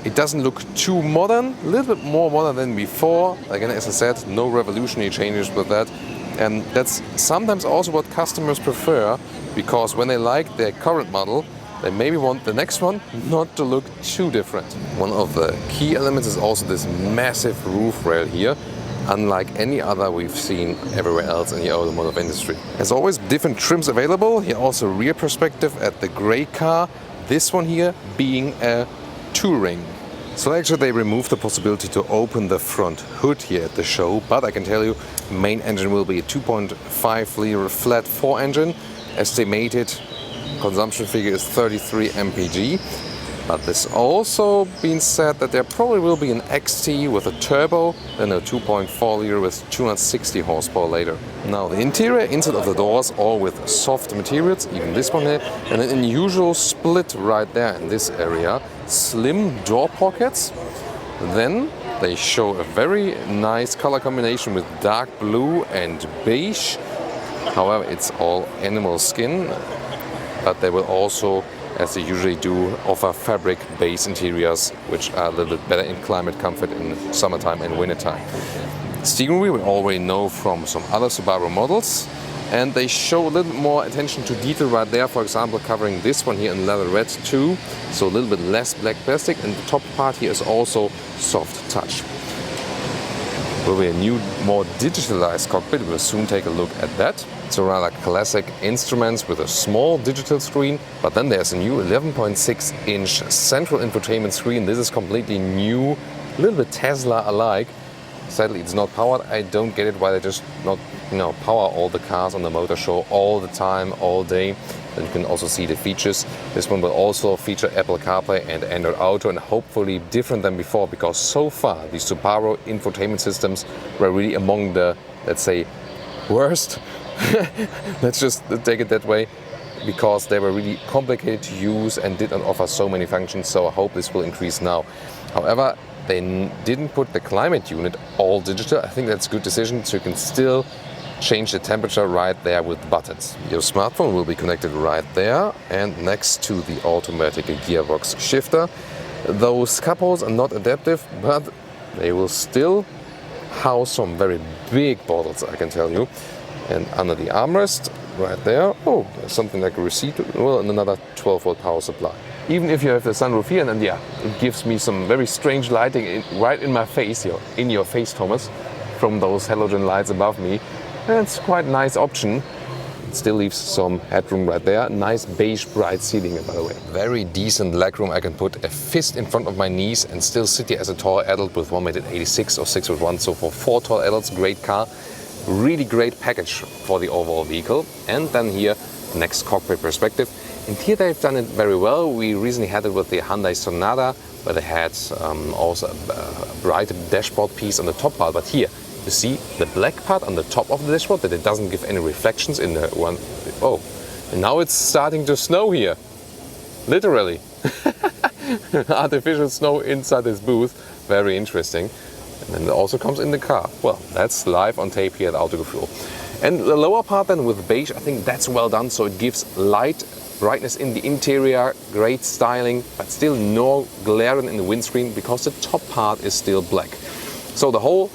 it doesn't look too modern, a little bit more modern than before. Again, as I said, no revolutionary changes with that. And that's sometimes also what customers prefer, because when they like their current model, they maybe want the next one not to look too different. One of the key elements is also this massive roof rail here, unlike any other we've seen everywhere else in the automotive industry. There's always different trims available. Here also rear perspective at the grey car. This one here being a touring. So actually they removed the possibility to open the front hood here at the show, but I can tell you main engine will be a 2.5 liter flat 4 engine. Estimated consumption figure is 33 mpg. But this also being said that there probably will be an XT with a turbo, then a 2.4 liter with 260 horsepower later. Now the interior, inside of the doors, all with soft materials, even this one here, and an unusual split right there in this area. Slim door pockets. Then they show a very nice color combination with dark blue and beige. However, it's all animal skin, but they will also, as they usually do, offer fabric base interiors, which are a little bit better in climate comfort in summertime and wintertime. Steering wheel we already know from some other Subaru models, and they show a little bit more attention to detail right there, for example covering this one here in leatherette too, so a little bit less black plastic, and the top part here is also soft touch. Will be a new, more digitalized cockpit. We'll soon take a look at that. It's a rather classic instruments with a small digital screen, but then there's a new 11.6-inch central infotainment screen. This is completely new, a little bit Tesla-alike. Sadly, it's not powered. I don't get it why they just not, power all the cars on the motor show all the time, all day. And you can also see the features. This one will also feature Apple CarPlay and Android Auto, and hopefully different than before, because so far the Subaru infotainment systems were really among the, let's say, worst. Let's just take it that way. because they were really complicated to use and didn't offer so many functions, so I hope this will increase now. However, they didn't put the climate unit all digital. I think that's a good decision, so you can still change the temperature right there with buttons. Your smartphone will be connected right there and next to the automatic gearbox shifter. Those capos are not adaptive, but they will still house some very big bottles, I can tell you. And under the armrest, right there, oh, there's something like a receipt, well, and another 12-volt power supply. Even if you have the sunroof here, and then yeah, it gives me some very strange lighting right in my face, in your face, Thomas, from those halogen lights above me. And it's quite a nice option. It still leaves some headroom right there. Nice beige bright ceiling, by the way. Very decent legroom. I can put a fist in front of my knees and still sit here as a tall adult with 1m86 or 6'1". So for 4 tall adults, great car. Really great package for the overall vehicle. And then here, next cockpit perspective. And here they've done it very well. We recently had it with the Hyundai Sonata, where they had also a bright dashboard piece on the top part. But here, you see the black part on the top of the dashboard, that it doesn't give any reflections in the one. Oh, and now it's starting to snow here. Literally. Artificial snow inside this booth. Very interesting. And then it also comes in the car. Well, that's live on tape here at Autogefühl. And the lower part then with beige, I think that's well done. So it gives light, brightness in the interior, great styling, but still no glaring in the windscreen because the top part is still black. So the whole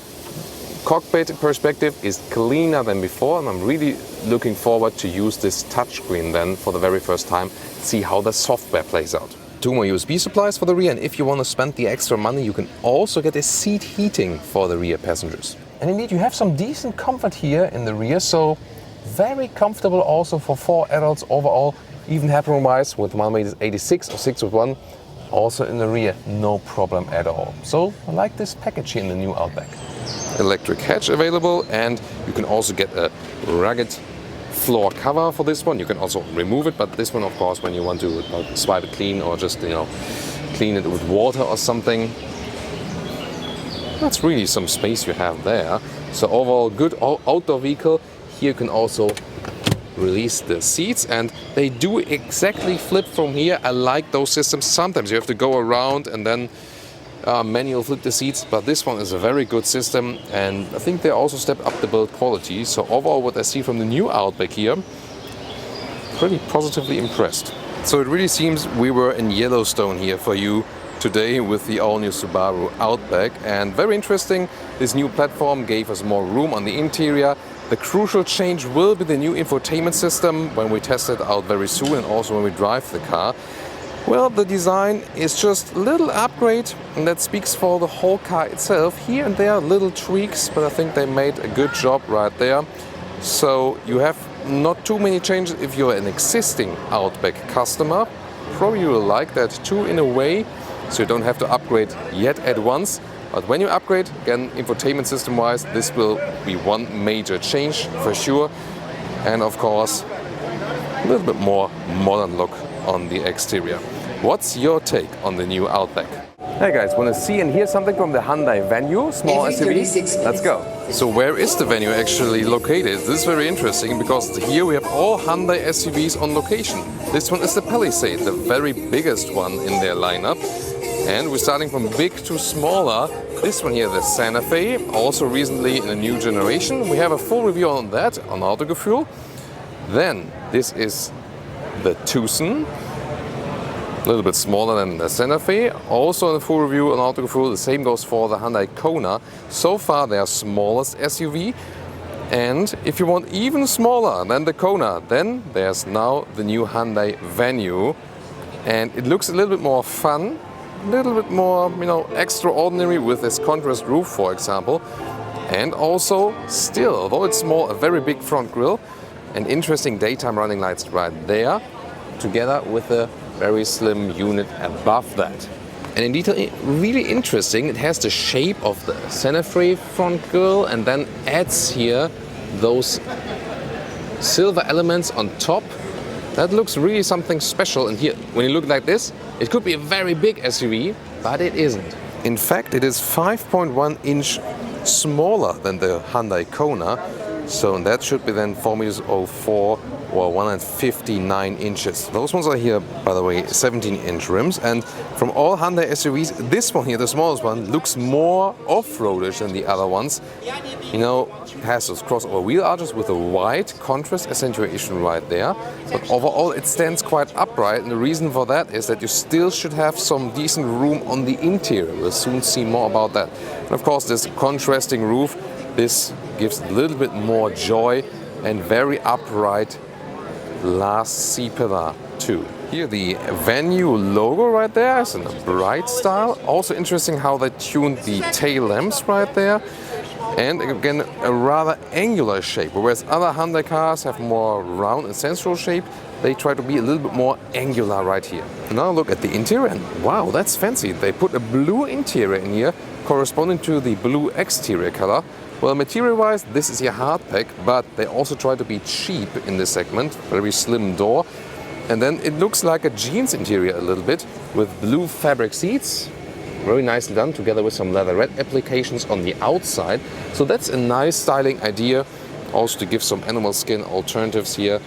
cockpit perspective is cleaner than before, and I'm really looking forward to use this touchscreen then for the very first time, see how the software plays out. 2 more USB supplies for the rear, and if you want to spend the extra money, you can also get a seat heating for the rear passengers. And indeed, you have some decent comfort here in the rear, so very comfortable also for 4 adults overall, even headroom-wise with 1m86 or 6'1", also in the rear, no problem at all. So I like this package here in the new Outback. Electric hatch available, and you can also get a rugged floor cover for this one. You can also remove it, but this one, of course, when you want to swipe it clean or just clean it with water or something, that's really some space you have there. So overall, good outdoor vehicle. Here you can also release the seats, and they do exactly flip from here. I like those systems. Sometimes you have to go around and then manual flip the seats, but this one is a very good system, and I think they also step up the build quality. So overall, what I see from the new Outback here, pretty positively impressed. So it really seems we were in Yellowstone here for you today with the all-new Subaru Outback, and very interesting, this new platform gave us more room on the interior. The crucial change will be the new infotainment system when we test it out very soon, and also when we drive the car. Well, the design is just a little upgrade, and that speaks for the whole car itself. Here and there little tweaks, but I think they made a good job right there. So you have not too many changes if you're an existing Outback customer. Probably you will like that too in a way, so you don't have to upgrade yet at once. But when you upgrade, again, infotainment system wise, this will be one major change for sure. And of course, a little bit more modern look on the exterior. What's your take on the new Outback? Hey guys, want to see and hear something from the Hyundai Venue, small SUV? Let's go. So where is the Venue actually located? This is very interesting because here we have all Hyundai SUVs on location. This one is the Palisade, the very biggest one in their lineup. And we're starting from big to smaller. This one here, the Santa Fe, also recently in a new generation. We have a full review on that on Autogefühl. Then this is the Tucson, a little bit smaller than the Santa Fe. Also in a full review on Autogefühl. The same goes for the Hyundai Kona. So far their smallest SUV. And if you want even smaller than the Kona, then there's now the new Hyundai Venue. And it looks a little bit more fun, a little bit more, extraordinary with this contrast roof, for example. And also still, although it's small, a very big front grille and interesting daytime running lights right there, together with a very slim unit above that. And in detail, really interesting, it has the shape of the Santa Fe front grille and then adds here those silver elements on top. That looks really something special. And here, when you look like this, it could be a very big SUV, but it isn't. In fact, it is 5.1 inch smaller than the Hyundai Kona. So that should be then 4 meters 04 or 159 inches. Those ones are here, by the way, 17-inch rims. And from all Hyundai SUVs, this one here, the smallest one, looks more off-roadish than the other ones. You know, it has those crossover wheel arches with a wide contrast accentuation right there. But overall, it stands quite upright. And the reason for that is that you still should have some decent room on the interior. We'll soon see more about that. And of course, this contrasting roof, this gives a little bit more joy and very upright last C-pillar too. Here the Venue logo right there is in a bright style. Also interesting how they tuned the tail lamps right there. And again, a rather angular shape. Whereas other Hyundai cars have more round and sensual shape, they try to be a little bit more angular right here. Now look at the interior and wow, that's fancy. They put a blue interior in here corresponding to the blue exterior color. Well, material-wise, this is your hardpack, but they also try to be cheap in this segment. Very slim door. And then it looks like a jeans interior a little bit with blue fabric seats. Very nicely done, together with some leatherette applications on the outside. So that's a nice styling idea. Also to give some animal skin alternatives here.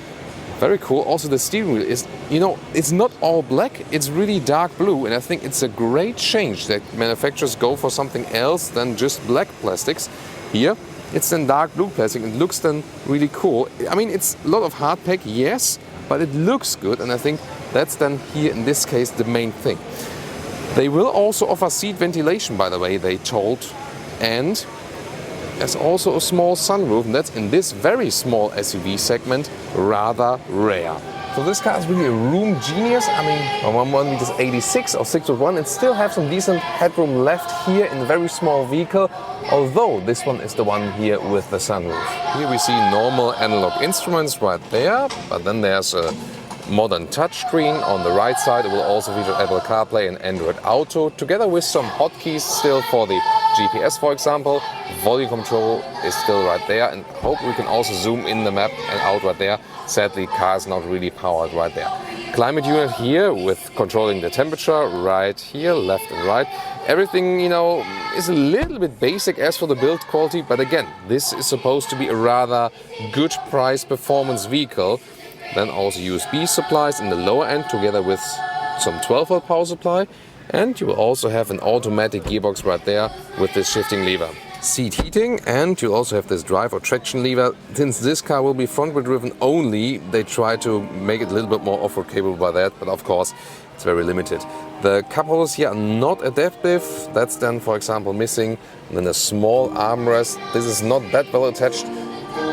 Very cool. Also the steering wheel is, you know, it's not all black, it's really dark blue. And I think it's a great change that manufacturers go for something else than just black plastics. Here, it's then dark blue plastic. It looks then really cool. I mean, it's a lot of hardpack, yes, but it looks good. And I think that's then here, in this case, the main thing. They will also offer seat ventilation, by the way, they told. And there's also a small sunroof, and that's in this very small SUV segment, rather rare. So this car is really a room genius. I mean, on one meters 86 or 6'1", it still have some decent headroom left here in a very small vehicle, although this one is the one here with the sunroof. Here we see normal analog instruments right there, but then there's a modern touchscreen on the right side. It will also feature Apple CarPlay and Android Auto, together with some hotkeys still for the GPS, for example. Volume control is still right there, and hope we can also zoom in the map and out right there. Sadly, car is not really powered right there. Climate unit here with controlling the temperature right here, left and right. Everything, you know, is a little bit basic as for the build quality, but again, this is supposed to be a rather good price performance vehicle. Then also USB supplies in the lower end, together with some 12-volt power supply. And you will also have an automatic gearbox right there with this shifting lever. Seat heating, and you also have this drive or traction lever. Since this car will be front-wheel driven only, they try to make it a little bit more off-road capable by that, but of course it's very limited. The cup holders here are not adaptive. That's then, for example, missing. And then a small armrest. This is not that well attached.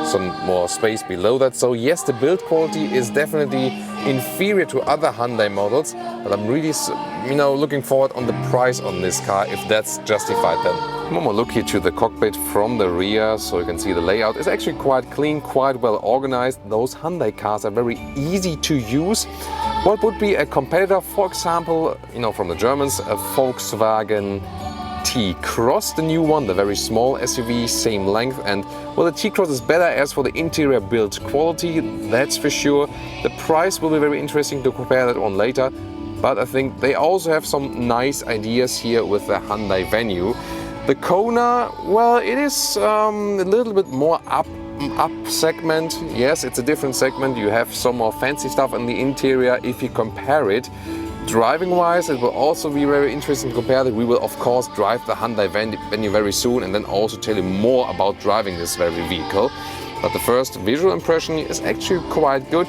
Some more space below that. So yes, the build quality is definitely inferior to other Hyundai models, but I'm really, you know, looking forward on the price on this car, if that's justified then. One more look here to the cockpit from the rear, so you can see the layout is actually quite clean, quite well organized. Those Hyundai cars are very easy to use. What would be a competitor, for example, you know, from the Germans, a Volkswagen T-Cross, the new one, the very small SUV, same length, and well, the T-Cross is better as for the interior build quality, that's for sure. The price will be very interesting to compare that one later, but I think they also have some nice ideas here with the Hyundai Venue. The Kona, well, it is a little bit more up segment. Yes, it's a different segment. You have some more fancy stuff in the interior if you compare it. Driving-wise, it will also be very interesting to compare that. We will, of course, drive the Hyundai Venue very soon and then also tell you more about driving this very vehicle. But the first visual impression is actually quite good.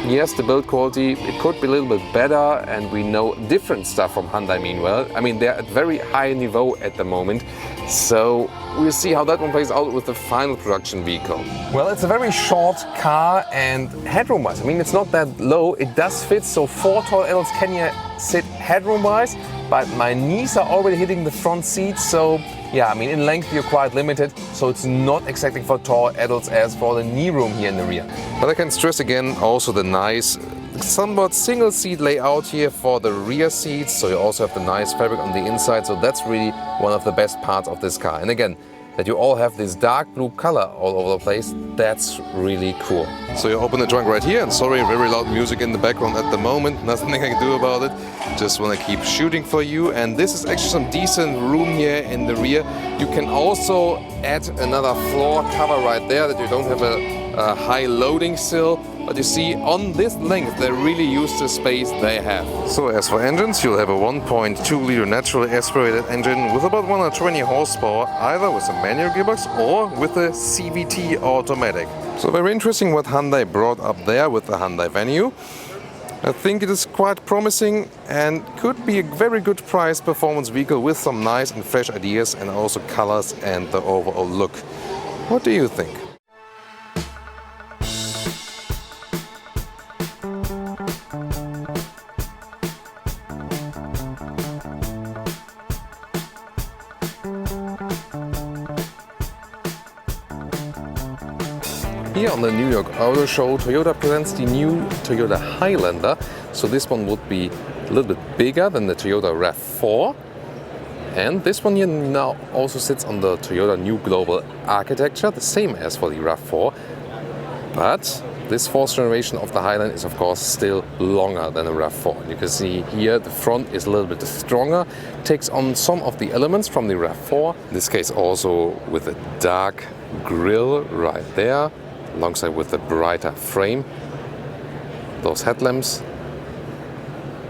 Yes, the build quality, it could be a little bit better, and we know different stuff from Hyundai meanwhile. I mean, they're at very high niveau at the moment. So we'll see how that one plays out with the final production vehicle. Well, it's a very short car, and headroom-wise, I mean, it's not that low. It does fit, so 4 tall adults can here sit headroom-wise, but my knees are already hitting the front seat, so yeah, I mean, in length you're quite limited, so it's not exactly for tall adults as for the knee room here in the rear. But I can stress again also the nice, somewhat single seat layout here for the rear seats, so you also have the nice fabric on the inside, so that's really one of the best parts of this car. And again, that you all have this dark blue color all over the place. That's really cool. So you open the trunk right here, and sorry, very loud music in the background at the moment. Nothing I can do about it. Just want to keep shooting for you. And this is actually some decent room here in the rear. You can also add another floor cover right there, that you don't have a high loading sill. But you see, on this length, they really use the space they have. So as for engines, you'll have a 1.2 liter naturally aspirated engine with about 120 horsepower, either with a manual gearbox or with a CVT automatic. So very interesting what Hyundai brought up there with the Hyundai Venue. I think it is quite promising and could be a very good price performance vehicle with some nice and fresh ideas and also colors and the overall look. What do you think? Here on the New York Auto Show, Toyota presents the new Toyota Highlander. So this one would be a little bit bigger than the Toyota RAV4. And this one here now also sits on the Toyota New Global Architecture, the same as for the RAV4. But this fourth generation of the Highlander is of course still longer than the RAV4. You can see here the front is a little bit stronger, takes on some of the elements from the RAV4. In this case also with a dark grille right there, alongside with a brighter frame. Those headlamps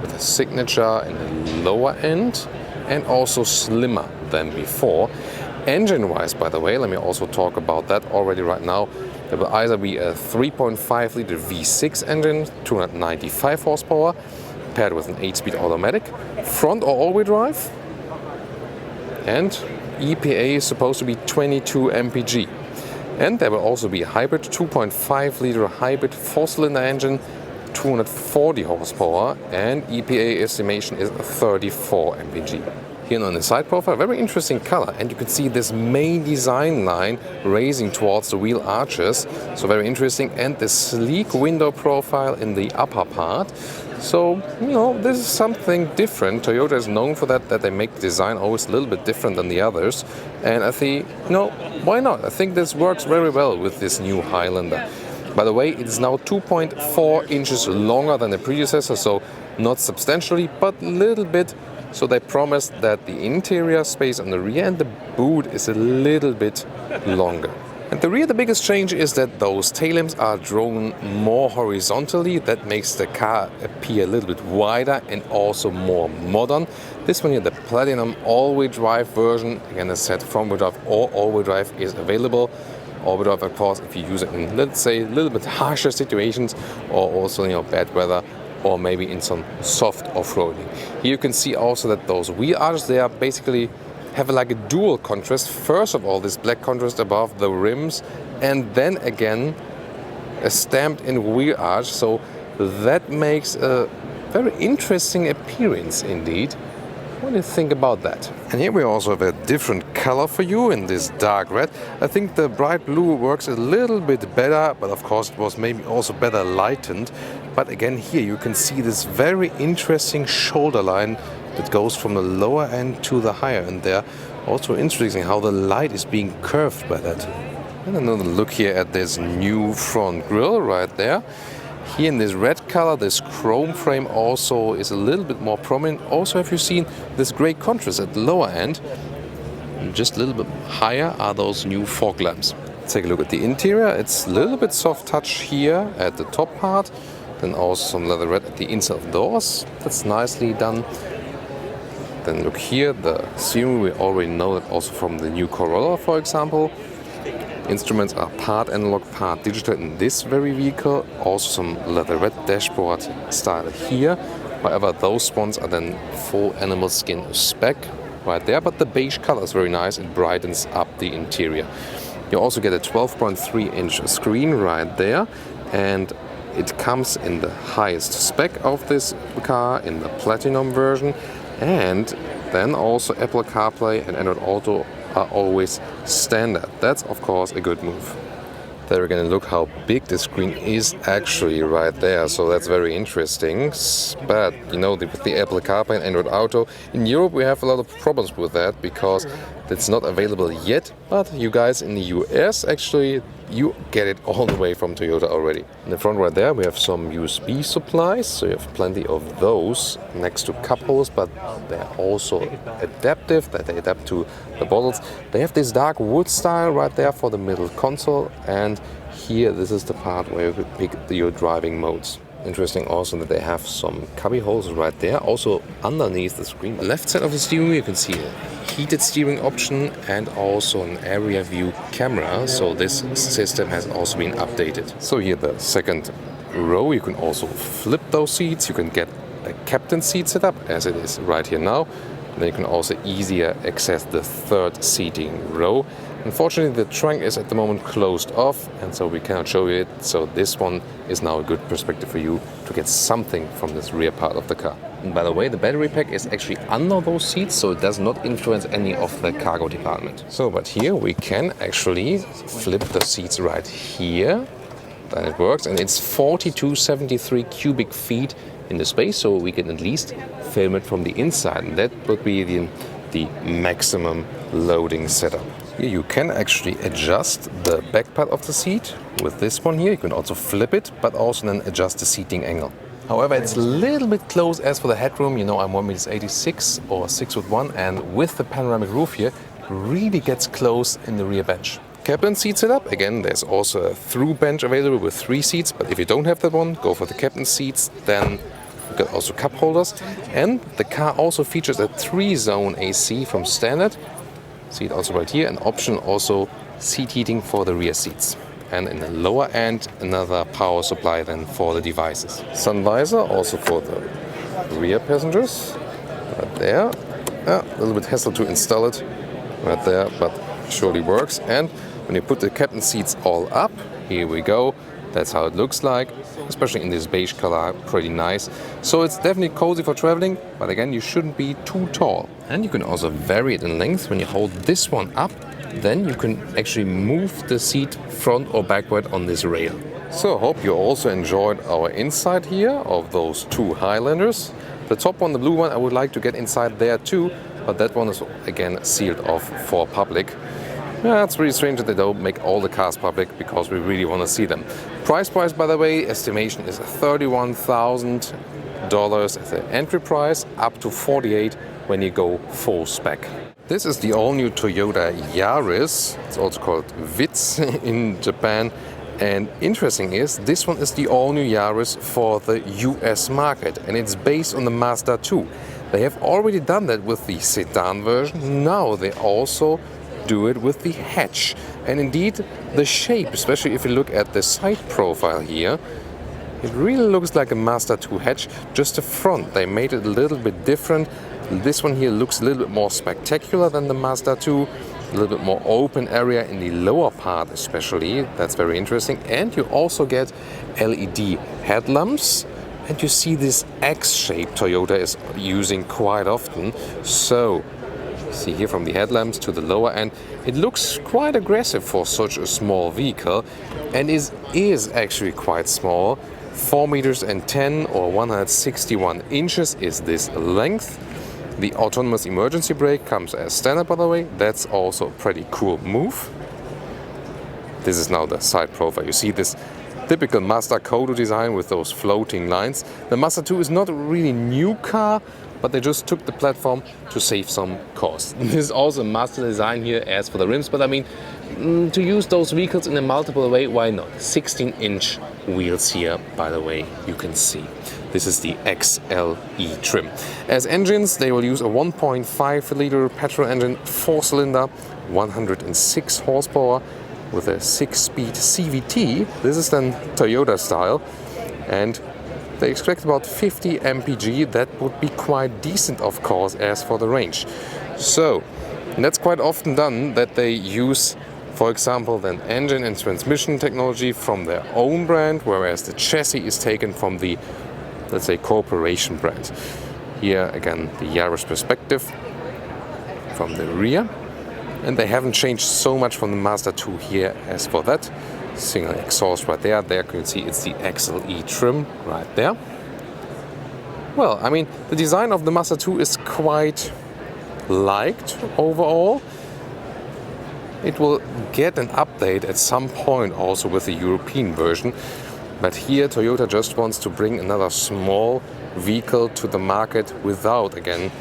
with a signature in the lower end and also slimmer than before. Engine-wise, by the way, let me also talk about that already right now. There will either be a 3.5 liter V6 engine, 295 horsepower, paired with an 8-speed automatic, front or all-wheel drive, and EPA is supposed to be 22 mpg. And there will also be a hybrid 2.5 liter hybrid 4-cylinder engine, 240 horsepower, and EPA estimation is 34 mpg. Here on the side profile, very interesting color, and you can see this main design line raising towards the wheel arches, so very interesting, and the sleek window profile in the upper part. So, you know, this is something different. Toyota is known for that they make the design always a little bit different than the others. And I think, you know, why not? I think this works very well with this new Highlander. By the way, it is now 2.4 inches longer than the predecessor, so not substantially, but a little bit. So they promised that the interior space on the rear and the boot is a little bit longer. At the rear, the biggest change is that those tail lamps are drawn more horizontally. That makes the car appear a little bit wider and also more modern. This one here, the Platinum all-wheel drive version, again as said, front-wheel drive or all-wheel drive is available. All-wheel drive, of course, if you use it in, let's say, a little bit harsher situations or also, you know, bad weather, or maybe in some soft off-roading. Here you can see also that those wheel arches, they are basically have like a dual contrast. First of all, this black contrast above the rims, and then again a stamped in wheel arch. So that makes a very interesting appearance indeed. What do you think about that? And here we also have a different color for you in this dark red. I think the bright blue works a little bit better, but of course it was maybe also better lightened. But again, here you can see this very interesting shoulder line that goes from the lower end to the higher end there. Also interesting how the light is being curved by that. And another look here at this new front grille right there. Here in this red color, this chrome frame also is a little bit more prominent. Also, have you seen this gray contrast at the lower end? And just a little bit higher are those new fog lamps. Take a look at the interior. It's a little bit soft touch here at the top part. Then also some leather red at the inside of the doors. That's nicely done. Then look here, the steering wheel, we already know that also from the new Corolla, for example. Instruments are part analog, part digital in this very vehicle. Also some leather red dashboard style here. However, those ones are then full animal skin spec right there. But the beige color is very nice. It brightens up the interior. You also get a 12.3-inch screen right there. And it comes in the highest spec of this car, in the Platinum version. And then also Apple CarPlay and Android Auto are always standard. That's of course a good move. There again, look how big the screen is actually right there, so that's very interesting. But you know, with the Apple CarPlay and Android Auto, in Europe we have a lot of problems with that because it's not available yet. But you guys in the US, actually, you get it all the way from Toyota already. In the front right there we have some USB supplies, so you have plenty of those next to cup holders, but they're also adaptive, that they adapt to the bottles. They have this dark wood style right there for the middle console, and here this is the part where you could pick your driving modes. Interesting also that they have some cubby holes right there, also underneath the screen. On the left side of the steering wheel you can see a heated steering option and also an area view camera, so this system has also been updated. So here the second row, you can also flip those seats, you can get a captain seat setup as it is right here now. Then you can also easier access the third seating row. Unfortunately, the trunk is at the moment closed off, and so we cannot show you it. So this one is now a good perspective for you to get something from this rear part of the car. And by the way, the battery pack is actually under those seats, so it does not influence any of the cargo department. So, but here we can actually flip the seats right here. Then it works, and it's 4273 cubic feet in the space, so we can at least film it from the inside, and that would be the maximum loading setup. Here you can actually adjust the back part of the seat with this one here. You can also flip it, but also then adjust the seating angle. However, it's a little bit close as for the headroom. You know, I'm 1.86 m or 6'1", and with the panoramic roof here, it really gets close in the rear bench. Cabin seat setup, again, there's also a through bench available with 3 seats, but if you don't have that one, go for the captain seats, then you got also cup holders. And the car also features a 3-zone AC from standard. See it also right here, an option also seat heating for the rear seats. And in the lower end, another power supply then for the devices. Sun visor also for the rear passengers, right there. A little bit hassle to install it right there, but surely works. And when you put the captain seats all up, here we go. That's how it looks like, especially in this beige color, pretty nice. So it's definitely cozy for traveling, but again, you shouldn't be too tall. And you can also vary it in length. When you hold this one up, then you can actually move the seat front or backward on this rail. So I hope you also enjoyed our inside here of those 2 Highlanders. The top one, the blue one, I would like to get inside there too, but that one is again sealed off for public. Yeah, it's really strange that they don't make all the cars public because we really want to see them. Price, by the way, estimation is $31,000 as the entry price, up to $48,000 when you go full spec. This is the all-new Toyota Yaris. It's also called Vitz in Japan. And interesting is, this one is the all-new Yaris for the US market, and it's based on the Mazda 2. They have already done that with the sedan version. Now they also do it with the hatch. And indeed, the shape, especially if you look at the side profile here, it really looks like a Mazda 2 hatch, just the front. They made it a little bit different. This one here looks a little bit more spectacular than the Mazda 2. A little bit more open area in the lower part especially. That's very interesting. And you also get LED headlamps. And you see this X shape Toyota is using quite often. So see here from the headlamps to the lower end, it looks quite aggressive for such a small vehicle, and is actually quite small. 4.10 m or 161 inches is this length. The autonomous emergency brake comes as standard, by the way. That's also a pretty cool move. This is now the side profile. You see this typical Mazda Kodo design with those floating lines. The Mazda 2 is not a really new car, but they just took the platform to save some cost. This is also a Mazda design here as for the rims, but I mean, to use those vehicles in a multiple way, why not? 16-inch wheels here, by the way, you can see. This is the XLE trim. As engines, they will use a 1.5-liter petrol engine, 4-cylinder, 106 horsepower with a 6-speed CVT. This is then Toyota style, and they expect about 50 mpg. That would be quite decent, of course, as for the range. So that's quite often done, that they use, for example, then engine and transmission technology from their own brand, whereas the chassis is taken from the, let's say, corporation brand. Here again, the Yaris perspective from the rear. And they haven't changed so much from the Mazda 2 here as for that. single exhaust right there. There you can see it's the XLE trim right there. Well, I mean, the design of the Mazda 2 is quite liked overall. It will get an update at some point also with the European version. But here Toyota just wants to bring another small vehicle to the market without, again,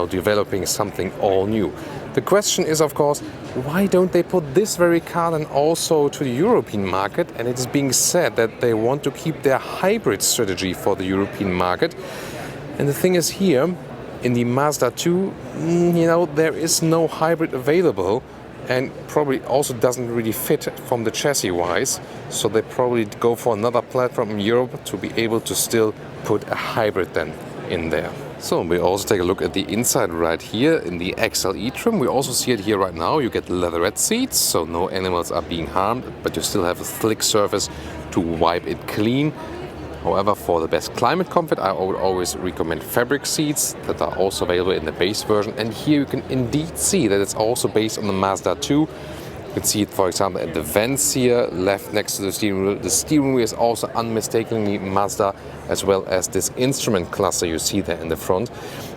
developing something all new. The question is, of course, why don't they put this very car then also to the European market? And it is being said that they want to keep their hybrid strategy for the European market. And the thing is here, in the Mazda 2, there is no hybrid available. And probably also doesn't really fit from the chassis wise, so they probably go for another platform in Europe to be able to still put a hybrid then in there. So we also take a look at the inside right here in the XLE trim. We also see it here right now. You get leatherette seats, so no animals are being harmed, but you still have a slick surface to wipe it clean. However, for the best climate comfort, I would always recommend fabric seats that are also available in the base version. And here you can indeed see that it's also based on the Mazda 2. You can see it, for example, at the vents here, left next to the steering wheel. The steering wheel is also unmistakably Mazda, as well as this instrument cluster you see there in the front.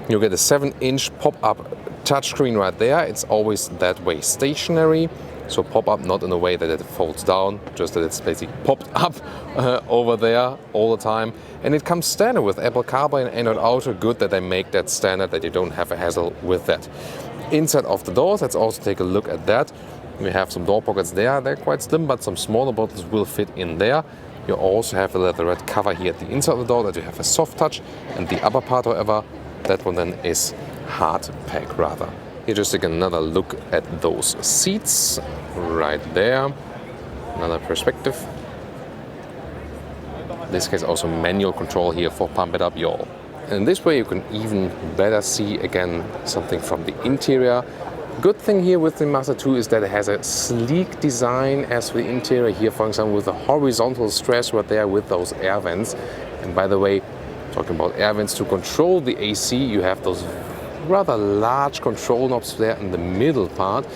You get a 7-inch pop-up touchscreen right there. It's always that way stationary. So pop-up not in a way that it folds down, just that it's basically popped up over there all the time. And it comes standard with Apple CarPlay and Android Auto. Good that they make that standard, that you don't have a hassle with that. Inside of the doors, let's also take a look at that. We have some door pockets there. They're quite slim, but some smaller bottles will fit in there. You also have the leatherette cover here at the inside of the door that you have a soft touch. And the upper part, however, that one then is hard pack rather. Here just take another look at those seats right there. Another perspective. In this case also manual control here for pump it up y'all. And this way you can even better see again something from the interior. Good thing here with the Mazda 2 is that it has a sleek design as for the interior here, for example, with a horizontal stress right there with those air vents. And by the way, talking about air vents, to control the AC, you have those rather large control knobs there in the middle part,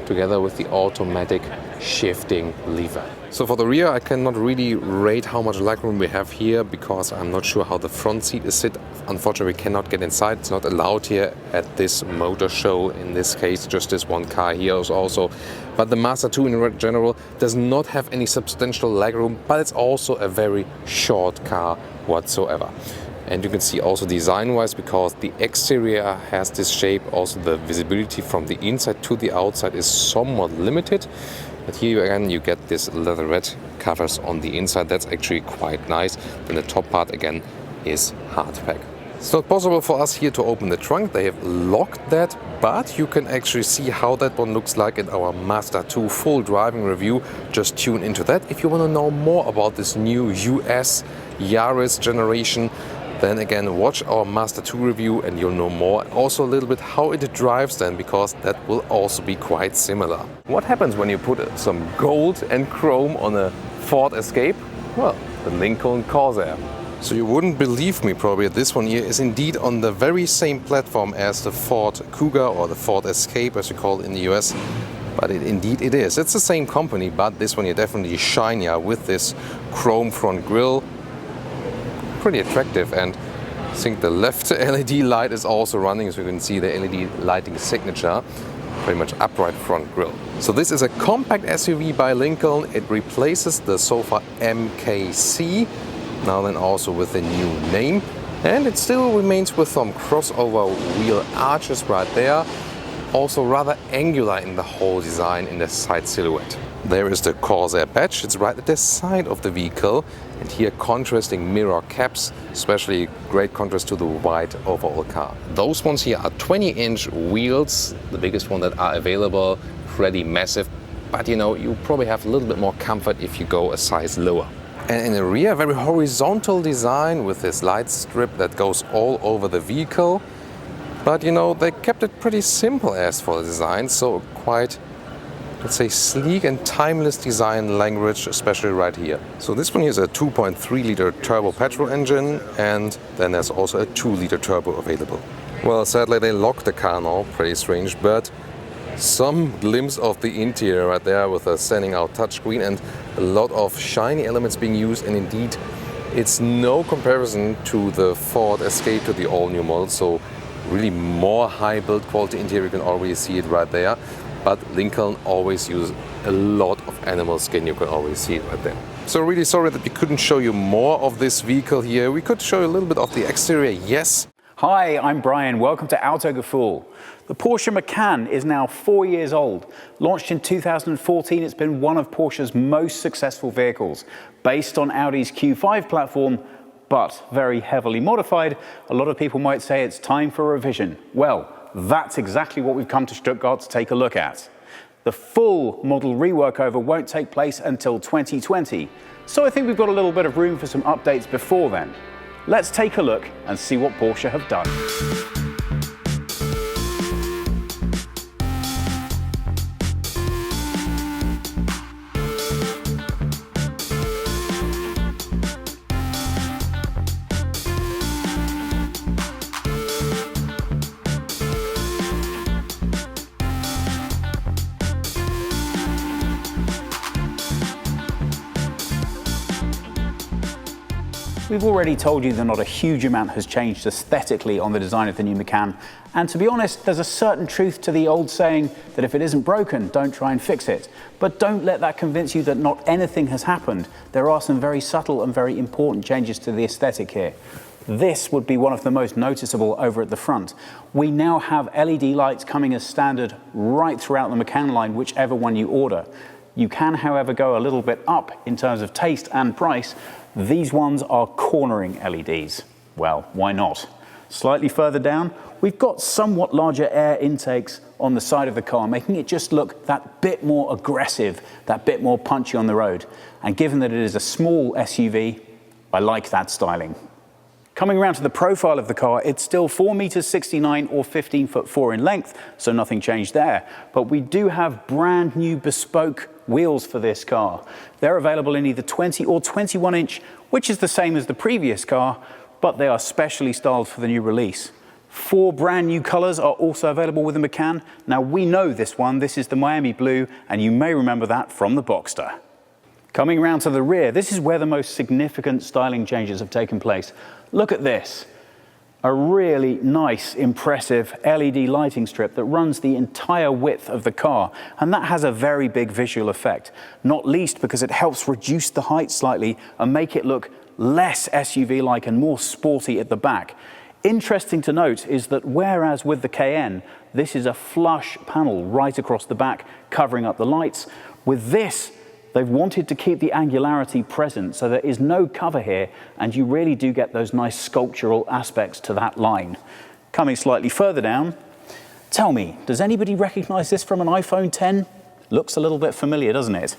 together with the automatic shifting lever. So for the rear, I cannot really rate how much legroom we have here because I'm not sure how the front seat is sit. Unfortunately, we cannot get inside. It's not allowed here at this motor show. In this case, just this one car here is also. But the Mazda 2 in general does not have any substantial legroom, but it's also a very short car whatsoever. And you can see also design-wise, because the exterior has this shape, also the visibility from the inside to the outside is somewhat limited. But here again, you get this leatherette covers on the inside. That's actually quite nice. Then the top part again is hardpack. It's not possible for us here to open the trunk. They have locked that, but you can actually see how that one looks like in our Mazda 2 full driving review. Just tune into that. If you want to know more about this new US Yaris generation, then again watch our Mazda 2 review and you'll know more. Also a little bit how it drives then, because that will also be quite similar. What happens when you put some gold and chrome on a Ford Escape? Well, the Lincoln Corsair. So you wouldn't believe me probably, this one here is indeed on the very same platform as the Ford Kuga or the Ford Escape as you call it in the US. But indeed it is. It's the same company, but this one here definitely shinier with this chrome front grille. Pretty attractive, and I think the left LED light is also running, so you can see the LED lighting signature, pretty much upright front grille. So this is a compact SUV by Lincoln. It replaces the Sofa MKC, now then also with a new name, and it still remains with some crossover wheel arches right there. Also rather angular in the whole design in the side silhouette. There is the Corsair badge, it's right at the side of the vehicle, and here contrasting mirror caps, especially great contrast to the white overall car. Those ones here are 20-inch wheels, the biggest one that are available, pretty massive, but you probably have a little bit more comfort if you go a size lower. And in the rear, very horizontal design with this light strip that goes all over the vehicle. But they kept it pretty simple as for the design, so quite, let's say, sleek and timeless design language, especially right here. So this one here is a 2.3 liter turbo petrol engine, and then there's also a 2 liter turbo available. Well, sadly they locked the car now, pretty strange, but Some glimpse of the interior right there with a standing out touchscreen and a lot of shiny elements being used, and indeed it's no comparison to the Ford Escape, to the all-new model, so really more high build quality interior. You can already see it right there, but Lincoln always uses a lot of animal skin. You can always see it right there. So really sorry that we couldn't show you more of this vehicle here. We could show you a little bit of the exterior, yes. Hi, I'm Brian. Welcome to Autogefühl. The Porsche Macan is now 4 years old. Launched in 2014, it's been one of Porsche's most successful vehicles. Based on Audi's Q5 platform, but very heavily modified, a lot of people might say it's time for a revision. Well, that's exactly what we've come to Stuttgart to take a look at. The full model rework over won't take place until 2020, so I think we've got a little bit of room for some updates before then. Let's take a look and see what Porsche have done. We've already told you that not a huge amount has changed aesthetically on the design of the new Macan, and to be honest, there's a certain truth to the old saying that if it isn't broken, don't try and fix it. But don't let that convince you that not anything has happened. There are some very subtle and very important changes to the aesthetic here. This would be one of the most noticeable over at the front. We now have LED lights coming as standard right throughout the Macan line, whichever one you order. You can, however, go a little bit up in terms of taste and price. These ones are cornering LEDs. Well, why not? Slightly further down, we've got somewhat larger air intakes on the side of the car, making it just look that bit more aggressive, that bit more punchy on the road. And given that it is a small SUV, I like that styling. Coming around to the profile of the car, it's still 4.69 meters or 15'4" in length, so nothing changed there. But we do have brand new bespoke wheels for this car. They're available in either 20 or 21 inch, which is the same as the previous car, but they are specially styled for the new release. 4 brand new colors are also available with the Macan. Now we know this one, this is the Miami Blue, and you may remember that from the Boxster. Coming around to the rear, this is where the most significant styling changes have taken place. Look at this. A really nice, impressive LED lighting strip that runs the entire width of the car, and that has a very big visual effect, not least because it helps reduce the height slightly and make it look less SUV-like and more sporty at the back. Interesting to note is that whereas with the Cayenne, this is a flush panel right across the back covering up the lights, with this they've wanted to keep the angularity present, so there is no cover here, and you really do get those nice sculptural aspects to that line. Coming slightly further down, tell me, does anybody recognize this from an iPhone X? Looks a little bit familiar, doesn't it?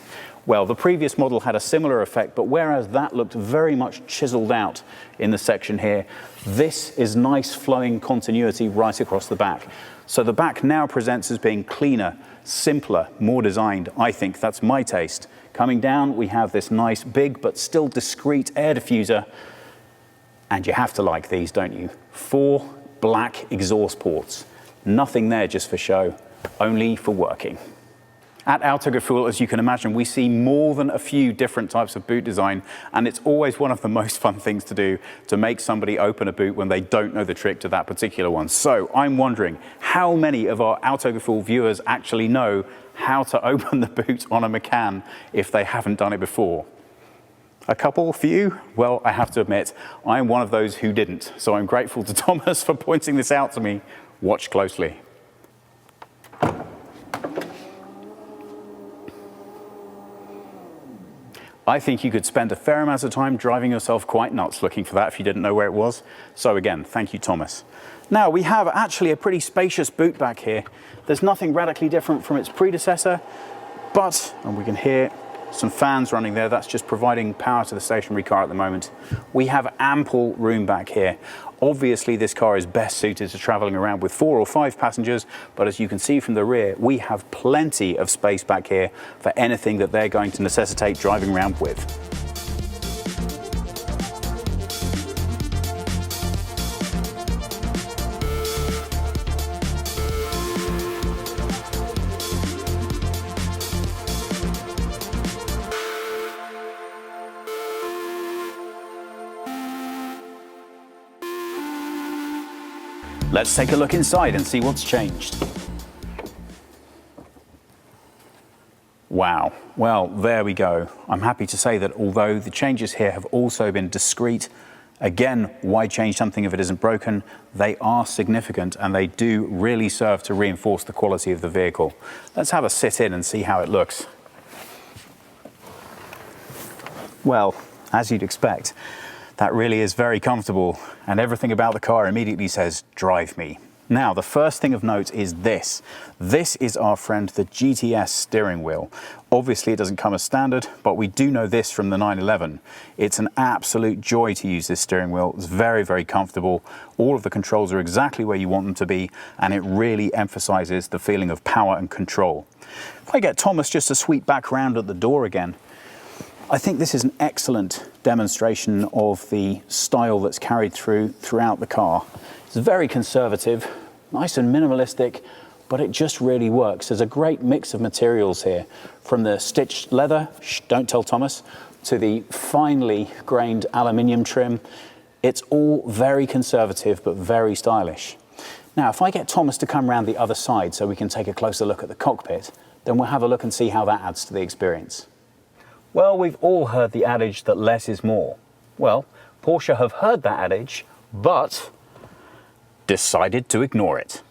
Well, the previous model had a similar effect, but whereas that looked very much chiseled out in the section here, this is nice flowing continuity right across the back. So the back now presents as being cleaner, simpler, more designed. I think that's my taste. Coming down, we have this nice big but still discreet air diffuser. And you have to like these, don't you? 4 black exhaust ports. Nothing there just for show, only for working. At Autogefühl, as you can imagine, we see more than a few different types of boot design, and it's always one of the most fun things to do to make somebody open a boot when they don't know the trick to that particular one. So I'm wondering how many of our Autogefühl viewers actually know how to open the boot on a Macan if they haven't done it before. A couple, few? Well, I have to admit, I'm one of those who didn't. So I'm grateful to Thomas for pointing this out to me. Watch closely. I think you could spend a fair amount of time driving yourself quite nuts looking for that if you didn't know where it was. So again, thank you, Thomas. Now, we have actually a pretty spacious boot back here. There's nothing radically different from its predecessor, but, and we can hear some fans running there, that's just providing power to the stationary car at the moment. We have ample room back here. Obviously, this car is best suited to traveling around with 4 or 5 passengers, but as you can see from the rear, we have plenty of space back here for anything that they're going to necessitate driving around with. Let's take a look inside and see what's changed. Wow, well, there we go. I'm happy to say that although the changes here have also been discreet, again, why change something if it isn't broken? They are significant and they do really serve to reinforce the quality of the vehicle. Let's have a sit in and see how it looks. Well, as you'd expect, that really is very comfortable, and everything about the car immediately says, drive me. Now, the first thing of note is this. This is our friend, the GTS steering wheel. Obviously, it doesn't come as standard, but we do know this from the 911. It's an absolute joy to use this steering wheel. It's very, very comfortable. All of the controls are exactly where you want them to be, and it really emphasizes the feeling of power and control. If I get Thomas just to sweep back around at the door again, I think this is an excellent demonstration of the style that's carried throughout the car. It's very conservative, nice and minimalistic, but it just really works. There's a great mix of materials here, from the stitched leather, don't tell Thomas, to the finely grained aluminium trim. It's all very conservative, but very stylish. Now, if I get Thomas to come around the other side so we can take a closer look at the cockpit, then we'll have a look and see how that adds to the experience. Well, we've all heard the adage that less is more. Well, Porsche have heard that adage, but decided to ignore it.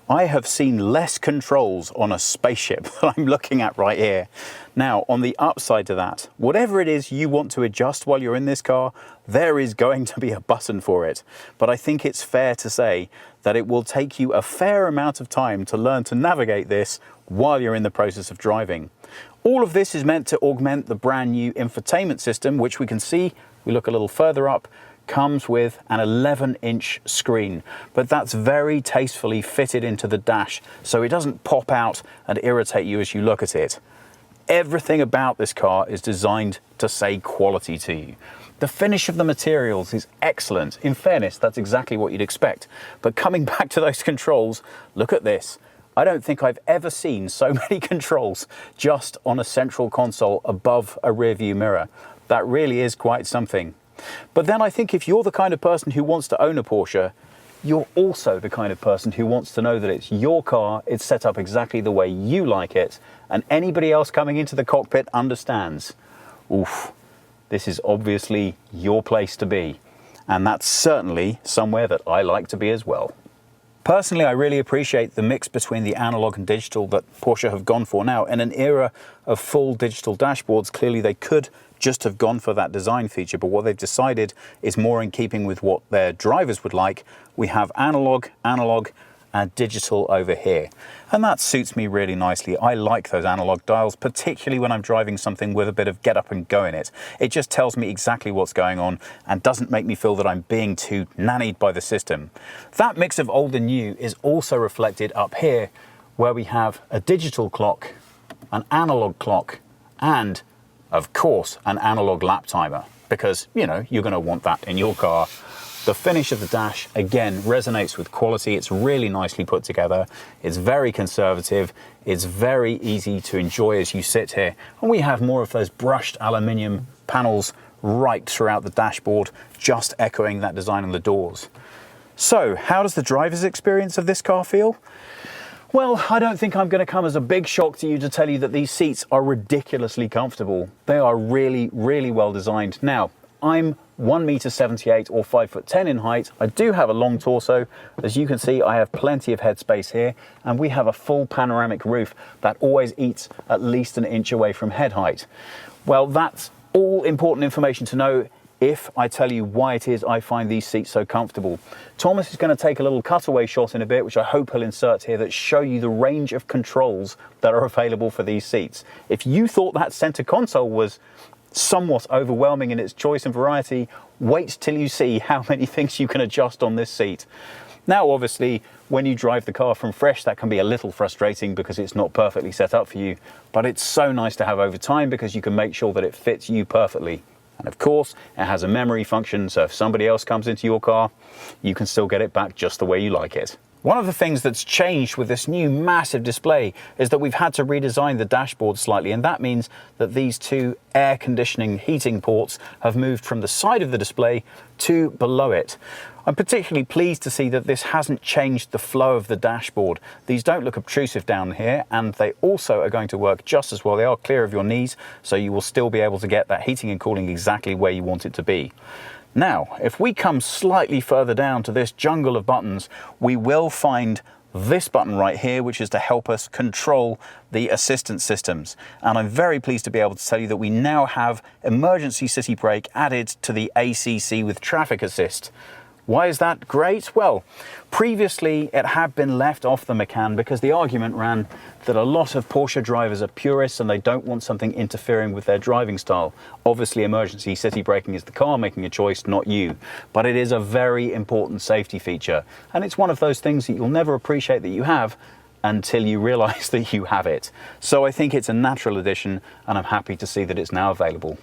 I have seen less controls on a spaceship that I'm looking at right here. Now, on the upside to that, whatever it is you want to adjust while you're in this car, there is going to be a button for it. But I think it's fair to say that it will take you a fair amount of time to learn to navigate this while you're in the process of driving. All of this is meant to augment the brand new infotainment system, which we can see, we look a little further up, comes with an 11-inch screen, but that's very tastefully fitted into the dash so it doesn't pop out and irritate you as you look at it. Everything about this car is designed to say quality to you. The finish of the materials is excellent. In fairness, that's exactly what you'd expect. But coming back to those controls, look at this. I don't think I've ever seen so many controls just on a central console above a rear view mirror. That really is quite something. But then I think if you're the kind of person who wants to own a Porsche, you're also the kind of person who wants to know that it's your car, it's set up exactly the way you like it, and anybody else coming into the cockpit understands, oof, this is obviously your place to be. And that's certainly somewhere that I like to be as well. Personally, I really appreciate the mix between the analog and digital that Porsche have gone for now. In an era of full digital dashboards, clearly they could just have gone for that design feature, but what they've decided is more in keeping with what their drivers would like. We have analog, and digital over here. And that suits me really nicely. I like those analog dials, particularly when I'm driving something with a bit of get up and go in it. It just tells me exactly what's going on and doesn't make me feel that I'm being too nannied by the system. That mix of old and new is also reflected up here, where we have a digital clock, an analog clock, and of course, an analog lap timer, because, you know, you're going to want that in your car. The finish of the dash, again, resonates with quality. It's really nicely put together. It's very conservative. It's very easy to enjoy as you sit here. And we have more of those brushed aluminium panels right throughout the dashboard, just echoing that design on the doors. So, how does the driver's experience of this car feel? Well, I don't think I'm going to come as a big shock to you to tell you that these seats are ridiculously comfortable. They are really, really well designed. Now, I'm 1.78 m or 5'10" in height. I do have a long torso. As you can see, I have plenty of headspace here, and we have a full panoramic roof that always eats at least an inch away from head height. Well, that's all important information to know if I tell you why it is I find these seats so comfortable. Thomas is going to take a little cutaway shot in a bit, which I hope he'll insert here, that show you the range of controls that are available for these seats. If you thought that center console was somewhat overwhelming in its choice and variety, wait till you see how many things you can adjust on this seat. Now, obviously, when you drive the car from fresh, that can be a little frustrating because it's not perfectly set up for you, but it's so nice to have over time because you can make sure that it fits you perfectly. And of course, it has a memory function, so if somebody else comes into your car, you can still get it back just the way you like it. One of the things that's changed with this new massive display is that we've had to redesign the dashboard slightly, and that means that these two air conditioning heating ports have moved from the side of the display to below it. I'm particularly pleased to see that this hasn't changed the flow of the dashboard. These don't look obtrusive down here, and they also are going to work just as well. They are clear of your knees, so you will still be able to get that heating and cooling exactly where you want it to be. Now, if we come slightly further down to this jungle of buttons, we will find this button right here, which is to help us control the assistance systems. And I'm very pleased to be able to tell you that we now have emergency city brake added to the ACC with traffic assist. Why is that great? Well, previously it had been left off the Macan because the argument ran that a lot of Porsche drivers are purists and they don't want something interfering with their driving style. Obviously, emergency city braking is the car making a choice, not you. But it is a very important safety feature. And it's one of those things that you'll never appreciate that you have until you realize that you have it. So I think it's a natural addition, and I'm happy to see that it's now available.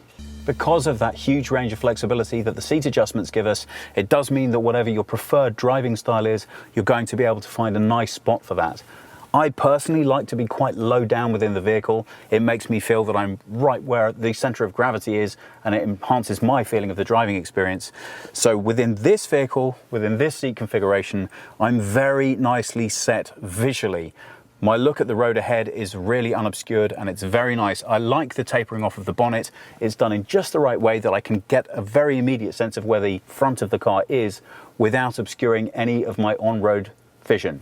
Because of that huge range of flexibility that the seat adjustments give us, it does mean that whatever your preferred driving style is, you're going to be able to find a nice spot for that. I personally like to be quite low down within the vehicle. It makes me feel that I'm right where the center of gravity is, and it enhances my feeling of the driving experience. So within this vehicle, within this seat configuration, I'm very nicely set visually. My look at the road ahead is really unobscured, and it's very nice. I like the tapering off of the bonnet. It's done in just the right way that I can get a very immediate sense of where the front of the car is without obscuring any of my on-road vision.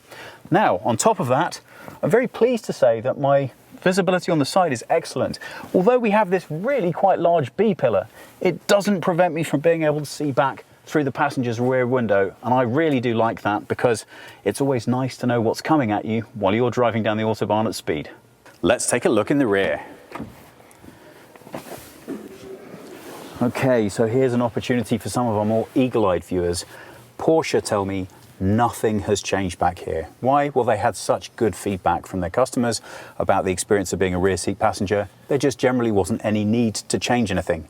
Now, on top of that, I'm very pleased to say that my visibility on the side is excellent. Although we have this really quite large B pillar, it doesn't prevent me from being able to see back through the passenger's rear window, and I really do like that because it's always nice to know what's coming at you while you're driving down the Autobahn at speed. Let's take a look in the rear. Okay, so here's an opportunity for some of our more eagle-eyed viewers. Porsche tell me nothing has changed back here. Why? Well, they had such good feedback from their customers about the experience of being a rear seat passenger. There just generally wasn't any need to change anything.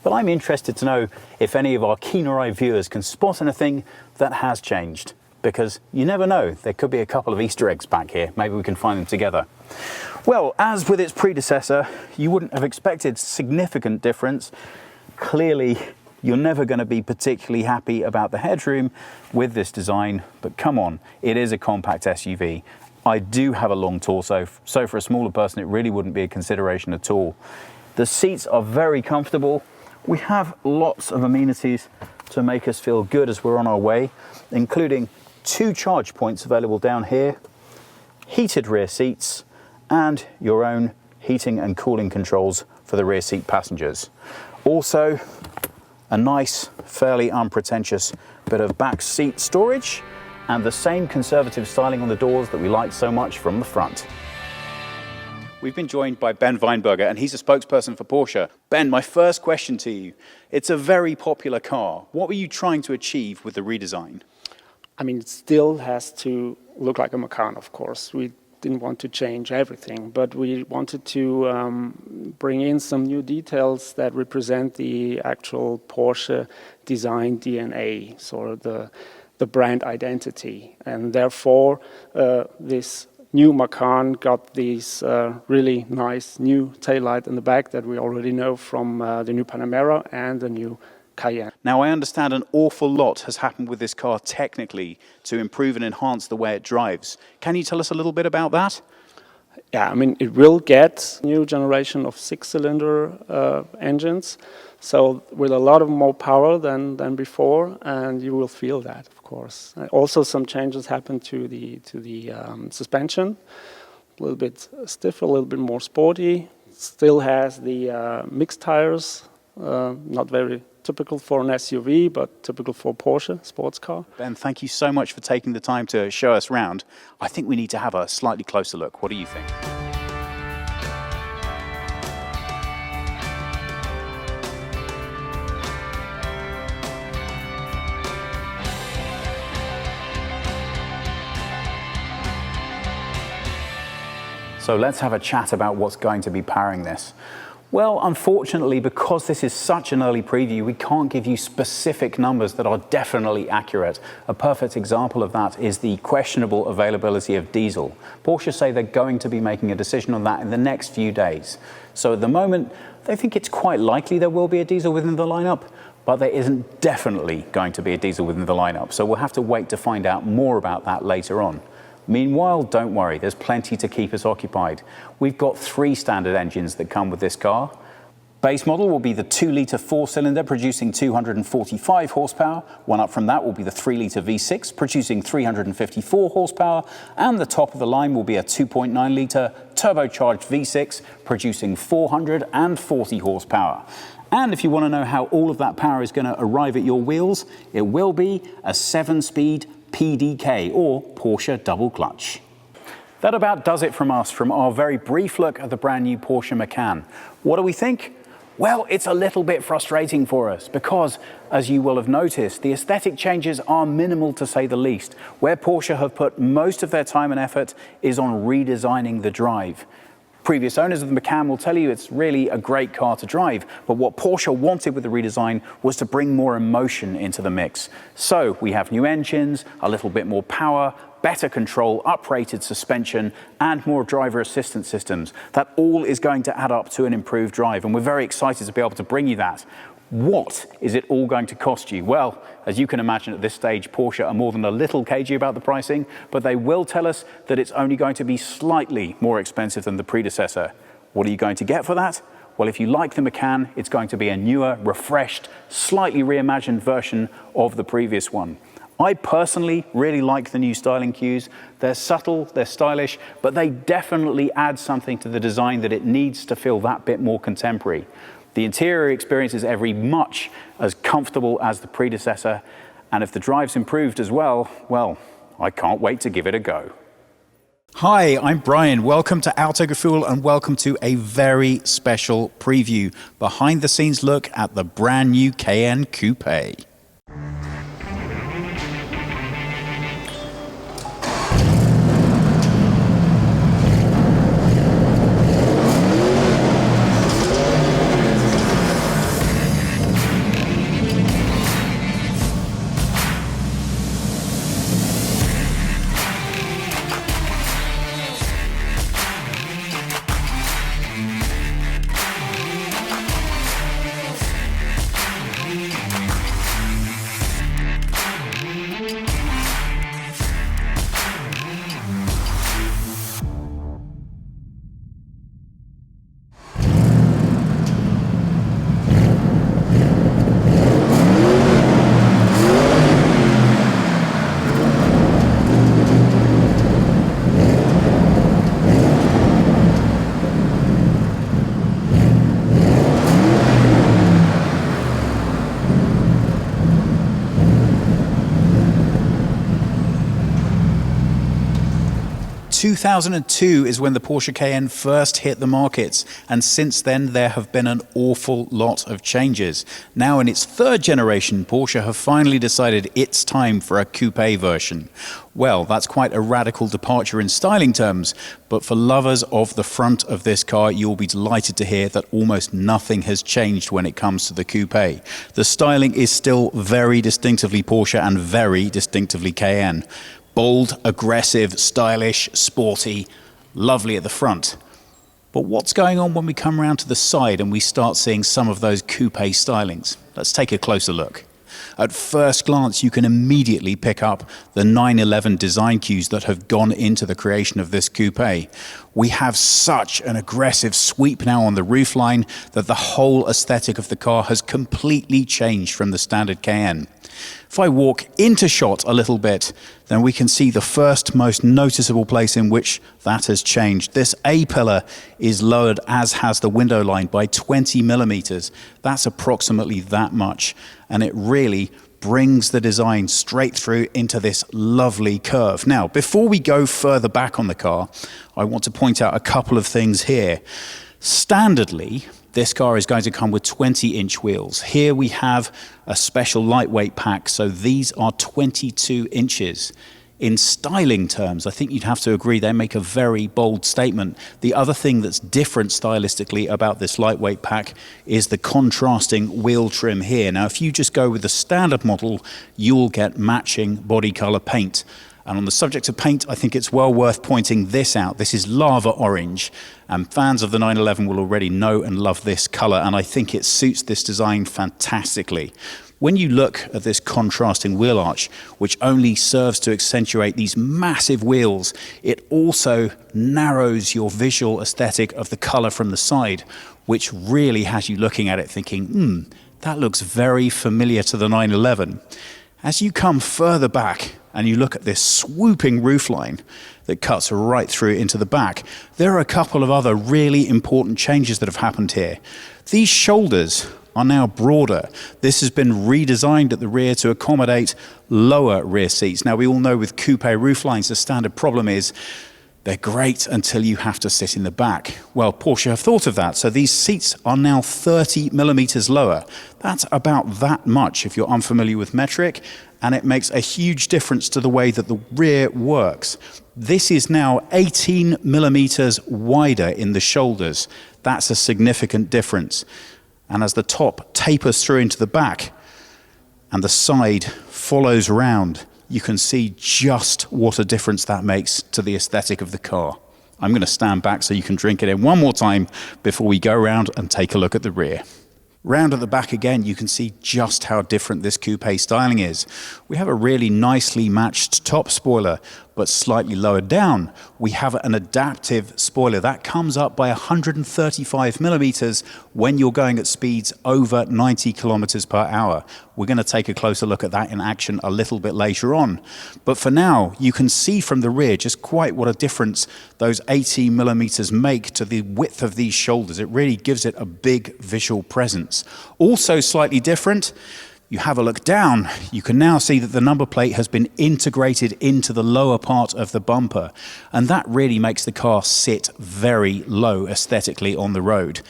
But I'm interested to know if any of our keener-eyed viewers can spot anything that has changed, because you never know, there could be a couple of Easter eggs back here. Maybe we can find them together. Well, as with its predecessor, you wouldn't have expected significant difference. Clearly, you're never going to be particularly happy about the headroom with this design, but come on, it is a compact SUV. I do have a long torso, so for a smaller person, it really wouldn't be a consideration at all. The seats are very comfortable. We have lots of amenities to make us feel good as we're on our way, including 2 charge points available down here, heated rear seats, and your own heating and cooling controls for the rear seat passengers. Also, a nice, fairly unpretentious bit of back seat storage, and the same conservative styling on the doors that we like so much from the front. We've been joined by Ben Weinberger, and he's a spokesperson for Porsche. Ben, my first question to you. It's a very popular car. What were you trying to achieve with the redesign? I mean, it still has to look like a Macan, of course. We didn't want to change everything, but we wanted to bring in some new details that represent the actual Porsche design DNA, sort of the brand identity. And therefore, this new Macan got these really nice new taillight in the back that we already know from the new Panamera and the new Cayenne. Now, I understand an awful lot has happened with this car technically to improve and enhance the way it drives. Can you tell us a little bit about that? Yeah, I mean, it will get new generation of 6-cylinder engines, so with a lot of more power than before, and you will feel that, of course. Also, some changes happened to the suspension, a little bit stiffer, a little bit more sporty. Still has the mixed tires, not very typical for an SUV, but typical for Porsche sports car. Ben, thank you so much for taking the time to show us around. I think we need to have a slightly closer look. What do you think? So let's have a chat about what's going to be powering this. Well, unfortunately, because this is such an early preview, we can't give you specific numbers that are definitely accurate. A perfect example of that is the questionable availability of diesel. Porsche say they're going to be making a decision on that in the next few days. So at the moment, they think it's quite likely there will be a diesel within the lineup, but there isn't definitely going to be a diesel within the lineup, so we'll have to wait to find out more about that later on. Meanwhile, don't worry, there's plenty to keep us occupied. We've got 3 standard engines that come with this car. Base model will be the 2-litre 4-cylinder producing 245 horsepower. One up from that will be the 3-litre V6 producing 354 horsepower. And the top of the line will be a 2.9-litre turbocharged V6 producing 440 horsepower. And if you want to know how all of that power is going to arrive at your wheels, it will be a 7-speed PDK, or Porsche double clutch. That about does it from us, from our very brief look at the brand new Porsche Macan. What do we think? Well, it's a little bit frustrating for us because, as you will have noticed, the aesthetic changes are minimal to say the least. Where Porsche have put most of their time and effort is on redesigning the drive. Previous owners of the Macan will tell you it's really a great car to drive, but what Porsche wanted with the redesign was to bring more emotion into the mix. So we have new engines, a little bit more power, better control, uprated suspension, and more driver assistance systems. That all is going to add up to an improved drive, and we're very excited to be able to bring you that. What is it all going to cost you? Well, as you can imagine at this stage, Porsche are more than a little cagey about the pricing, but they will tell us that it's only going to be slightly more expensive than the predecessor. What are you going to get for that? Well, if you like the Macan, it's going to be a newer, refreshed, slightly reimagined version of the previous one. I personally really like the new styling cues. They're subtle, they're stylish, but they definitely add something to the design that it needs to feel that bit more contemporary. The interior experience is every much as comfortable as the predecessor, and if the drive's improved as well, I can't wait to give it a go. Hi, I'm Brian. Welcome to Autogefühl and welcome to a very special preview, behind the scenes look at the brand new Cayenne Coupé. In 2002 is when the Porsche Cayenne first hit the markets, and since then there have been an awful lot of changes. Now in its 3rd generation, Porsche have finally decided it's time for a coupe version. Well, that's quite a radical departure in styling terms, but for lovers of the front of this car, you'll be delighted to hear that almost nothing has changed when it comes to the coupe. The styling is still very distinctively Porsche and very distinctively Cayenne. Bold, aggressive, stylish, sporty, lovely at the front. But what's going on when we come around to the side and we start seeing some of those coupe stylings? Let's take a closer look. At first glance, you can immediately pick up the 911 design cues that have gone into the creation of this coupe. We have such an aggressive sweep now on the roofline that the whole aesthetic of the car has completely changed from the standard Cayenne. If I walk into shot a little bit, then we can see the first most noticeable place in which that has changed. This A-pillar is lowered, as has the window line, by 20 millimeters. That's approximately that much, and it really brings the design straight through into this lovely curve. Now, before we go further back on the car, I want to point out a couple of things here. Standardly, this car is going to come with 20-inch wheels. Here we have a special lightweight pack, so these are 22 inches. In styling terms, I think you'd have to agree they make a very bold statement. The other thing that's different stylistically about this lightweight pack is the contrasting wheel trim here. Now, if you just go with the standard model, you'll get matching body color paint. And on the subject of paint, I think it's well worth pointing this out. This is lava orange, and fans of the 911 will already know and love this color, and I think it suits this design fantastically. When you look at this contrasting wheel arch, which only serves to accentuate these massive wheels, it also narrows your visual aesthetic of the color from the side, which really has you looking at it thinking, that looks very familiar to the 911. As you come further back and you look at this swooping roofline that cuts right through into the back, there are a couple of other really important changes that have happened here. These shoulders are now broader. This has been redesigned at the rear to accommodate lower rear seats. Now, we all know with coupe rooflines, the standard problem is they're great until you have to sit in the back. Well, Porsche have thought of that, so these seats are now 30 millimeters lower. That's about that much if you're unfamiliar with metric, and it makes a huge difference to the way that the rear works. This is now 18 millimeters wider in the shoulders. That's a significant difference. And as the top tapers through into the back and the side follows round, you can see just what a difference that makes to the aesthetic of the car. I'm going to stand back so you can drink it in one more time before we go around and take a look at the rear. Round at the back again, you can see just how different this coupe styling is. We have a really nicely matched top spoiler, but slightly lower down. We have an adaptive spoiler that comes up by 135 millimeters when you're going at speeds over 90 kilometers per hour. We're going to take a closer look at that in action a little bit later on. But for now, you can see from the rear just quite what a difference those 18 millimeters make to the width of these shoulders. It really gives it a big visual presence. Also slightly different, you have a look down, you can now see that the number plate has been integrated into the lower part of the bumper, and that really makes the car sit very low aesthetically on the road.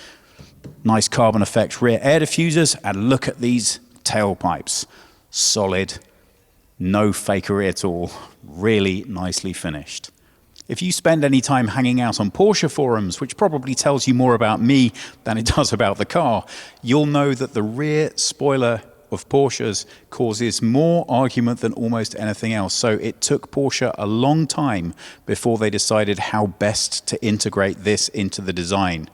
Nice carbon effect rear air diffusers, and look at these tailpipes. Solid, no fakery at all, really nicely finished. If you spend any time hanging out on Porsche forums, which probably tells you more about me than it does about the car, you'll know that the rear spoiler of Porsches causes more argument than almost anything else. So it took Porsche a long time before they decided how best to integrate this into the design.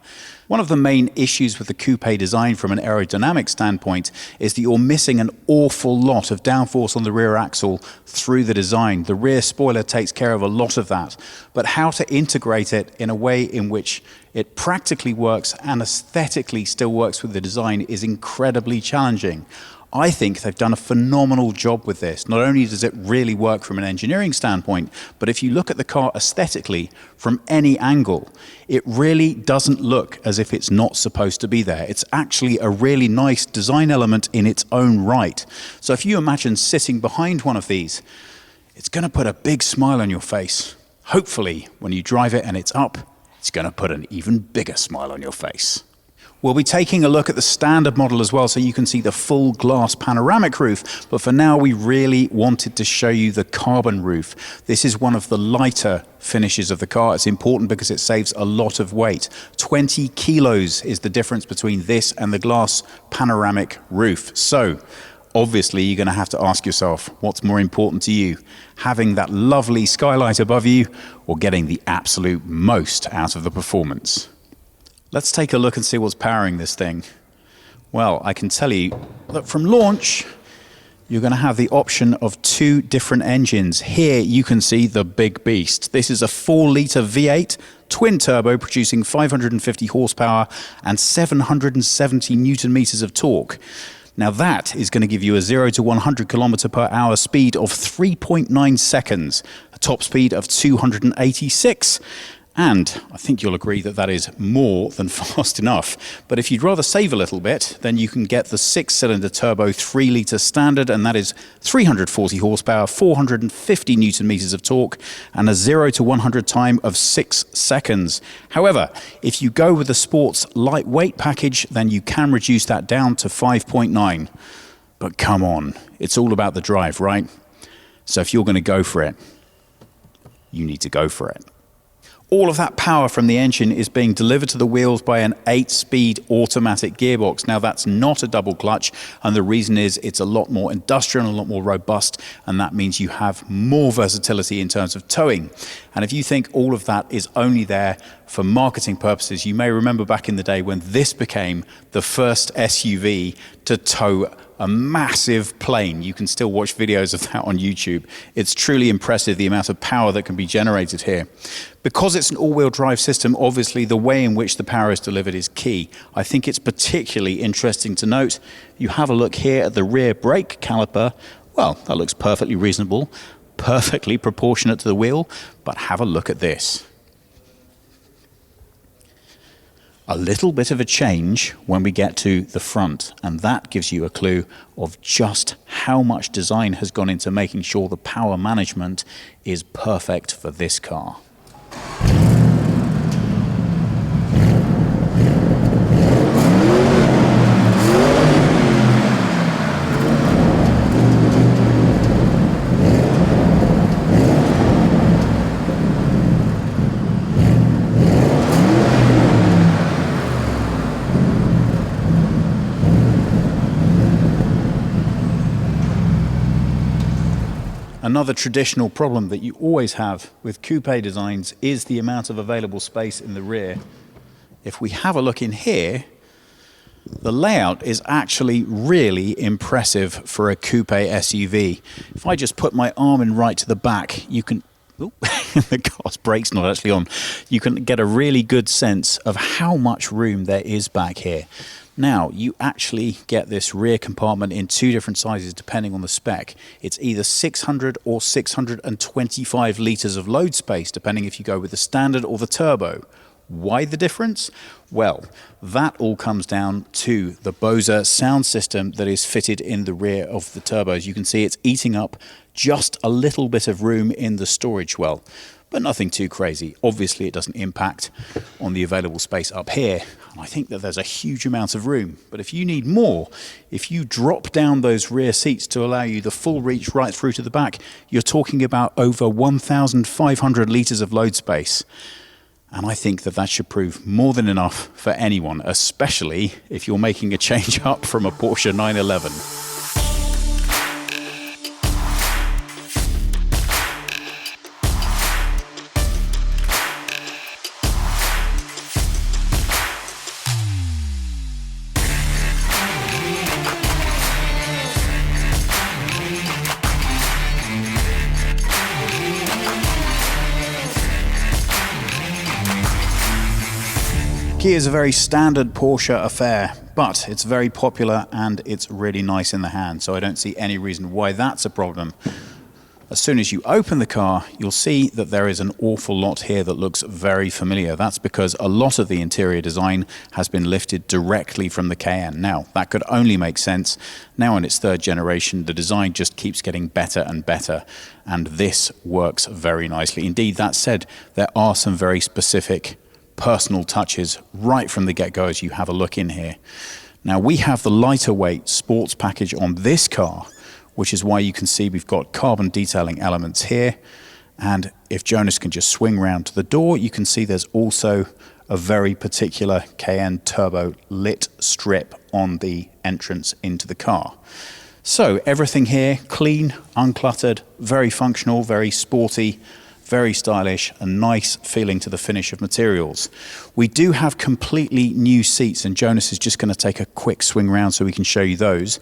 One of the main issues with the coupe design from an aerodynamic standpoint is that you're missing an awful lot of downforce on the rear axle through the design. The rear spoiler takes care of a lot of that, but how to integrate it in a way in which it practically works and aesthetically still works with the design is incredibly challenging. I think they've done a phenomenal job with this. Not only does it really work from an engineering standpoint, but if you look at the car aesthetically from any angle, it really doesn't look as if it's not supposed to be there. It's actually a really nice design element in its own right. So if you imagine sitting behind one of these, it's going to put a big smile on your face. Hopefully, when you drive it and it's up, it's going to put an even bigger smile on your face. We'll be taking a look at the standard model as well, so you can see the full glass panoramic roof. But for now, we really wanted to show you the carbon roof. This is one of the lighter finishes of the car. It's important because it saves a lot of weight. 20 kilos is the difference between this and the glass panoramic roof. So obviously, you're going to have to ask yourself, what's more important to you? Having that lovely skylight above you or getting the absolute most out of the performance? Let's take a look and see what's powering this thing. Well, I can tell you that from launch, you're going to have the option of two different engines. Here you can see the big beast. This is a 4-litre V8 twin turbo producing 550 horsepower and 770 newton meters of torque. Now that is going to give you a 0 to 100 kilometer per hour speed of 3.9 seconds, a top speed of 286. And I think you'll agree that that is more than fast enough. But if you'd rather save a little bit, then you can get the 6-cylinder turbo 3-litre standard, and that is 340 horsepower, 450 newton meters of torque, and a 0 to 100 time of 6 seconds. However, if you go with the sports lightweight package, then you can reduce that down to 5.9. But come on, it's all about the drive, right? So if you're going to go for it, you need to go for it. All of that power from the engine is being delivered to the wheels by an 8-speed automatic gearbox. Now, that's not a double clutch, and the reason is it's a lot more industrial and a lot more robust, and that means you have more versatility in terms of towing. And if you think all of that is only there for marketing purposes, you may remember back in the day when this became the first SUV to tow a massive plane. You can still watch videos of that on YouTube. It's truly impressive, the amount of power that can be generated here. Because it's an all-wheel drive system, obviously the way in which the power is delivered is key. I think it's particularly interesting to note. You have a look here at the rear brake caliper. Well, that looks perfectly reasonable, perfectly proportionate to the wheel, but have a look at this. A little bit of a change when we get to the front, and that gives you a clue of just how much design has gone into making sure the power management is perfect for this car. Another traditional problem that you always have with coupe designs is the amount of available space in the rear. If we have a look in here, the layout is actually really impressive for a coupe SUV. If I just put my arm in right to the back, you can... the car's brake's not actually on. You can get a really good sense of how much room there is back here. Now, you actually get this rear compartment in two different sizes depending on the spec. It's either 600 or 625 litres of load space, depending if you go with the standard or the turbo. Why the difference? Well, that all comes down to the Bose sound system that is fitted in the rear of the turbos. You can see it's eating up just a little bit of room in the storage well, but nothing too crazy. Obviously, it doesn't impact on the available space up here. And I think that there's a huge amount of room. But if you need more, if you drop down those rear seats to allow you the full reach right through to the back, you're talking about over 1,500 litres of load space. And I think that that should prove more than enough for anyone, especially if you're making a change up from a Porsche 911. Key is a very standard Porsche affair, but it's very popular and it's really nice in the hand, so I don't see any reason why that's a problem. As soon as you open the car, you'll see that there is an awful lot here that looks very familiar. That's because a lot of the interior design has been lifted directly from the Cayenne. Now, that could only make sense. Now in its third generation, the design just keeps getting better and better, and this works very nicely. Indeed, that said, there are some very specific personal touches right from the get-go as you have a look in here. Now, we have the lighter weight sports package on this car, which is why you can see we've got carbon detailing elements here. And if Jonas can just swing round to the door, you can see there's also a very particular Cayenne turbo lit strip on the entrance into the car. So everything here, clean, uncluttered, very functional, very sporty, very stylish, a nice feeling to the finish of materials. We do have completely new seats, and Jonas is just going to take a quick swing round so we can show you those.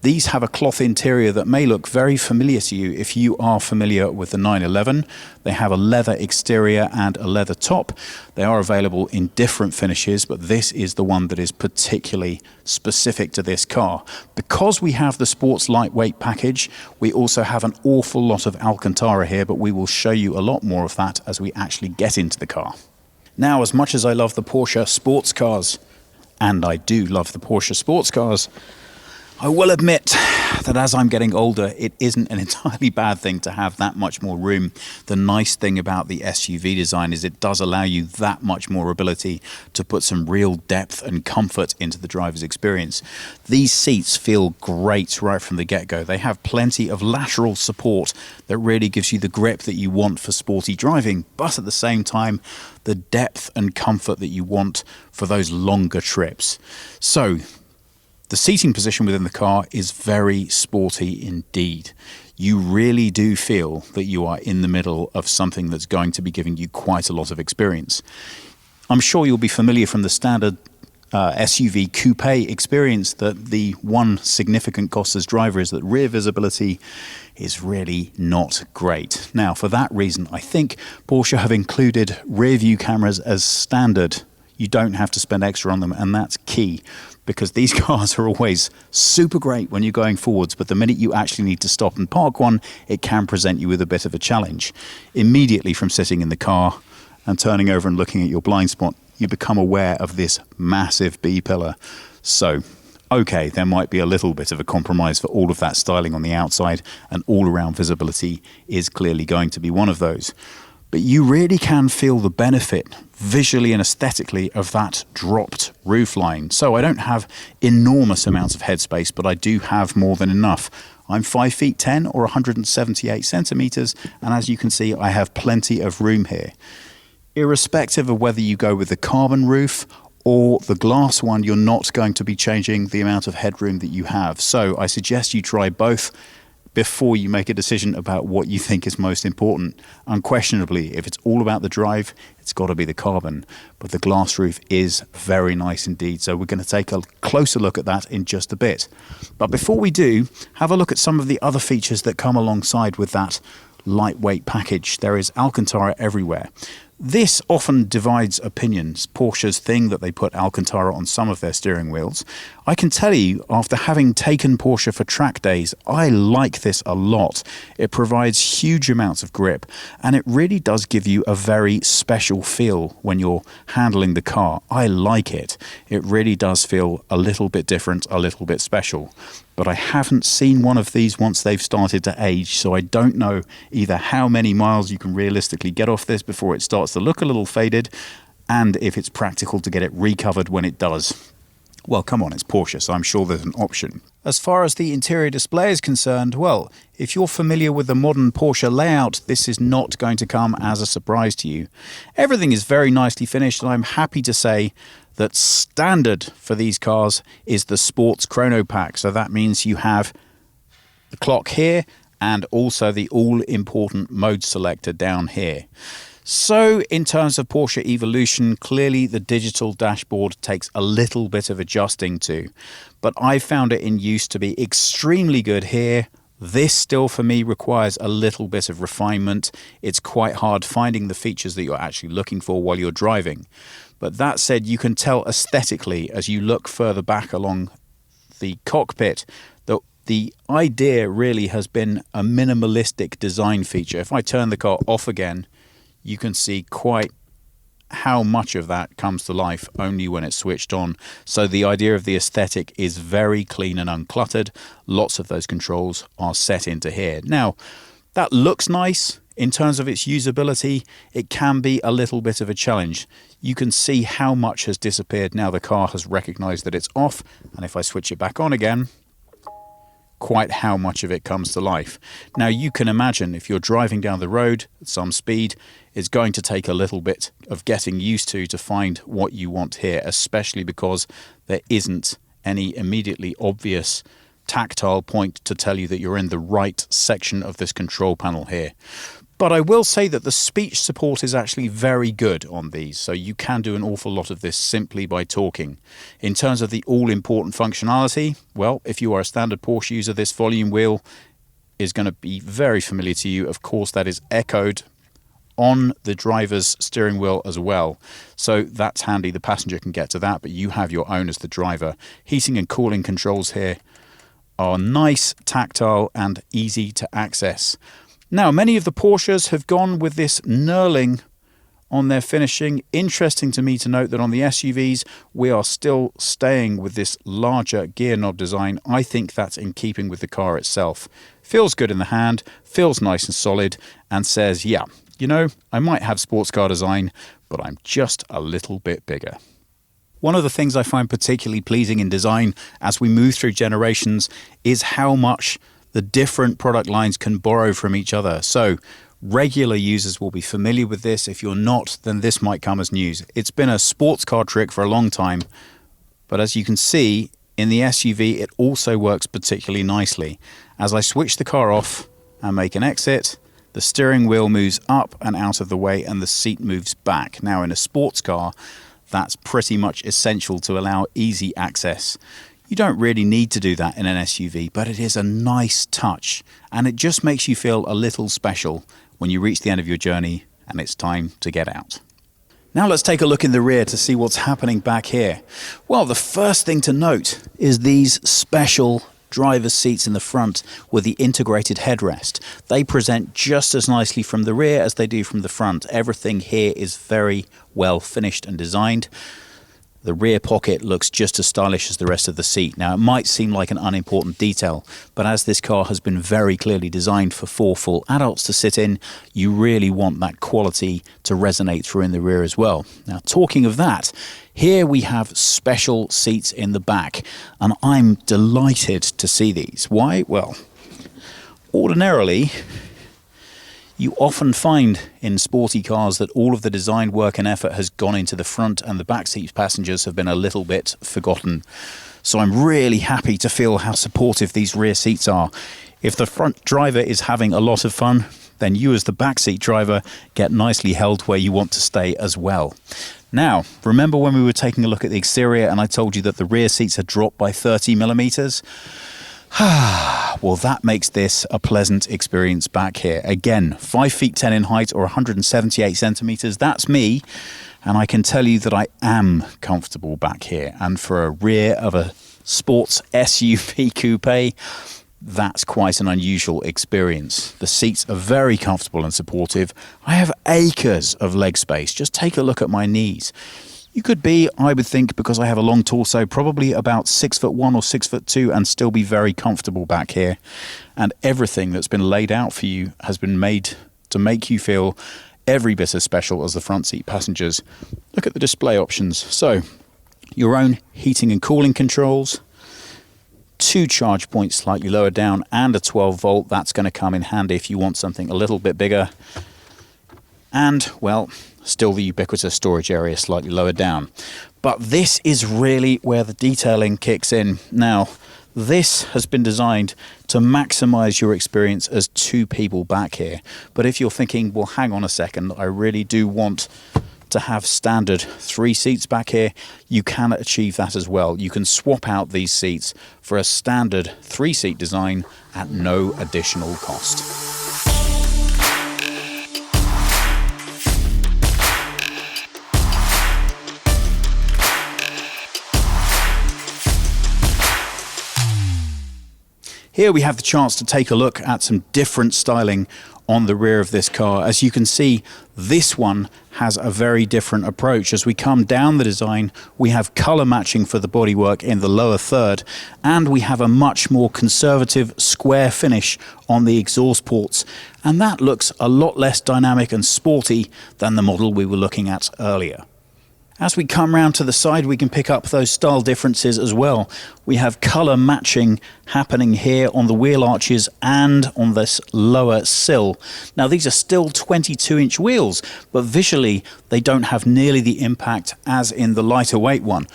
These have a cloth interior that may look very familiar to you if you are familiar with the 911. They have a leather exterior and a leather top. They are available in different finishes, but this is the one that is particularly specific to this car. Because we have the sports lightweight package, we also have an awful lot of Alcantara here, but we will show you a lot more of that as we actually get into the car. Now, as much as I love the Porsche sports cars, and I do love the Porsche sports cars, I will admit that as I'm getting older, it isn't an entirely bad thing to have that much more room. The nice thing about the SUV design is it does allow you that much more ability to put some real depth and comfort into the driver's experience. These seats feel great right from the get-go. They have plenty of lateral support that really gives you the grip that you want for sporty driving, but at the same time, the depth and comfort that you want for those longer trips. So, the seating position within the car is very sporty indeed. You really do feel that you are in the middle of something that's going to be giving you quite a lot of experience. I'm sure you'll be familiar from the standard SUV coupe experience that the one significant cost as driver is that rear visibility is really not great. Now, for that reason, I think Porsche have included rear view cameras as standard. You don't have to spend extra on them, and that's key, because these cars are always super great when you're going forwards, but the minute you actually need to stop and park one, it can present you with a bit of a challenge. Immediately from sitting in the car and turning over and looking at your blind spot, you become aware of this massive B-pillar. So, okay, there might be a little bit of a compromise for all of that styling on the outside, and all-around visibility is clearly going to be one of those. But you really can feel the benefit visually and aesthetically of that dropped roofline. So I don't have enormous amounts of headspace, but I do have more than enough. I'm 5'10" or 178 centimeters, and as you can see, I have plenty of room here. Irrespective of whether you go with the carbon roof or the glass one, you're not going to be changing the amount of headroom that you have. So I suggest you try both before you make a decision about what you think is most important. Unquestionably, if it's all about the drive, it's got to be the carbon. But the glass roof is very nice indeed. So we're going to take a closer look at that in just a bit. But before we do, have a look at some of the other features that come alongside with that lightweight package. There is Alcantara everywhere. This often divides opinions, Porsche's thing that they put Alcantara on some of their steering wheels. I can tell you, after having taken Porsche for track days, I like this a lot. It provides huge amounts of grip, and it really does give you a very special feel when you're handling the car. I like it. It really does feel a little bit different, a little bit special. But I haven't seen one of these once they've started to age, so I don't know either how many miles you can realistically get off this before it starts to look a little faded, and if it's practical to get it recovered when it does. Well, come on, it's Porsche, so I'm sure there's an option. As far as the interior display is concerned, well, if you're familiar with the modern Porsche layout, this is not going to come as a surprise to you. Everything is very nicely finished, and I'm happy to say that standard for these cars is the Sports Chrono Pack. So that means you have the clock here and also the all-important mode selector down here. So in terms of Porsche evolution, clearly the digital dashboard takes a little bit of adjusting to, but I found it in use to be extremely good here. This still for me requires a little bit of refinement. It's quite hard finding the features that you're actually looking for while you're driving. But that said, you can tell aesthetically as you look further back along the cockpit that the idea really has been a minimalistic design feature. If I turn the car off again, you can see quite how much of that comes to life only when it's switched on. So the idea of the aesthetic is very clean and uncluttered. Lots of those controls are set into here. Now, that looks nice. In terms of its usability, it can be a little bit of a challenge. You can see how much has disappeared now the car has recognized that it's off. And if I switch it back on again, quite how much of it comes to life. Now you can imagine if you're driving down the road at some speed, it's going to take a little bit of getting used to find what you want here, especially because there isn't any immediately obvious tactile point to tell you that you're in the right section of this control panel here. But I will say that the speech support is actually very good on these, so you can do an awful lot of this simply by talking. In terms of the all-important functionality, well, if you are a standard Porsche user, this volume wheel is going to be very familiar to you. Of course, that is echoed on the driver's steering wheel as well. So that's handy. The passenger can get to that, but you have your own as the driver. Heating and cooling controls here are nice, tactile, and easy to access. Now, many of the Porsches have gone with this knurling on their finishing. Interesting to me to note that on the SUVs, we are still staying with this larger gear knob design. I think that's in keeping with the car itself. Feels good in the hand, feels nice and solid, and says, yeah, you know, I might have sports car design, but I'm just a little bit bigger. One of the things I find particularly pleasing in design as we move through generations is how much the different product lines can borrow from each other. So regular users will be familiar with this. If you're not, then this might come as news. It's been a sports car trick for a long time, but as you can see, in the SUV, it also works particularly nicely. As I switch the car off and make an exit, the steering wheel moves up and out of the way and the seat moves back. Now, in a sports car, that's pretty much essential to allow easy access. You don't really need to do that in an SUV, but it is a nice touch, and it just makes you feel a little special when you reach the end of your journey and it's time to get out. Now let's take a look in the rear to see what's happening back here. Well, the first thing to note is these special driver's seats in the front with the integrated headrest. They present just as nicely from the rear as they do from the front. Everything here is very well finished and designed. The rear pocket looks just as stylish as the rest of the seat. Now, it might seem like an unimportant detail, but as this car has been very clearly designed for 4 full adults to sit in, you really want that quality to resonate through in the rear as well. Now, talking of that, here we have special seats in the back, and I'm delighted to see these. Why? Well, ordinarily, you often find in sporty cars that all of the design work and effort has gone into the front and the back seat passengers have been a little bit forgotten. So I'm really happy to feel how supportive these rear seats are. If the front driver is having a lot of fun, then you as the backseat driver get nicely held where you want to stay as well. Now, remember when we were taking a look at the exterior and I told you that the rear seats had dropped by 30 millimeters? Well, that makes this a pleasant experience back here. Again, 5 feet 10 in height or 178 centimeters. That's me. And I can tell you that I am comfortable back here. And for a rear of a sports SUV coupe, that's quite an unusual experience. The seats are very comfortable and supportive. I have acres of leg space. Just take a look at my knees. You could be, I would think, because I have a long torso, probably about 6'1" or 6'2" and still be very comfortable back here. And everything that's been laid out for you has been made to make you feel every bit as special as the front seat passengers. Look at the display options. So, your own heating and cooling controls, 2 charge points slightly lower down, and a 12 volt. That's going to come in handy if you want something a little bit bigger. And, well, still the ubiquitous storage area slightly lower down. But this is really where the detailing kicks in. Now, this has been designed to maximize your experience as 2 people back here. But if you're thinking, well, hang on a second, I really do want to have standard 3 seats back here, you can achieve that as well. You can swap out these seats for a standard 3-seat design at no additional cost. Here we have the chance to take a look at some different styling on the rear of this car. As you can see, this one has a very different approach. As we come down the design, we have color matching for the bodywork in the lower third, and we have a much more conservative square finish on the exhaust ports. And that looks a lot less dynamic and sporty than the model we were looking at earlier. As we come round to the side, we can pick up those style differences as well. We have colour matching happening here on the wheel arches and on this lower sill. Now, these are still 22-inch wheels, but visually they don't have nearly the impact as in the lighter weight one.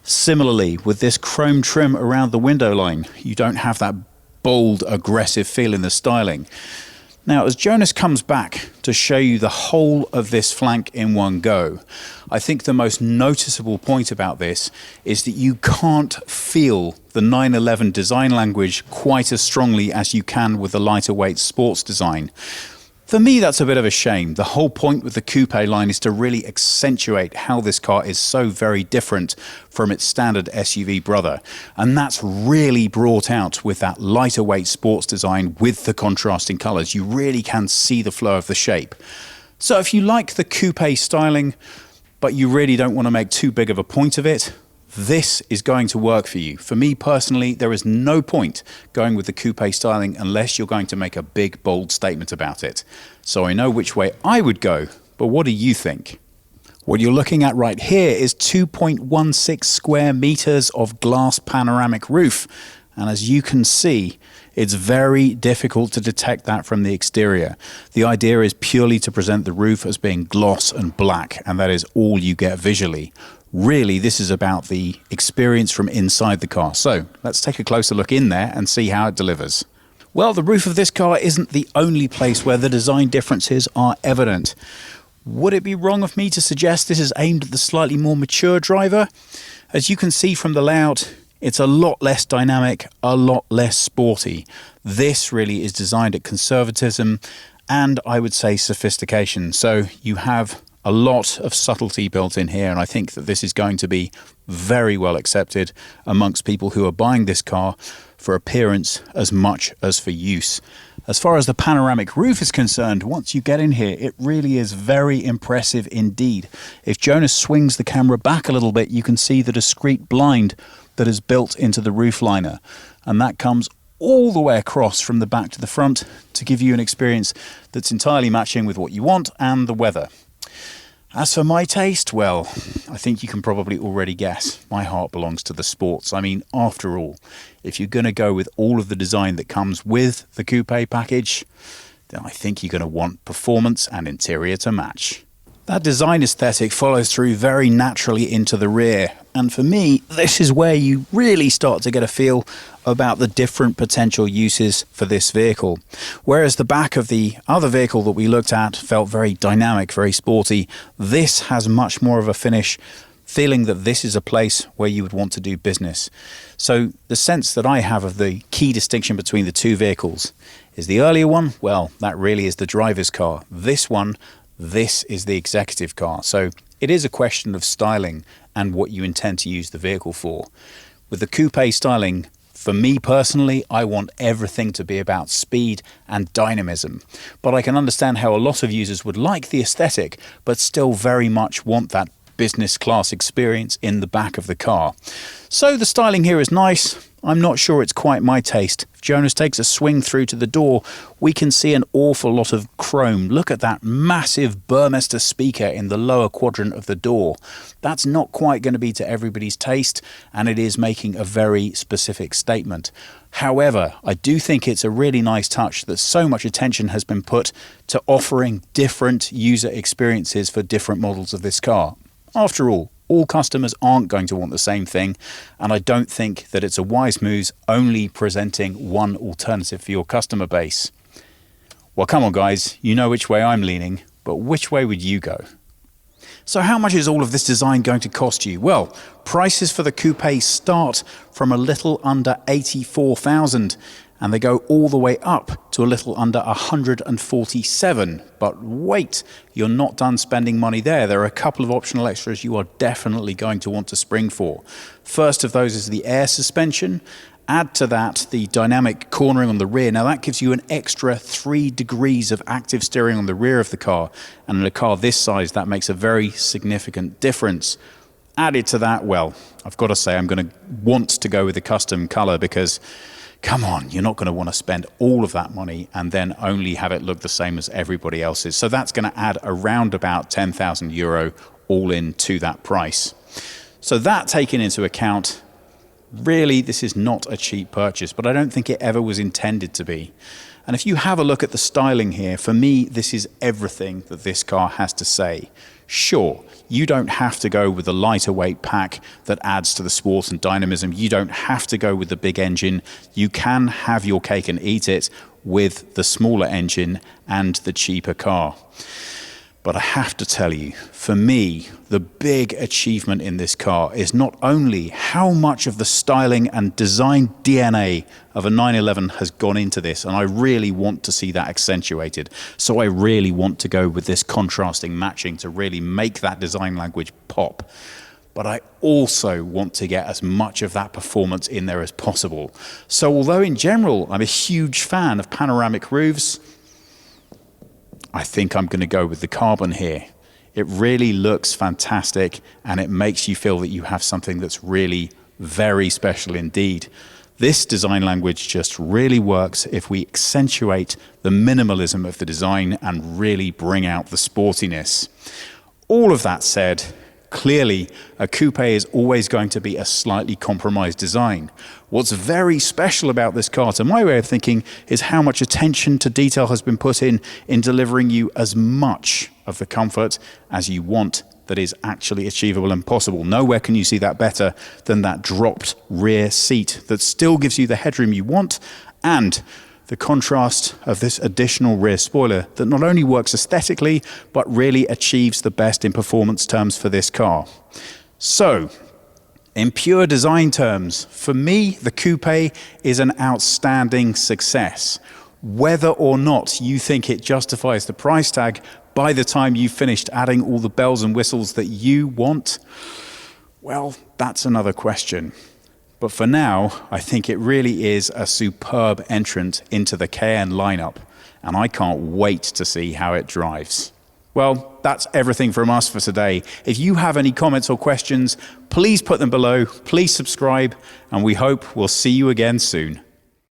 Similarly, with this chrome trim around the window line, you don't have that bold, aggressive feel in the styling. Now, as Jonas comes back to show you the whole of this flank in one go, I think the most noticeable point about this is that you can't feel the 911 design language quite as strongly as you can with the lighter weight sports design. For me, that's a bit of a shame. The whole point with the coupe line is to really accentuate how this car is so very different from its standard SUV brother. And that's really brought out with that lighter weight sports design with the contrasting colors. You really can see the flow of the shape. So if you like the coupe styling, but you really don't want to make too big of a point of it, this is going to work for you. For me personally, there is no point going with the coupe styling unless you're going to make a big, bold statement about it. So I know which way I would go, but what do you think? What you're looking at right here is 2.16 square meters of glass panoramic roof. And as you can see, it's very difficult to detect that from the exterior. The idea is purely to present the roof as being gloss and black, and that is all you get visually. Really, this is about the experience from inside the car. So let's take a closer look in there and see how it delivers. Well, the roof of this car isn't the only place where the design differences are evident. Would it be wrong of me to suggest this is aimed at the slightly more mature driver? As you can see from the layout, it's a lot less dynamic, a lot less sporty. This really is designed at conservatism and I would say sophistication. So you have a lot of subtlety built in here, and I think that this is going to be very well accepted amongst people who are buying this car for appearance as much as for use. As far as the panoramic roof is concerned, once you get in here, it really is very impressive indeed. If Jonas swings the camera back a little bit, you can see the discrete blind that is built into the roof liner, and that comes all the way across from the back to the front to give you an experience that's entirely matching with what you want and the weather. As for my taste, well, I think you can probably already guess. My heart belongs to the sports. I mean, after all, if you're going to go with all of the design that comes with the coupe package, then I think you're going to want performance and interior to match. That design aesthetic follows through very naturally into the rear, and for me, this is where you really start to get a feel about the different potential uses for this vehicle. Whereas the back of the other vehicle that we looked at felt very dynamic, very sporty, this has much more of a finish, feeling that this is a place where you would want to do business. So the sense that I have of the key distinction between the two vehicles is the earlier one, well, that really is the driver's car. This is the executive car. So it is a question of styling and what you intend to use the vehicle for. With the coupe styling, for me personally, I want everything to be about speed and dynamism. But I can understand how a lot of users would like the aesthetic, but still very much want that business class experience in the back of the car. So the styling here is nice. I'm not sure it's quite my taste. If Jonas takes a swing through to the door, we can see an awful lot of chrome. Look at that massive Burmester speaker in the lower quadrant of the door. That's not quite going to be to everybody's taste, and it is making a very specific statement. However, I do think it's a really nice touch that so much attention has been put to offering different user experiences for different models of this car. After all customers aren't going to want the same thing, and I don't think that it's a wise move only presenting one alternative for your customer base. Well, come on guys, you know which way I'm leaning, but which way would you go? So how much is all of this design going to cost you? Well, prices for the coupe start from a little under 84,000, and they go all the way up to a little under 147. But wait, you're not done spending money there. There are a couple of optional extras you are definitely going to want to spring for. First of those is the air suspension. Add to that the dynamic cornering on the rear. Now that gives you an extra 3 degrees of active steering on the rear of the car. And in a car this size, that makes a very significant difference. Added to that, well, I've got to say I'm going to want to go with the custom color because come on, you're not going to want to spend all of that money and then only have it look the same as everybody else's. So that's going to add around about 10,000 euro all in to that price. So that taken into account, really this is not a cheap purchase, but I don't think it ever was intended to be. And if you have a look at the styling here, for me, this is everything that this car has to say. Sure, you don't have to go with the lighter weight pack that adds to the sport and dynamism. You don't have to go with the big engine. You can have your cake and eat it with the smaller engine and the cheaper car. But I have to tell you, for me, the big achievement in this car is not only how much of the styling and design DNA of a 911 has gone into this, and I really want to see that accentuated. So I really want to go with this contrasting matching to really make that design language pop. But I also want to get as much of that performance in there as possible. So although in general, I'm a huge fan of panoramic roofs, I think I'm going to go with the carbon here. It really looks fantastic, and it makes you feel that you have something that's really very special indeed. This design language just really works if we accentuate the minimalism of the design and really bring out the sportiness. All of that said, clearly a coupe is always going to be a slightly compromised design. What's very special about this car, to my way of thinking, is how much attention to detail has been put in delivering you as much of the comfort as you want that is actually achievable and possible. Nowhere can you see that better than that dropped rear seat that still gives you the headroom you want, and the contrast of this additional rear spoiler that not only works aesthetically, but really achieves the best in performance terms for this car. So, in pure design terms, for me, the coupe is an outstanding success. Whether or not you think it justifies the price tag by the time you've finished adding all the bells and whistles that you want, well, that's another question. But for now, I think it really is a superb entrant into the Cayenne lineup, and I can't wait to see how it drives. Well, that's everything from us for today. If you have any comments or questions, please put them below, please subscribe, and we hope we'll see you again soon.